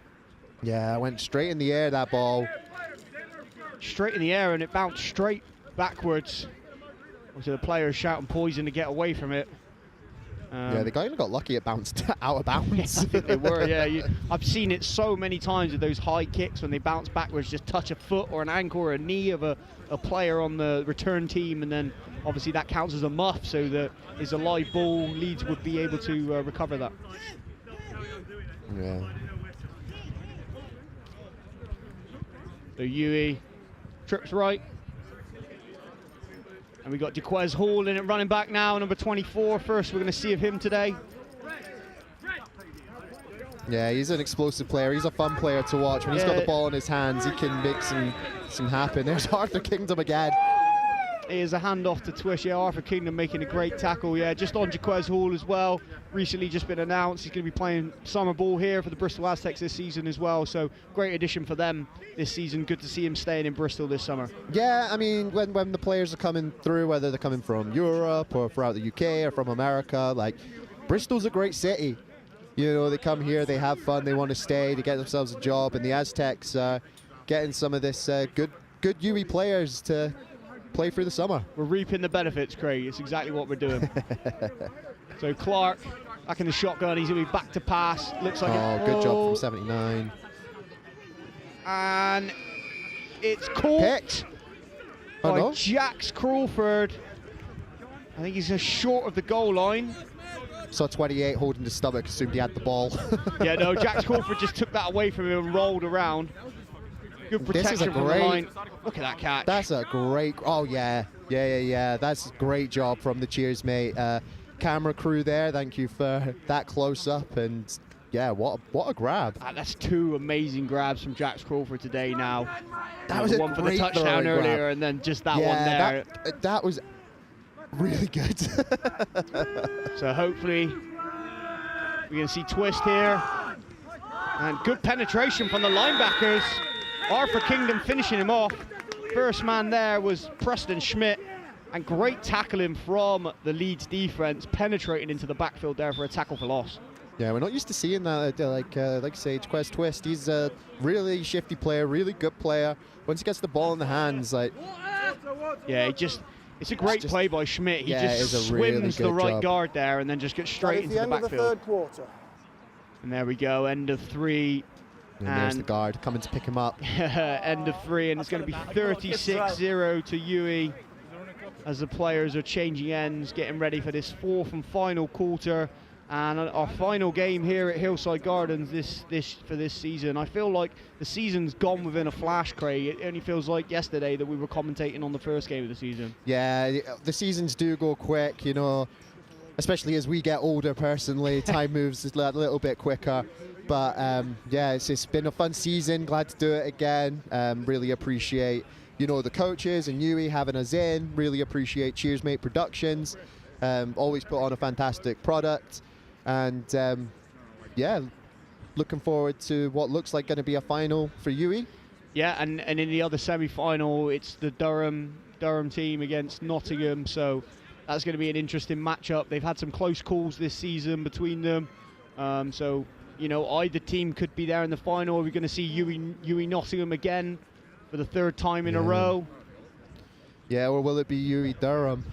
S2: Yeah, it went straight in the air, that ball.
S1: Straight in the air, and it bounced straight backwards. Obviously, the players shouting poison to get away from it.
S2: Yeah, the guy even got lucky it bounced out of bounds.
S1: I think they were, yeah. I've seen it so many times with those high kicks when they bounce backwards, just touch a foot or an ankle or a knee of a player on the return team, and then obviously that counts as a muff, so that is a live ball. Leeds would be able to recover that.
S2: Yeah.
S1: So UWE trips right. And we got Jaquez Hall in it, running back now, number 24. First we're going to see of him today.
S2: Yeah, he's an explosive player. He's a fun player to watch. When he's got the ball in his hands, he can make some happen. There's Arthur Kingdom again.
S1: Here's a handoff to Twish. Yeah, Arthur Kingdom making a great tackle. Yeah, just on Jaquez Hall as well. Recently just been announced he's going to be playing summer ball here for the Bristol Aztecs this season as well. So great addition for them this season. Good to see him staying in Bristol this summer.
S2: Yeah, I mean, when the players are coming through, whether they're coming from Europe or throughout the UK or from America, like, Bristol's a great city. They come here, they have fun, they want to stay, they get themselves a job, and the Aztecs are getting some of this good UWE players to play through the summer.
S1: We're reaping the benefits, Craig. It's exactly what we're doing. So Clark back in the shotgun. He's going to be back to pass. Looks like
S2: good job from 79.
S1: And it's caught by Jax Crawford. I think he's just short of the goal line.
S2: Saw 28 holding the stomach, assumed he had the ball.
S1: Yeah, no, Jax Crawford just took that away from him and rolled around. Good protection from the line. Look at that catch.
S2: That's a great, oh yeah. That's a great job from the CheersMate camera crew there. Thank you for that close up, and yeah, what a grab.
S1: That's two amazing grabs from Jax Crawford today now.
S2: That was a
S1: one for the
S2: great
S1: touchdown
S2: throwing
S1: earlier,
S2: grab.
S1: and then just that one there.
S2: That was really good.
S1: So hopefully we can see twist here. And good penetration from the linebackers. Arthur Kingdom finishing him off. First man there was Preston Schmidt. And great tackling from the Leeds defense, penetrating into the backfield there for a tackle for loss.
S2: Yeah, we're not used to seeing that, like Sage Quest Twist. He's a really shifty player, really good player. Once he gets the ball in the hands, like...
S1: Yeah, it's a great play by Schmidt. He just
S2: really
S1: swims the right
S2: job.
S1: guard there and then just gets straight into the
S3: end of the
S1: backfield.
S3: third quarter.
S1: And there we go, end of 3.
S2: And there's the guard coming to pick him up.
S1: End of 3, and it's going to be 36-0 to UWE as the players are changing ends, getting ready for this fourth and final quarter. And our final game here at Hillside Gardens for this season. I feel like the season's gone within a flash, Craig. It only feels like yesterday that we were commentating on the first game of the season.
S2: Yeah, the seasons do go quick, you know, especially as we get older personally. Time moves a little bit quicker. But yeah, it's been a fun season. Glad to do it again. Really appreciate, you know, the coaches and UWE having us in. Really appreciate CheersMate Productions. Always put on a fantastic product. And yeah, looking forward to what looks like going to be a final for UWE.
S1: Yeah, and in the other semi-final, it's the Durham team against Nottingham. So that's going to be an interesting matchup. They've had some close calls this season between them. So, you know, either team could be there in the final. We're going to see UWE Nottingham again for the third time in a row.
S2: Yeah, or will it be UWE Durham?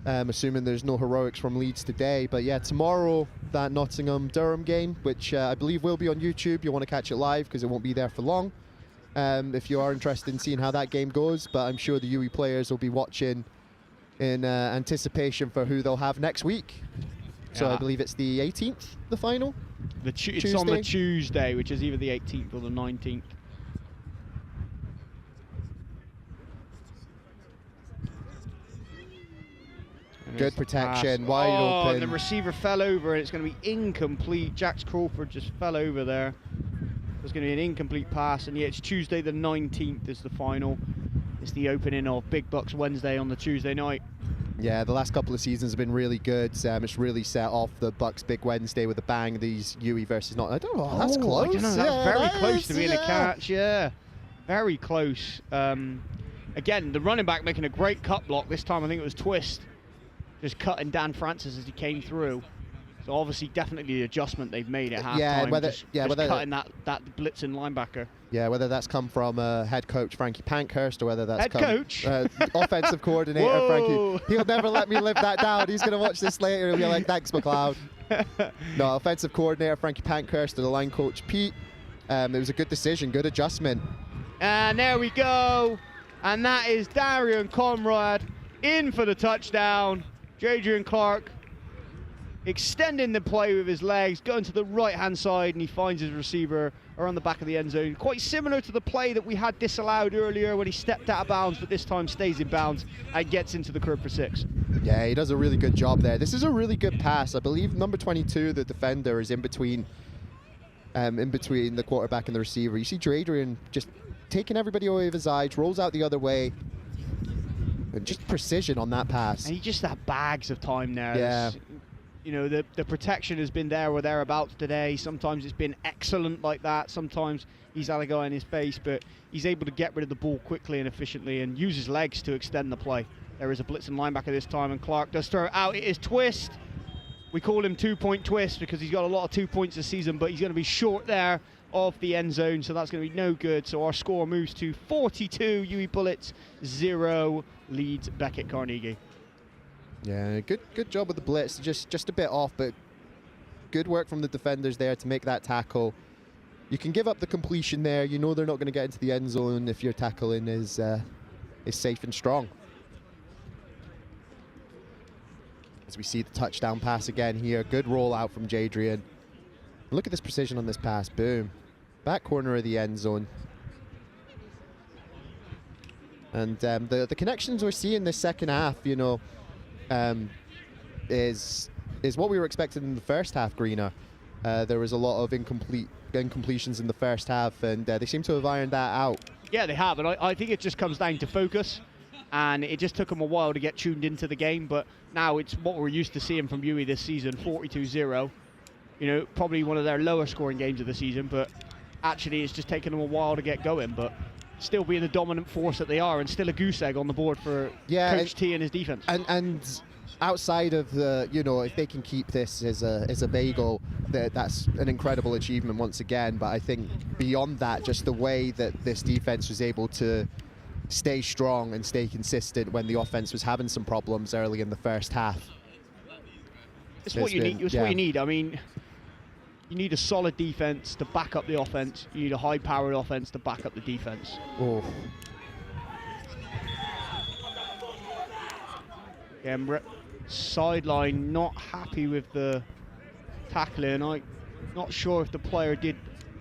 S2: Assuming there's no heroics from Leeds today. But yeah, tomorrow, that Nottingham-Durham game, which I believe will be on YouTube. You'll want to catch it live because it won't be there for long. If you are interested in seeing how that game goes. But I'm sure the UWE players will be watching in anticipation for who they'll have next week. So I believe it's the 18th, the final?
S1: It's on the Tuesday, which is either the 18th or the 19th.
S2: Good protection, wide open.
S1: And the receiver fell over, and it's going to be incomplete. Jax Crawford just fell over there. There's going to be an incomplete pass, and yeah, it's Tuesday the 19th is the final. It's the opening of Big Bucks Wednesday on the Tuesday night.
S2: Yeah, the last couple of seasons have been really good. It's really set off the Bucks Big Wednesday with a bang. These UWE versus not. I don't know. That's close.
S1: I don't know. That's very close to being a catch. Yeah, very close. Again, the running back making a great cut block. This time I think it was Twist, just cutting Dan Francis as he came through. So obviously, definitely the adjustment they've made at halftime.
S2: Yeah, whether
S1: cutting that blitzing linebacker.
S2: Yeah, whether that's come from head coach Frankie Pankhurst or whether that's
S1: coach?
S2: Offensive coordinator Frankie. He'll never let me live that down. He's going to watch this later and be like, thanks, McLeod. No, offensive coordinator Frankie Pankhurst and the line coach Pete. It was a good decision, good adjustment.
S1: And there we go. And that is Darian Conrad in for the touchdown. Jadrian Clark extending the play with his legs, going to the right-hand side, and he finds his receiver around the back of the end zone. Quite similar to the play that we had disallowed earlier when he stepped out of bounds, but this time stays in bounds and gets into the curve for 6.
S2: Yeah, he does a really good job there. This is a really good pass. I believe number 22, the defender, is in between the quarterback and the receiver. You see Jadrian just taking everybody away with his eyes, rolls out the other way. And just precision on that pass.
S1: And he just had bags of time there.
S2: Yeah.
S1: You know, the protection has been there or thereabouts today. Sometimes it's been excellent like that. Sometimes he's had a guy in his face, but he's able to get rid of the ball quickly and efficiently and use his legs to extend the play. There is a blitzing linebacker this time, and Clark does throw it out. It is Twist. We call him 2-point Twist because he's got a lot of 2 points this season, but he's going to be short there of the end zone, so that's going to be no good. So our score moves to 42 UWE Bullets, 0 Leeds Beckett Carnegie.
S2: Yeah, good job with the blitz. Just a bit off, but good work from the defenders there to make that tackle. You can give up the completion there. You know they're not going to get into the end zone if your tackling is safe and strong. As we see the touchdown pass again here. Good rollout from Jadrian. Look at this precision on this pass. Boom. Back corner of the end zone. And the connections we're seeing this second half, you know, is what we were expecting in the first half, Greener. There was a lot of incompletions in the first half, and they seem to have ironed that out.
S1: Yeah, they have, and I think it just comes down to focus, and it just took them a while to get tuned into the game, but now it's what we're used to seeing from UWE this season, 42-0. You know, probably one of their lower scoring games of the season, but actually it's just taken them a while to get going, but still being the dominant force that they are, and still a goose egg on the board for Coach T and his defense.
S2: And outside of the, you know, if they can keep this as a bagel, that's an incredible achievement once again. But I think beyond that, just the way that this defense was able to stay strong and stay consistent when the offense was having some problems early in the first half.
S1: It's what you need. It's what you need. I mean, you need a solid defense to back up the offense. You need a high-powered offense to back up the defense.
S2: Oh.
S1: Again, sideline not happy with the tackling. I'm not sure if the player did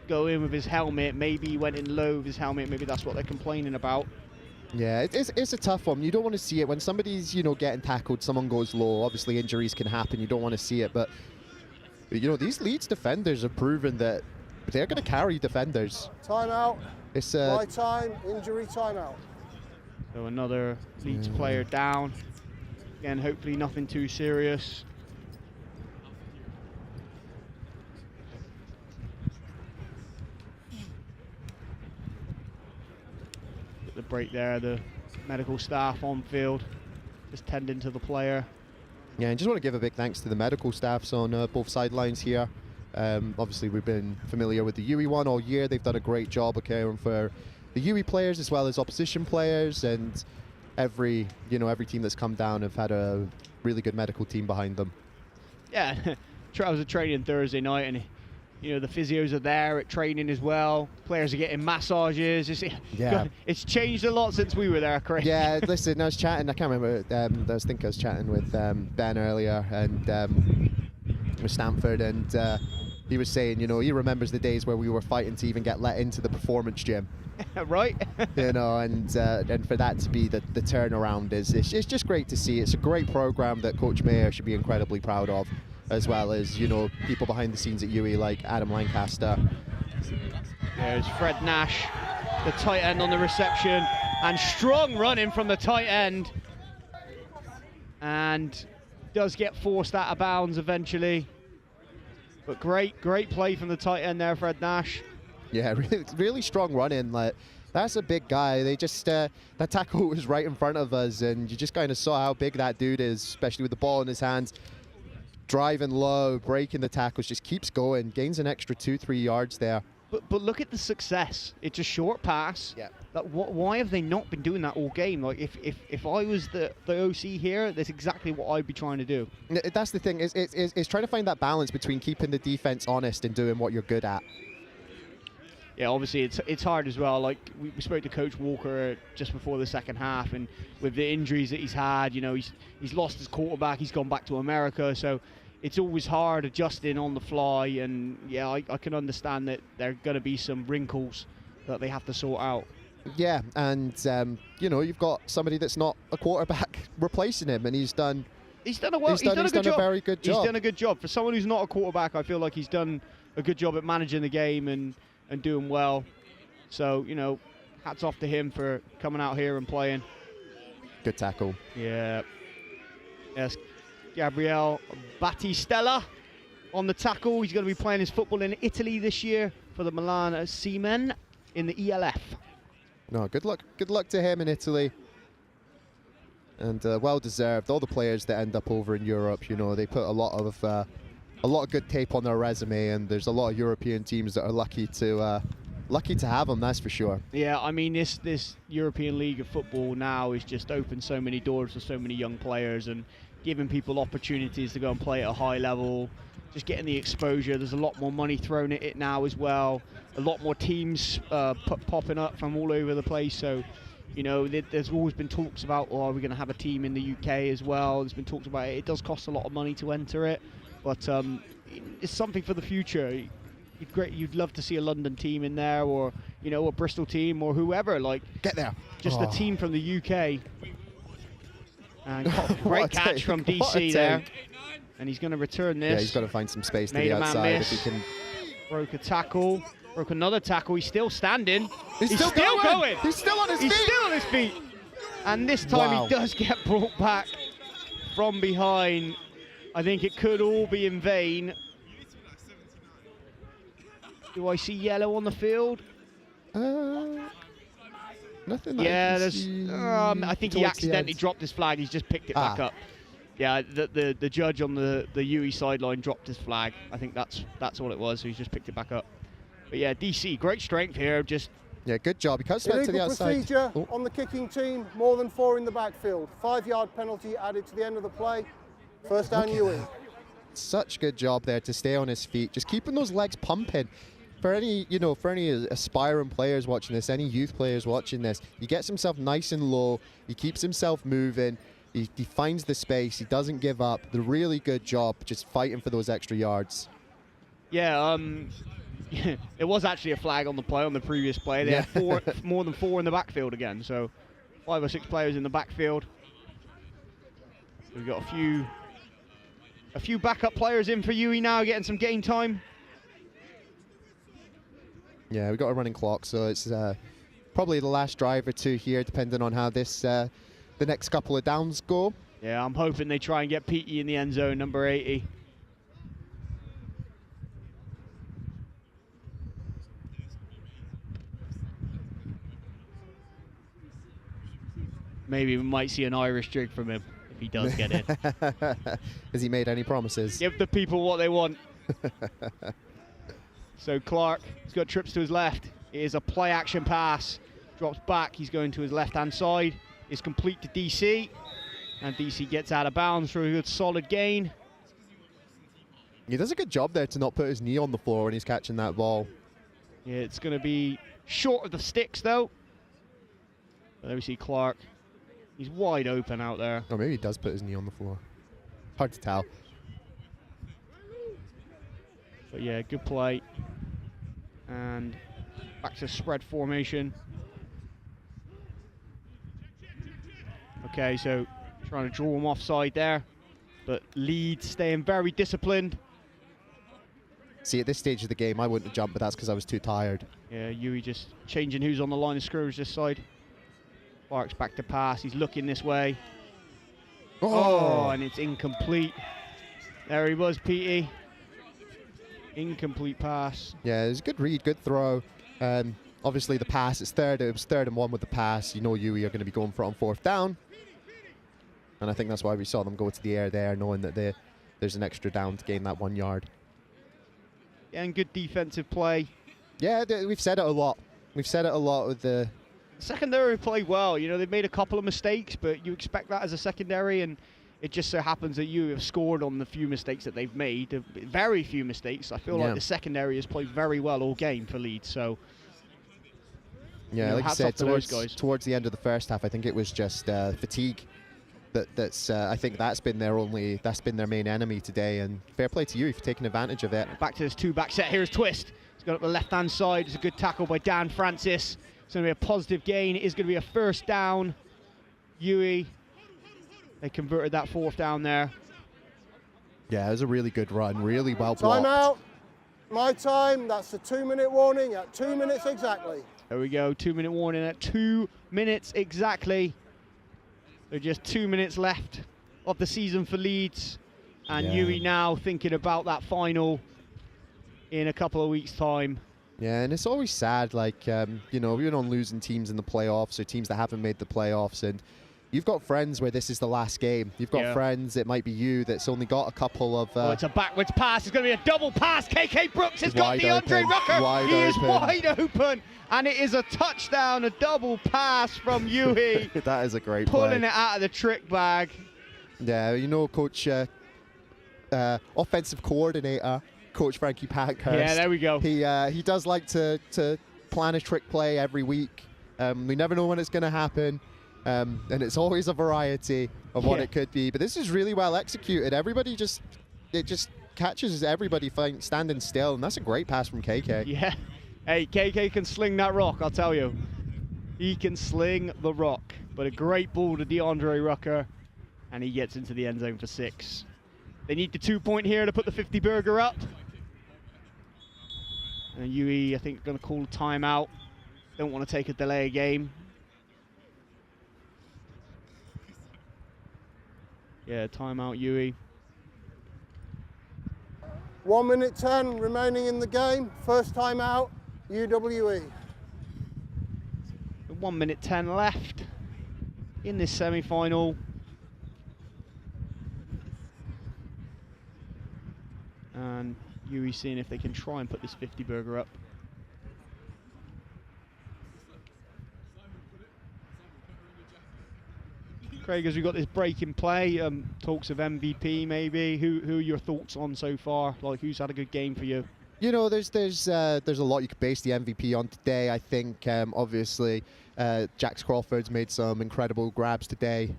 S1: go in with his helmet. Maybe he went in low with his helmet. Maybe that's what they're complaining about.
S2: Yeah, it's a tough one. You don't want to see it when somebody's, you know, getting tackled. Someone goes low. Obviously, injuries can happen. You don't want to see it, but you know, these Leeds defenders have proven that they're going to carry defenders.
S3: Timeout.
S2: It's
S3: my time. Injury timeout.
S1: So another Leeds player down. Again, hopefully nothing too serious. The break there, the medical staff on field just tending to the player.
S2: Yeah, and just want to give a big thanks to the medical staffs on both sidelines here. Obviously, we've been familiar with the UWE one all year. They've done a great job of caring for the UWE players as well as opposition players, and every team that's come down have had a really good medical team behind them.
S1: Yeah, I was at training Thursday night, and you know, the physios are there at training as well. Players are getting massages. It's changed a lot since we were there, Craig.
S2: Yeah, listen, I was chatting, I can't remember, I was chatting with Ben earlier, and with Stanford, and he was saying, you know, he remembers the days where we were fighting to even get let into the performance gym.
S1: Right.
S2: You know, and for that to be the turnaround it's just great to see. It's a great program that Coach Mayer should be incredibly proud of, as well as, you know, people behind the scenes at UWE like Adam Lancaster.
S1: There's Fred Nash, the tight end on the reception, and strong running from the tight end, and does get forced out of bounds eventually. But great play from the tight end there, Fred Nash.
S2: Yeah, really strong running. Like, that's a big guy. They just that tackle was right in front of us, and you just kind of saw how big that dude is, especially with the ball in his hands. Driving low, breaking the tackles, just keeps going, gains an extra 2-3 yards there.
S1: But look at the success. It's a short pass.
S2: Yeah.
S1: Like, why have they not been doing that all game? Like, if I was the OC here, that's exactly what I'd be trying to do.
S2: That's the thing. It's trying to find that balance between keeping the defense honest and doing what you're good at.
S1: Yeah, obviously it's hard as well. Like, we spoke to Coach Walker just before the second half, and with the injuries that he's had, you know, he's lost his quarterback. He's gone back to America, so it's always hard adjusting on the fly. And yeah, I can understand that there are going to be some wrinkles that they have to sort out.
S2: Yeah, and you know, you've got somebody that's not a quarterback replacing him, and he's done a very good job.
S1: He's done a good job for someone who's not a quarterback. I feel like he's done a good job at managing the game and doing well. So, you know, hats off to him for coming out here and playing.
S2: Good tackle.
S1: Yeah. Yes, Gabriele Battistella on the tackle. He's going to be playing his football in Italy this year for the Milan Seamen in the ELF.
S2: No, good luck to him in Italy. And well deserved. All the players that end up over in Europe, you know, they put a lot of good tape on their resume, and there's a lot of European teams that are lucky to have them, that's for sure.
S1: Yeah, I mean, this European League of Football now is just opened so many doors for so many young players and giving people opportunities to go and play at a high level, just getting the exposure. There's a lot more money thrown at it now as well, a lot more teams popping up from all over the place, so You know, there's always been talks about, oh, are we going to have a team in the UK as well? There's been talks about it. It does cost a lot of money to enter it, but it's something for the future. You'd love to see a London team in there, or you know, a Bristol team, or whoever. Like,
S2: get there.
S1: Just a team from the UK. And great catch from DC there. And he's going to return this.
S2: Yeah, he's got to find some space to
S1: Made
S2: the
S1: a man
S2: outside
S1: miss.
S2: if he can.
S1: Broke a tackle. Broke another tackle. He's still standing.
S2: He's still going. He's still on his feet.
S1: He's still on his feet. And this time he does get brought back from behind. I think it could all be in vain. Do I see yellow on the field?
S2: Nothing.
S1: Yeah, there's. I think he accidentally dropped his flag. He's just picked it back up. Yeah, the judge on the UWE sideline dropped his flag. I think that's all it was. So he's just picked it back up. But yeah, DC, great strength here. Just
S2: good job. He cuts back to the outside.
S3: Procedure on the kicking team. More than 4 in the backfield. 5-yard penalty added to the end of the play. First down, UWE.
S2: Such good job there to stay on his feet, just keeping those legs pumping. For any, for any aspiring players watching this, any youth players watching this, he gets himself nice and low. He keeps himself moving. He finds the space. He doesn't give up. The really good job, just fighting for those extra yards.
S1: Yeah, it was actually a flag on the play on the previous play. They had more than 4 in the backfield again. So 5 or 6 players in the backfield. We've got a few backup players in for UWE now, getting some game time.
S2: Yeah, we've got a running clock, so it's probably the last drive or 2 here, depending on how this the next couple of downs go.
S1: Yeah, I'm hoping they try and get Petey in the end zone, number 80. Maybe we might see an Irish jig from him if he does get in.
S2: Has he made any promises?
S1: Give the people what they want. So Clark, he's got trips to his left. It is a play action pass. Drops back, he's going to his left-hand side. It's complete to DC. And DC gets out of bounds for a good solid gain.
S2: He does a good job there to not put his knee on the floor when he's catching that ball.
S1: Yeah, it's going to be short of the sticks, though. But there we see Clark. He's wide open out there.
S2: Or maybe he does put his knee on the floor. Hard to tell.
S1: But yeah, good play. And back to spread formation. Okay, so trying to draw him offside there. But Leeds staying very disciplined.
S2: See, at this stage of the game, I wouldn't have jumped, but that's because I was too tired.
S1: Yeah, UWE just changing who's on the line of scrimmage this side. Clark's back to pass. He's looking this way. Oh, and it's incomplete. There he was, Petey. Incomplete pass.
S2: Yeah, it was a good read, good throw. Obviously, the pass, it was 3rd and 1 with the pass. You know UWE are going to be going for it on 4th down. And I think that's why we saw them go to the air there, knowing that there's an extra down to gain that 1 yard.
S1: Yeah, and good defensive play.
S2: Yeah, we've said it a lot. We've said it a lot with the...
S1: Secondary played well. You know, they've made a couple of mistakes, but you expect that as a secondary, and it just so happens that you have scored on the few mistakes that they've made. Very few mistakes. I feel like the secondary has played very well all game for Leeds. So,
S2: yeah, like I said, towards the end of the first half, I think it was just fatigue. I think that's been their main enemy today. And fair play to you for taking advantage of it.
S1: Back to this 2-back set. Here's Twist. He's got up the left-hand side. It's a good tackle by Dan Francis. It's going to be a positive gain. It is going to be a 1st down. UWE. They converted that 4th down there.
S2: Yeah, it was a really good run. Really well blocked.
S3: Time out. My time. That's the 2-minute warning at 2 minutes exactly.
S1: There we go. 2-minute warning at 2 minutes exactly. There's just 2 minutes left of the season for Leeds. And UWE now thinking about that final in a couple of weeks' time.
S2: Yeah, and it's always sad, like, you're on losing teams in the playoffs or teams that haven't made the playoffs, and you've got friends where this is the last game. You've got friends, it might be you, that's only got a couple of...
S1: it's a backwards pass. It's going to be a double pass. KK Brooks has got DeAndre Rucker. He is wide open. And it is a touchdown, a double pass from UWE.
S2: That is a great play.
S1: Pulling it out of the trick bag.
S2: Yeah, Coach, offensive coordinator, Coach Frankie Pankhurst.
S1: Yeah, there we go.
S2: He does like to plan a trick play every week. We never know when it's going to happen, and it's always a variety of what it could be. But this is really well executed. Everybody just catches everybody standing still, and that's a great pass from KK.
S1: Yeah. Hey, KK can sling that rock, I'll tell you. He can sling the rock. But a great ball to DeAndre Rucker, and he gets into the end zone for 6. They need the 2-point here to put the 50 burger up. And UWE, I think, going to call timeout. Don't want to take a delay game. Yeah, timeout, UWE.
S3: 1 minute 10 remaining in the game. First time out, UWE.
S1: 1 minute 10 left in this semi-final. And UWE seeing if they can try and put this 50 burger up. Craig, as we've got this break in play, talks of MVP maybe. Who are your thoughts on so far? Like, who's had a good game for you?
S2: You know, there's a lot you could base the MVP on today. I think obviously Jax Crawford's made some incredible grabs today.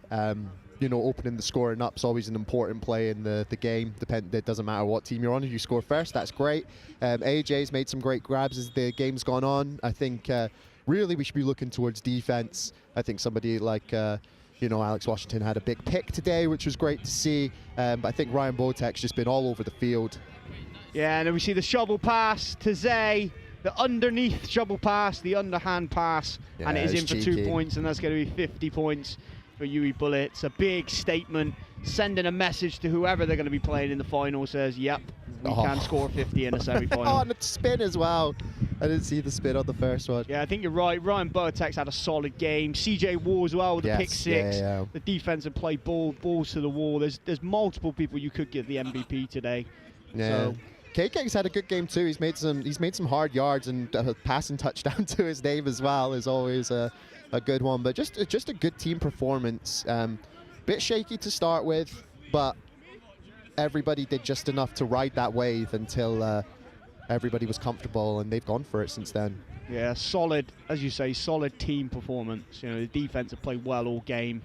S2: You know, opening the scoring up's always an important play in the game. It doesn't matter what team you're on. If you score first, that's great. AJ's made some great grabs as the game's gone on. I think really we should be looking towards defense. I think somebody like you know, Alex Washington had a big pick today, which was great to see. But I think Ryan Botek's just been all over the field.
S1: Yeah, and then we see the shovel pass to Zay, the underneath shovel pass, the underhand pass, and it is in for 2 points, and that's going to be 50 points for UWE Bullets. A big statement, sending a message to whoever they're going to be playing in the final, says, yep, we can score 50 in a semi-final.
S2: Oh, and the spin as well. I didn't see the spin on the first one.
S1: Yeah, I think you're right. Ryan Botek's had a solid game. CJ Wall as well with the pick 6.
S2: Yeah.
S1: The defensive play, balls to the wall. There's multiple people you could give the MVP today.
S2: Yeah.
S1: So,
S2: KK's had a good game too. He's made some hard yards, and a passing touchdown to his name as well is always a good one. But just a good team performance. Bit shaky to start with, but everybody did just enough to ride that wave until everybody was comfortable, and they've gone for it since then.
S1: Yeah, solid, as you say, solid team performance. You know, the defense have played well all game,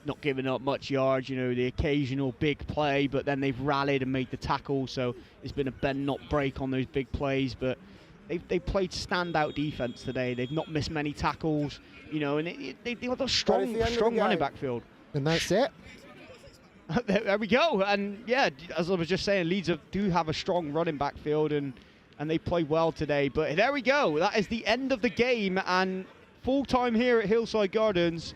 S1: not giving up much yards. You know, the occasional big play, but then they've rallied and made the tackle. So it's been a bend not break on those big plays, but they played standout defense today. They've not missed many tackles. You know, and they got a strong running back field.
S2: And that's it.
S1: There we go. And yeah, as I was just saying, Leeds do have a strong running back field, and they played well today. But there we go. That is the end of the game, and full time here at Hillside Gardens.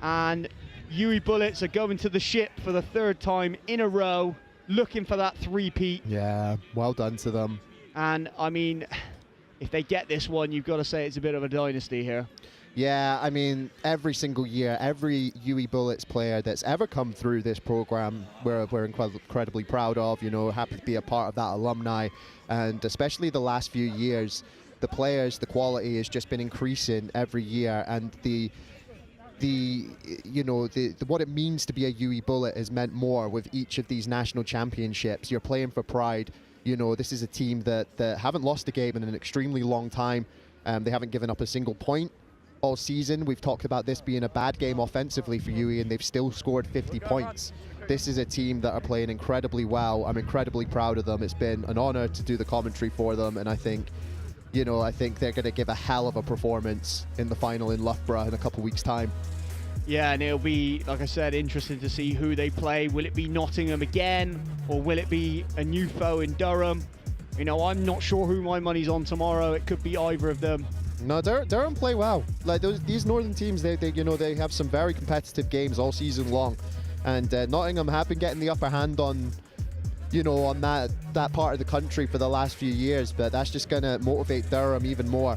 S1: And UWE Bullets are going to the ship for the 3rd time in a row, looking for that 3-peat.
S2: Yeah, well done to them.
S1: And I mean, if they get this one, you've got to say it's a bit of a dynasty here.
S2: Yeah, I mean, every single year, every UWE Bullets player that's ever come through this program, we're incredibly proud of. You know, happy to be a part of that alumni, and especially the last few years, the players, the quality has just been increasing every year, and what it means to be a UWE Bullet has meant more with each of these national championships. You're playing for pride. You know, this is a team that haven't lost a game in an extremely long time. They haven't given up a single point all season. We've talked about this being a bad game offensively for UWE, and they've still scored 50 points. This is a team that are playing incredibly well. I'm incredibly proud of them. It's been an honor to do the commentary for them, and I think they're going to give a hell of a performance in the final in Loughborough in a couple weeks' time.
S1: Yeah, and it'll be, like I said, interesting to see who they play. Will it be Nottingham again, or will it be a new foe in Durham? You know, I'm not sure who my money's on tomorrow. It could be either of them.
S2: No, Durham play well. Like these northern teams, they have some very competitive games all season long, and Nottingham have been getting the upper hand on that part of the country for the last few years. But that's just going to motivate Durham even more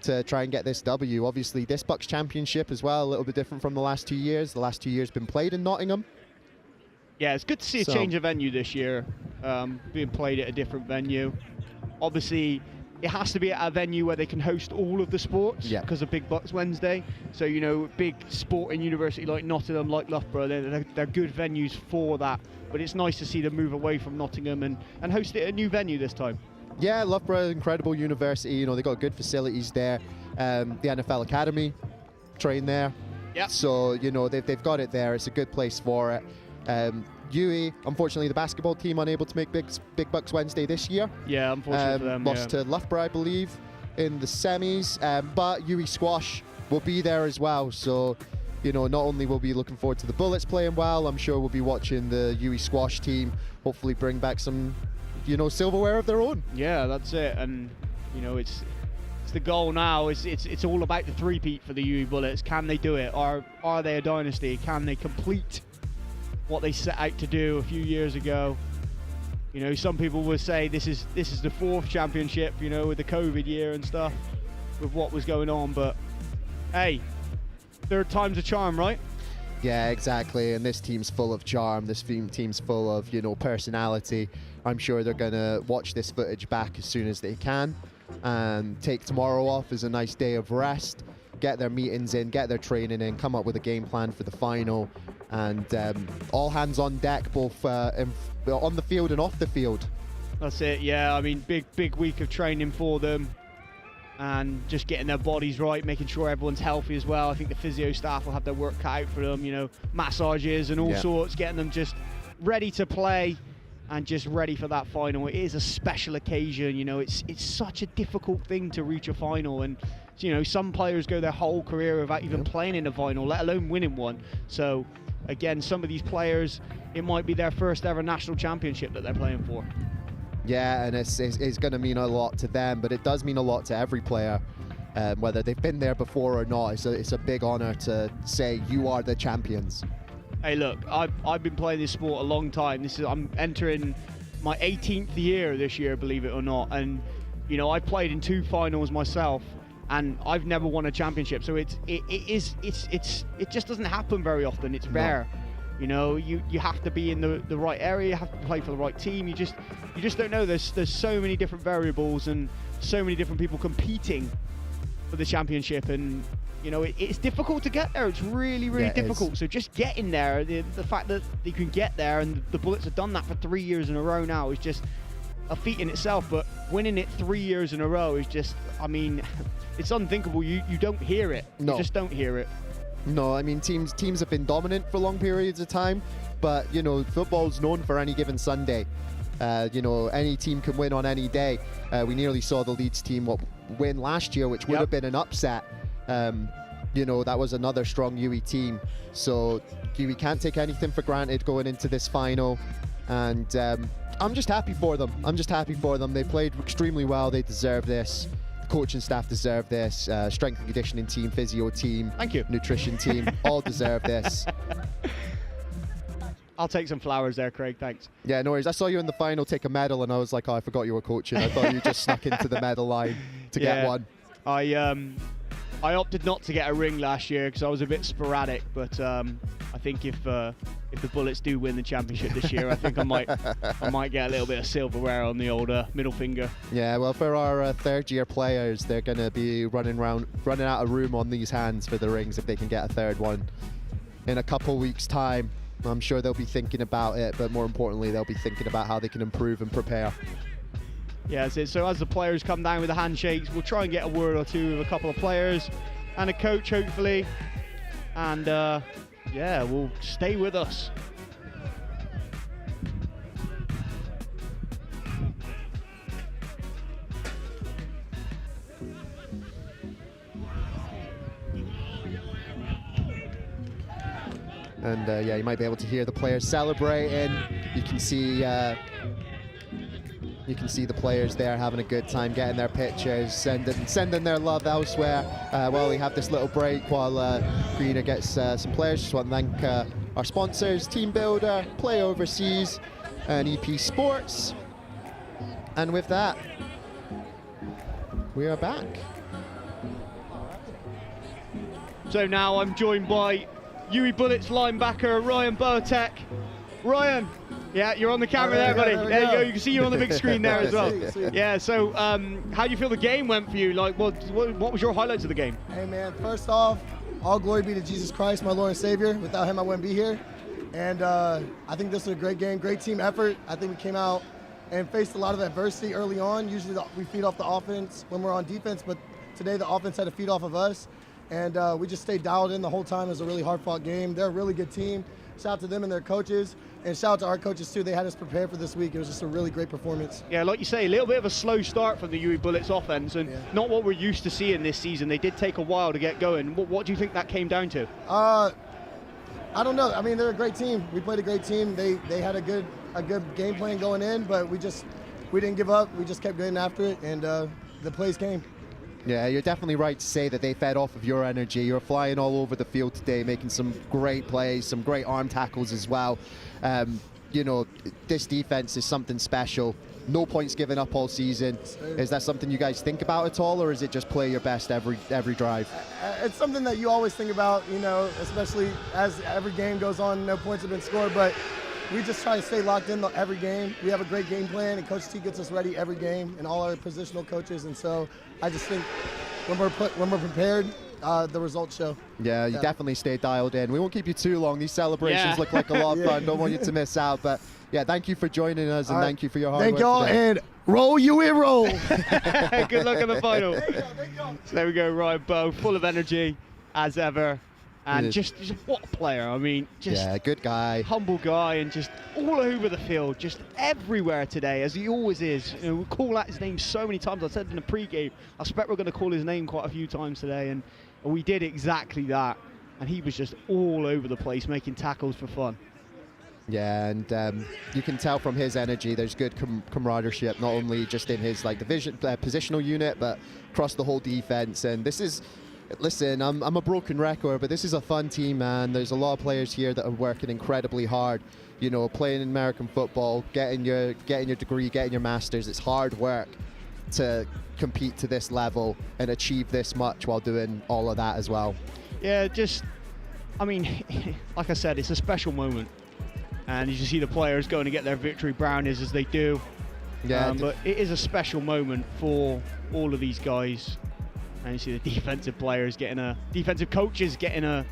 S2: to try and get this W. Obviously, this BUCS championship as well, a little bit different from the last 2 years. The last 2 years been played in Nottingham.
S1: Yeah, it's good to see a change of venue this year, being played at a different venue. Obviously, it has to be at a venue where they can host all of the sports because of Big BUCS Wednesday. So, you know, big sporting university like Nottingham, like Loughborough, they're good venues for that. But it's nice to see them move away from Nottingham and host it at a new venue this time.
S2: Yeah, Loughborough, incredible university. You know, they got good facilities there. the NFL Academy, train there.
S1: Yep.
S2: So, you know, they've got it there. It's a good place for it. UWE, unfortunately, the basketball team unable to make Big Bucks Wednesday this year.
S1: Yeah, unfortunately for them.
S2: Lost to Loughborough, I believe, in the semis. But UWE Squash will be there as well. So, you know, not only will we be looking forward to the Bullets playing well, I'm sure we'll be watching the UWE Squash team hopefully bring back some, you know, silverware of their own.
S1: Yeah, that's it. And, you know, it's the goal now. It's all about the three-peat for the UWE Bullets. Can they do it? Are they a dynasty? Can they complete what they set out to do a few years ago? You know, some people would say this is the fourth championship, you know, with the COVID year and stuff, with what was going on. But hey, third time's a charm, right?
S2: Yeah, exactly. And this team's full of charm. This team's full of, you know, personality. I'm sure they're gonna watch this footage back as soon as they can and take tomorrow off as a nice day of rest, get their meetings in, get their training in, come up with a game plan for the final, and all hands on deck, both on the field and off the field.
S1: That's it. Yeah, I mean, big week of training for them, and just getting their bodies right, making sure everyone's healthy as well. I think the physio staff will have their work cut out for them, you know, massages and all sorts, getting them just ready to play and just ready for that final. It is a special occasion, you know, it's such a difficult thing to reach a final, and you know, some players go their whole career without even playing in a final, let alone winning one. So again, some of these players, it might be their first ever national championship that they're playing for.
S2: Yeah, and it's going to mean a lot to them, but it does mean a lot to every player, whether they've been there before or not. It's a big honor to say you are the champions.
S1: Hey, look, I've been playing this sport a long time. I'm entering my 18th year this year, believe it or not. And you know, I played in 2 finals myself, and I've never won a championship. So it just doesn't happen very often. It's rare. You know, you have to be in the right area. You have to play for the right team. You just don't know. There's so many different variables and so many different people competing for the championship, and you know, it's difficult to get there. It's really difficult. So just getting there, the fact that you can get there, and the Bullets have done that for 3 years in a row now, is just a feat in itself. But winning it 3 years in a row is just, I mean, it's unthinkable. You don't hear it.
S2: No.
S1: You just don't hear it.
S2: No, I mean, teams have been dominant for long periods of time, but you know, football's known for any given Sunday. You know, any team can win on any day. We nearly saw the Leeds team win last year, which would have been an upset. You know, that was another strong UWE team. So UWE can't take anything for granted going into this final. And I'm just happy for them. They played extremely well. They deserve this. The coaching staff deserve this. Strength and conditioning team, physio team,
S1: thank you,
S2: nutrition team, all deserve this.
S1: I'll take some flowers there, Craig, thanks.
S2: Yeah, no worries. I saw you in the final take a medal, and I was like, oh, I forgot you were coaching. I thought you just snuck into the medal line to get one.
S1: I opted not to get a ring last year because I was a bit sporadic, but I think if the Bullets do win the championship this year, I think I might get a little bit of silverware on the old middle finger.
S2: Yeah, well, for our third-year players, they're going to be running out of room on these hands for the rings if they can get a third one in a couple weeks' time. I'm sure they'll be thinking about it, but more importantly, they'll be thinking about how they can improve and prepare.
S1: Yeah, that's it. So as the players come down with the handshakes, we'll try and get a word or two with a couple of players and a coach, hopefully. And yeah, we'll stay with us.
S2: And yeah, you might be able to hear the players celebrating. You can see the players there having a good time, getting their pictures, sending their love elsewhere. While we have this little break, while Greener gets some players, just want to thank our sponsors, TeamBuildr, PlayOverseas, and EP Sports. And with that, we are back.
S1: So now I'm joined by UWE Bullets linebacker Ryan Boatek. Ryan, yeah, you're on the camera there, buddy. There you go. You can see you on the big screen there as well. Yeah. So, how do you feel the game went for you? Like, what was your highlights of the game?
S10: Hey, man. First off, all glory be to Jesus Christ, my Lord and Savior. Without Him, I wouldn't be here. And I think this was a great game, great team effort. I think we came out and faced a lot of adversity early on. Usually, we feed off the offense when we're on defense, but today the offense had to feed off of us, and we just stayed dialed in the whole time. It was a really hard-fought game. They're a really good team. Shout out to them and their coaches, and shout out to our coaches too. They had us prepared for this week. It was just a really great performance.
S1: Yeah, like you say, a little bit of a slow start from the UWE Bullets offense, and not what we're used to seeing this season. They did take a while to get going. What do you think that came down to?
S10: I don't know. I mean, they're a great team. We played a great team. They had a good game plan going in, but we didn't give up. We just kept getting after it, and the plays came.
S2: Yeah, you're definitely right to say that they fed off of your energy. You're flying all over the field today, making some great plays, some great arm tackles as well. You know, this defense is something special. No points given up all season. Is that something you guys think about at all, or is it just play your best every drive?
S10: It's something that you always think about, you know, especially as every game goes on, no points have been scored, but we just try to stay locked in every game. We have a great game plan, and Coach T gets us ready every game, and all our positional coaches, and so I just think when we're prepared, the results show.
S2: Yeah, you definitely stay dialed in. We won't keep you too long. These celebrations look like a lot of fun. Don't want you to miss out, but yeah, thank you for joining us, and thank you for your hard work.
S10: Thank y'all, and roll UWE roll.
S1: Good luck in the final. So there we go, Ryan Bowe, full of energy as ever, and just what a player. I mean, just
S2: good guy,
S1: humble guy, and just all over the field, just everywhere today, as he always is. You know, we call out his name so many times. I said in the pregame, I expect we're going to call his name quite a few times today, and we did exactly that. And he was just all over the place, making tackles for fun.
S2: Yeah, and you can tell from his energy there's good camaraderie, not only just in his positional unit, but across the whole defense. And this is, listen, I'm a broken record, but this is a fun team, man. There's a lot of players here that are working incredibly hard. You know, playing in American football, getting your degree, getting your masters. It's hard work to compete to this level and achieve this much while doing all of that as well.
S1: Yeah, I mean, like I said, it's a special moment. And you just see the players going to get their victory brownies as they do. Yeah, but it is a special moment for all of these guys. And you see the defensive players defensive coaches getting a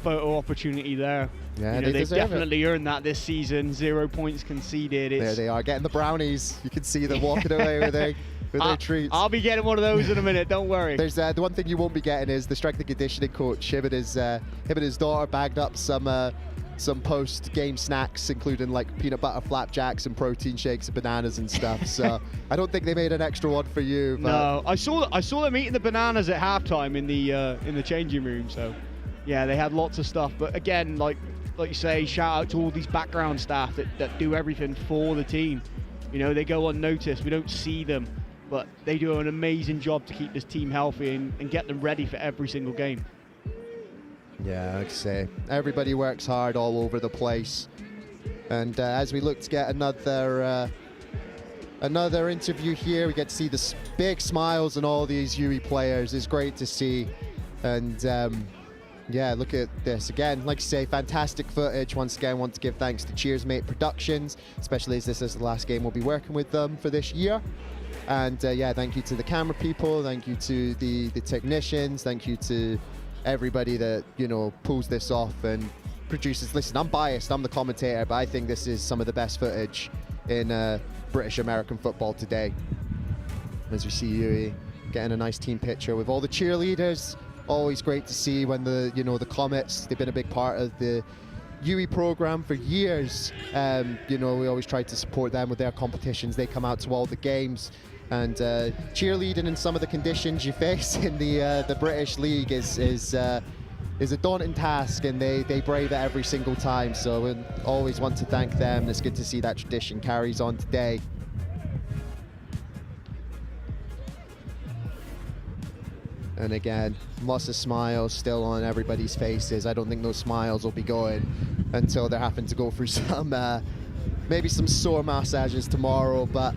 S1: photo opportunity there.
S2: Yeah,
S1: you know, they've definitely earned that this season. 0 points conceded.
S2: There they are, getting the brownies. You can see them walking away with their treats.
S1: I'll be getting one of those in a minute, don't worry.
S2: There's the one thing you won't be getting is the strength and conditioning coach. Him and his daughter bagged up some post-game snacks, including like peanut butter flapjacks and protein shakes and bananas and stuff. So I don't think they made an extra one for you. But
S1: no, I saw them eating the bananas at halftime in the changing room. So yeah, they had lots of stuff. But again, like you say, shout out to all these background staff that do everything for the team. You know, they go unnoticed. We don't see them, but they do an amazing job to keep this team healthy and get them ready for every single game.
S2: Yeah, like I say, everybody works hard all over the place. And as we look to get another interview here, we get to see the big smiles on all these UWE players. It's great to see. And yeah, look at this again. Like I say, fantastic footage. Once again, I want to give thanks to CheersMate Productions, especially as this is the last game we'll be working with them for this year. And yeah, thank you to the camera people. Thank you to the technicians. Thank you to everybody that, you know, pulls this off and produces. Listen, I'm biased, I'm the commentator, but I think this is some of the best footage in British American football today. As we see UWE getting a nice team picture with all the cheerleaders. Always great to see when the Comets, they've been a big part of the UWE program for years. You know, we always try to support them with their competitions. They come out to all the games. And cheerleading in some of the conditions you face in the British League is a daunting task, and they brave it every single time. So we always want to thank them. It's good to see that tradition carries on today. And again, lots of smiles still on everybody's faces. I don't think those smiles will be going until they're having to go through some maybe some sore massages tomorrow. But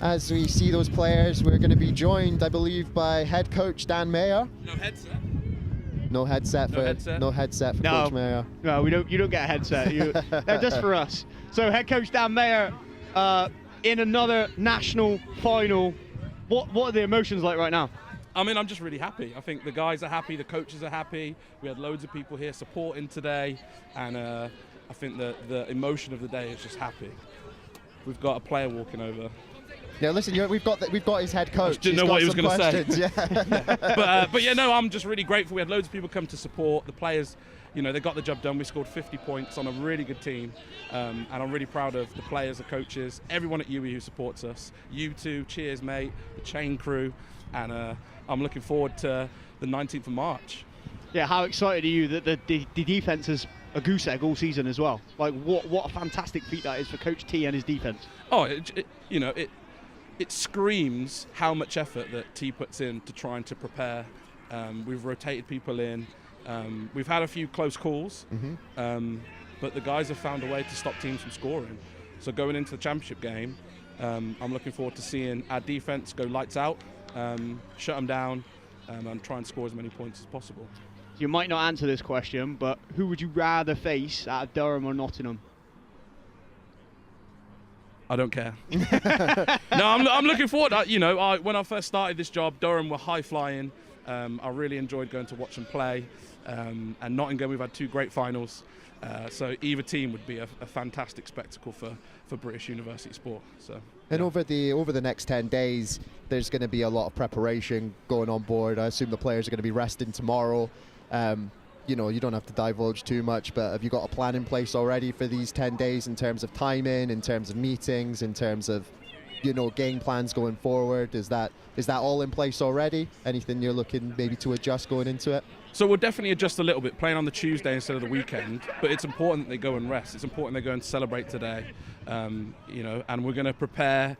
S2: as we see those players, we're going to be joined, I believe, by head coach Dan Mayer.
S9: No headset.
S2: No headset for Coach Mayer.
S1: No, you don't get a headset. They're just for us. So head coach Dan Mayer in another national final. What are the emotions like right now?
S9: I mean, I'm just really happy. I think the guys are happy, the coaches are happy. We had loads of people here supporting today, and I think the emotion of the day is just happy. We've got a player walking over.
S2: Yeah, listen, we've got his head coach.
S9: Didn't know what he was going to say.
S2: Yeah.
S9: But yeah, no, I'm just really grateful. We had loads of people come to support the players. You know, they got the job done. We scored 50 points on a really good team, and I'm really proud of the players, the coaches, everyone at UWE who supports us. You two, CheersMate, the chain crew, and I'm looking forward to the 19th of March.
S1: Yeah, how excited are you that the defense is a goose egg all season as well? Like, what a fantastic feat that is for Coach T and his defense.
S9: Oh, it screams how much effort that T puts in to trying to prepare. We've rotated people in. We've had a few close calls, but the guys have found a way to stop teams from scoring. So going into the championship game, I'm looking forward to seeing our defense go lights out, shut them down, and try and score as many points as possible.
S1: You might not answer this question, but who would you rather face out of Durham or Nottingham?
S9: I don't care. No, I'm looking forward. When I first started this job, Durham were high flying. I really enjoyed going to watch them play. And Nottingham, we've had 2 great finals. So either team would be a fantastic spectacle for British university sport. So.
S2: And over the next 10 days, there's going to be a lot of preparation going on board. I assume the players are going to be resting tomorrow. You don't have to divulge too much, but have you got a plan in place already for these 10 days in terms of timing, in terms of meetings, in terms of, game plans going forward? Is that all in place already? Anything you're looking maybe to adjust going into it?
S9: So we'll definitely adjust a little bit, playing on the Tuesday instead of the weekend, but it's important that they go and rest. It's important they go and celebrate today, and we're going to prepare,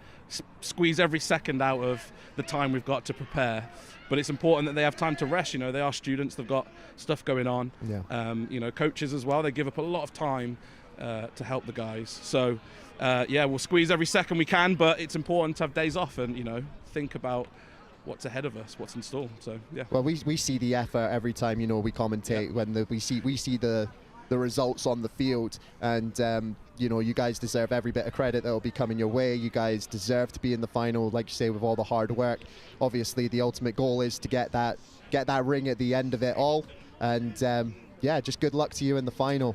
S9: squeeze every second out of the time we've got to prepare. But it's important that they have time to rest. They are students, they've got stuff going on. Yeah. Coaches as well, they give up a lot of time to help the guys. So, we'll squeeze every second we can, but it's important to have days off and, think about what's ahead of us, what's in store. So, yeah.
S2: Well, we see the effort every time, we commentate, yeah. When we see the results on the field, and you guys deserve every bit of credit that will be coming your way. You guys deserve to be in the final, like you say, with all the hard work. Obviously, the ultimate goal is to get that ring at the end of it all, and just good luck to you in the final.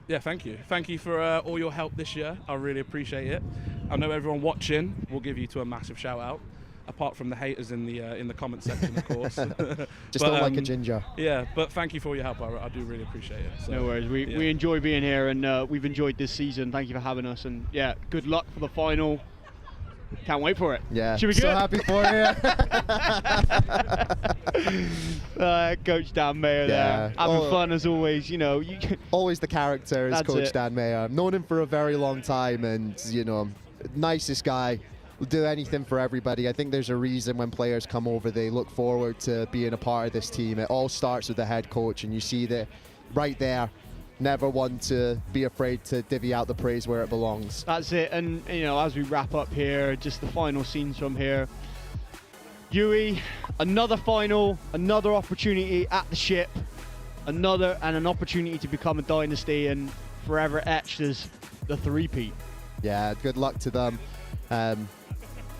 S9: Yeah, thank you. Thank you for all your help this year. I really appreciate it. I know everyone watching will give you a massive shout out. Apart from the haters in the comment section, of course.
S2: Just don't like a ginger.
S9: Yeah, but thank you for all your help. I do really appreciate it. So,
S1: no worries. We enjoy being here, and we've enjoyed this season. Thank you for having us, and good luck for the final. Can't wait for it.
S2: Yeah,
S1: should be
S2: so
S1: good.
S2: Happy for you.
S1: Coach Dan Mayer there, having fun as always.
S2: Always the character is Coach
S1: it.
S2: Dan Mayer. I've known him for a very long time, and nicest guy. Will do anything for everybody. I think there's a reason when players come over, they look forward to being a part of this team. It all starts with the head coach, and you see that right there. Never one to be afraid to divvy out the praise where it belongs.
S1: That's it. And as we wrap up here, just the final scenes from here. UWE, another final, another opportunity at the ship, an opportunity to become a dynasty and forever etched as the three-peat.
S2: Yeah, good luck to them.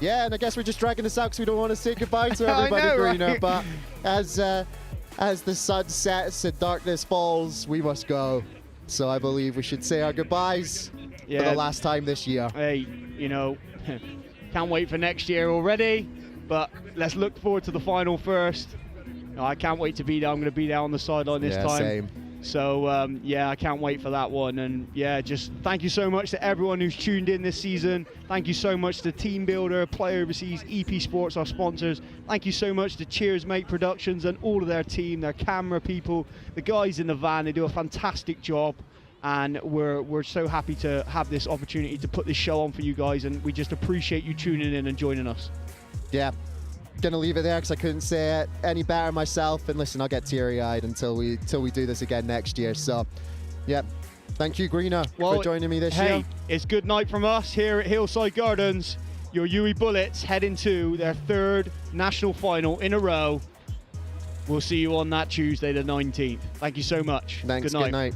S2: Yeah, and I guess we're just dragging this out because we don't want to say goodbye to everybody, Greener. Right? But as the sun sets and darkness falls, we must go. So I believe we should say our goodbyes for the last time this year.
S1: Hey, can't wait for next year already, but let's look forward to the final first. I can't wait to be there. I'm going to be there on the sideline this time.
S2: Same.
S1: So, I can't wait for that one. And, just thank you so much to everyone who's tuned in this season. Thank you so much to TeamBuildr, PlayOverseas, EP Sports, our sponsors. Thank you so much to CheersMate Productions and all of their team, their camera people, the guys in the van. They do a fantastic job. And we're so happy to have this opportunity to put this show on for you guys. And we just appreciate you tuning in and joining us.
S2: Yeah. Gonna leave it there because I couldn't say it any better myself. And listen, I'll get teary-eyed until we do this again next year. So, thank you, Greener, for joining me this year.
S1: It's good night from us here at Hillside Gardens. Your UWE Bullets head into their 3rd national final in a row. We'll see you on that Tuesday, the 19th. Thank you so much.
S2: Thanks.
S1: Good night.
S2: Good night.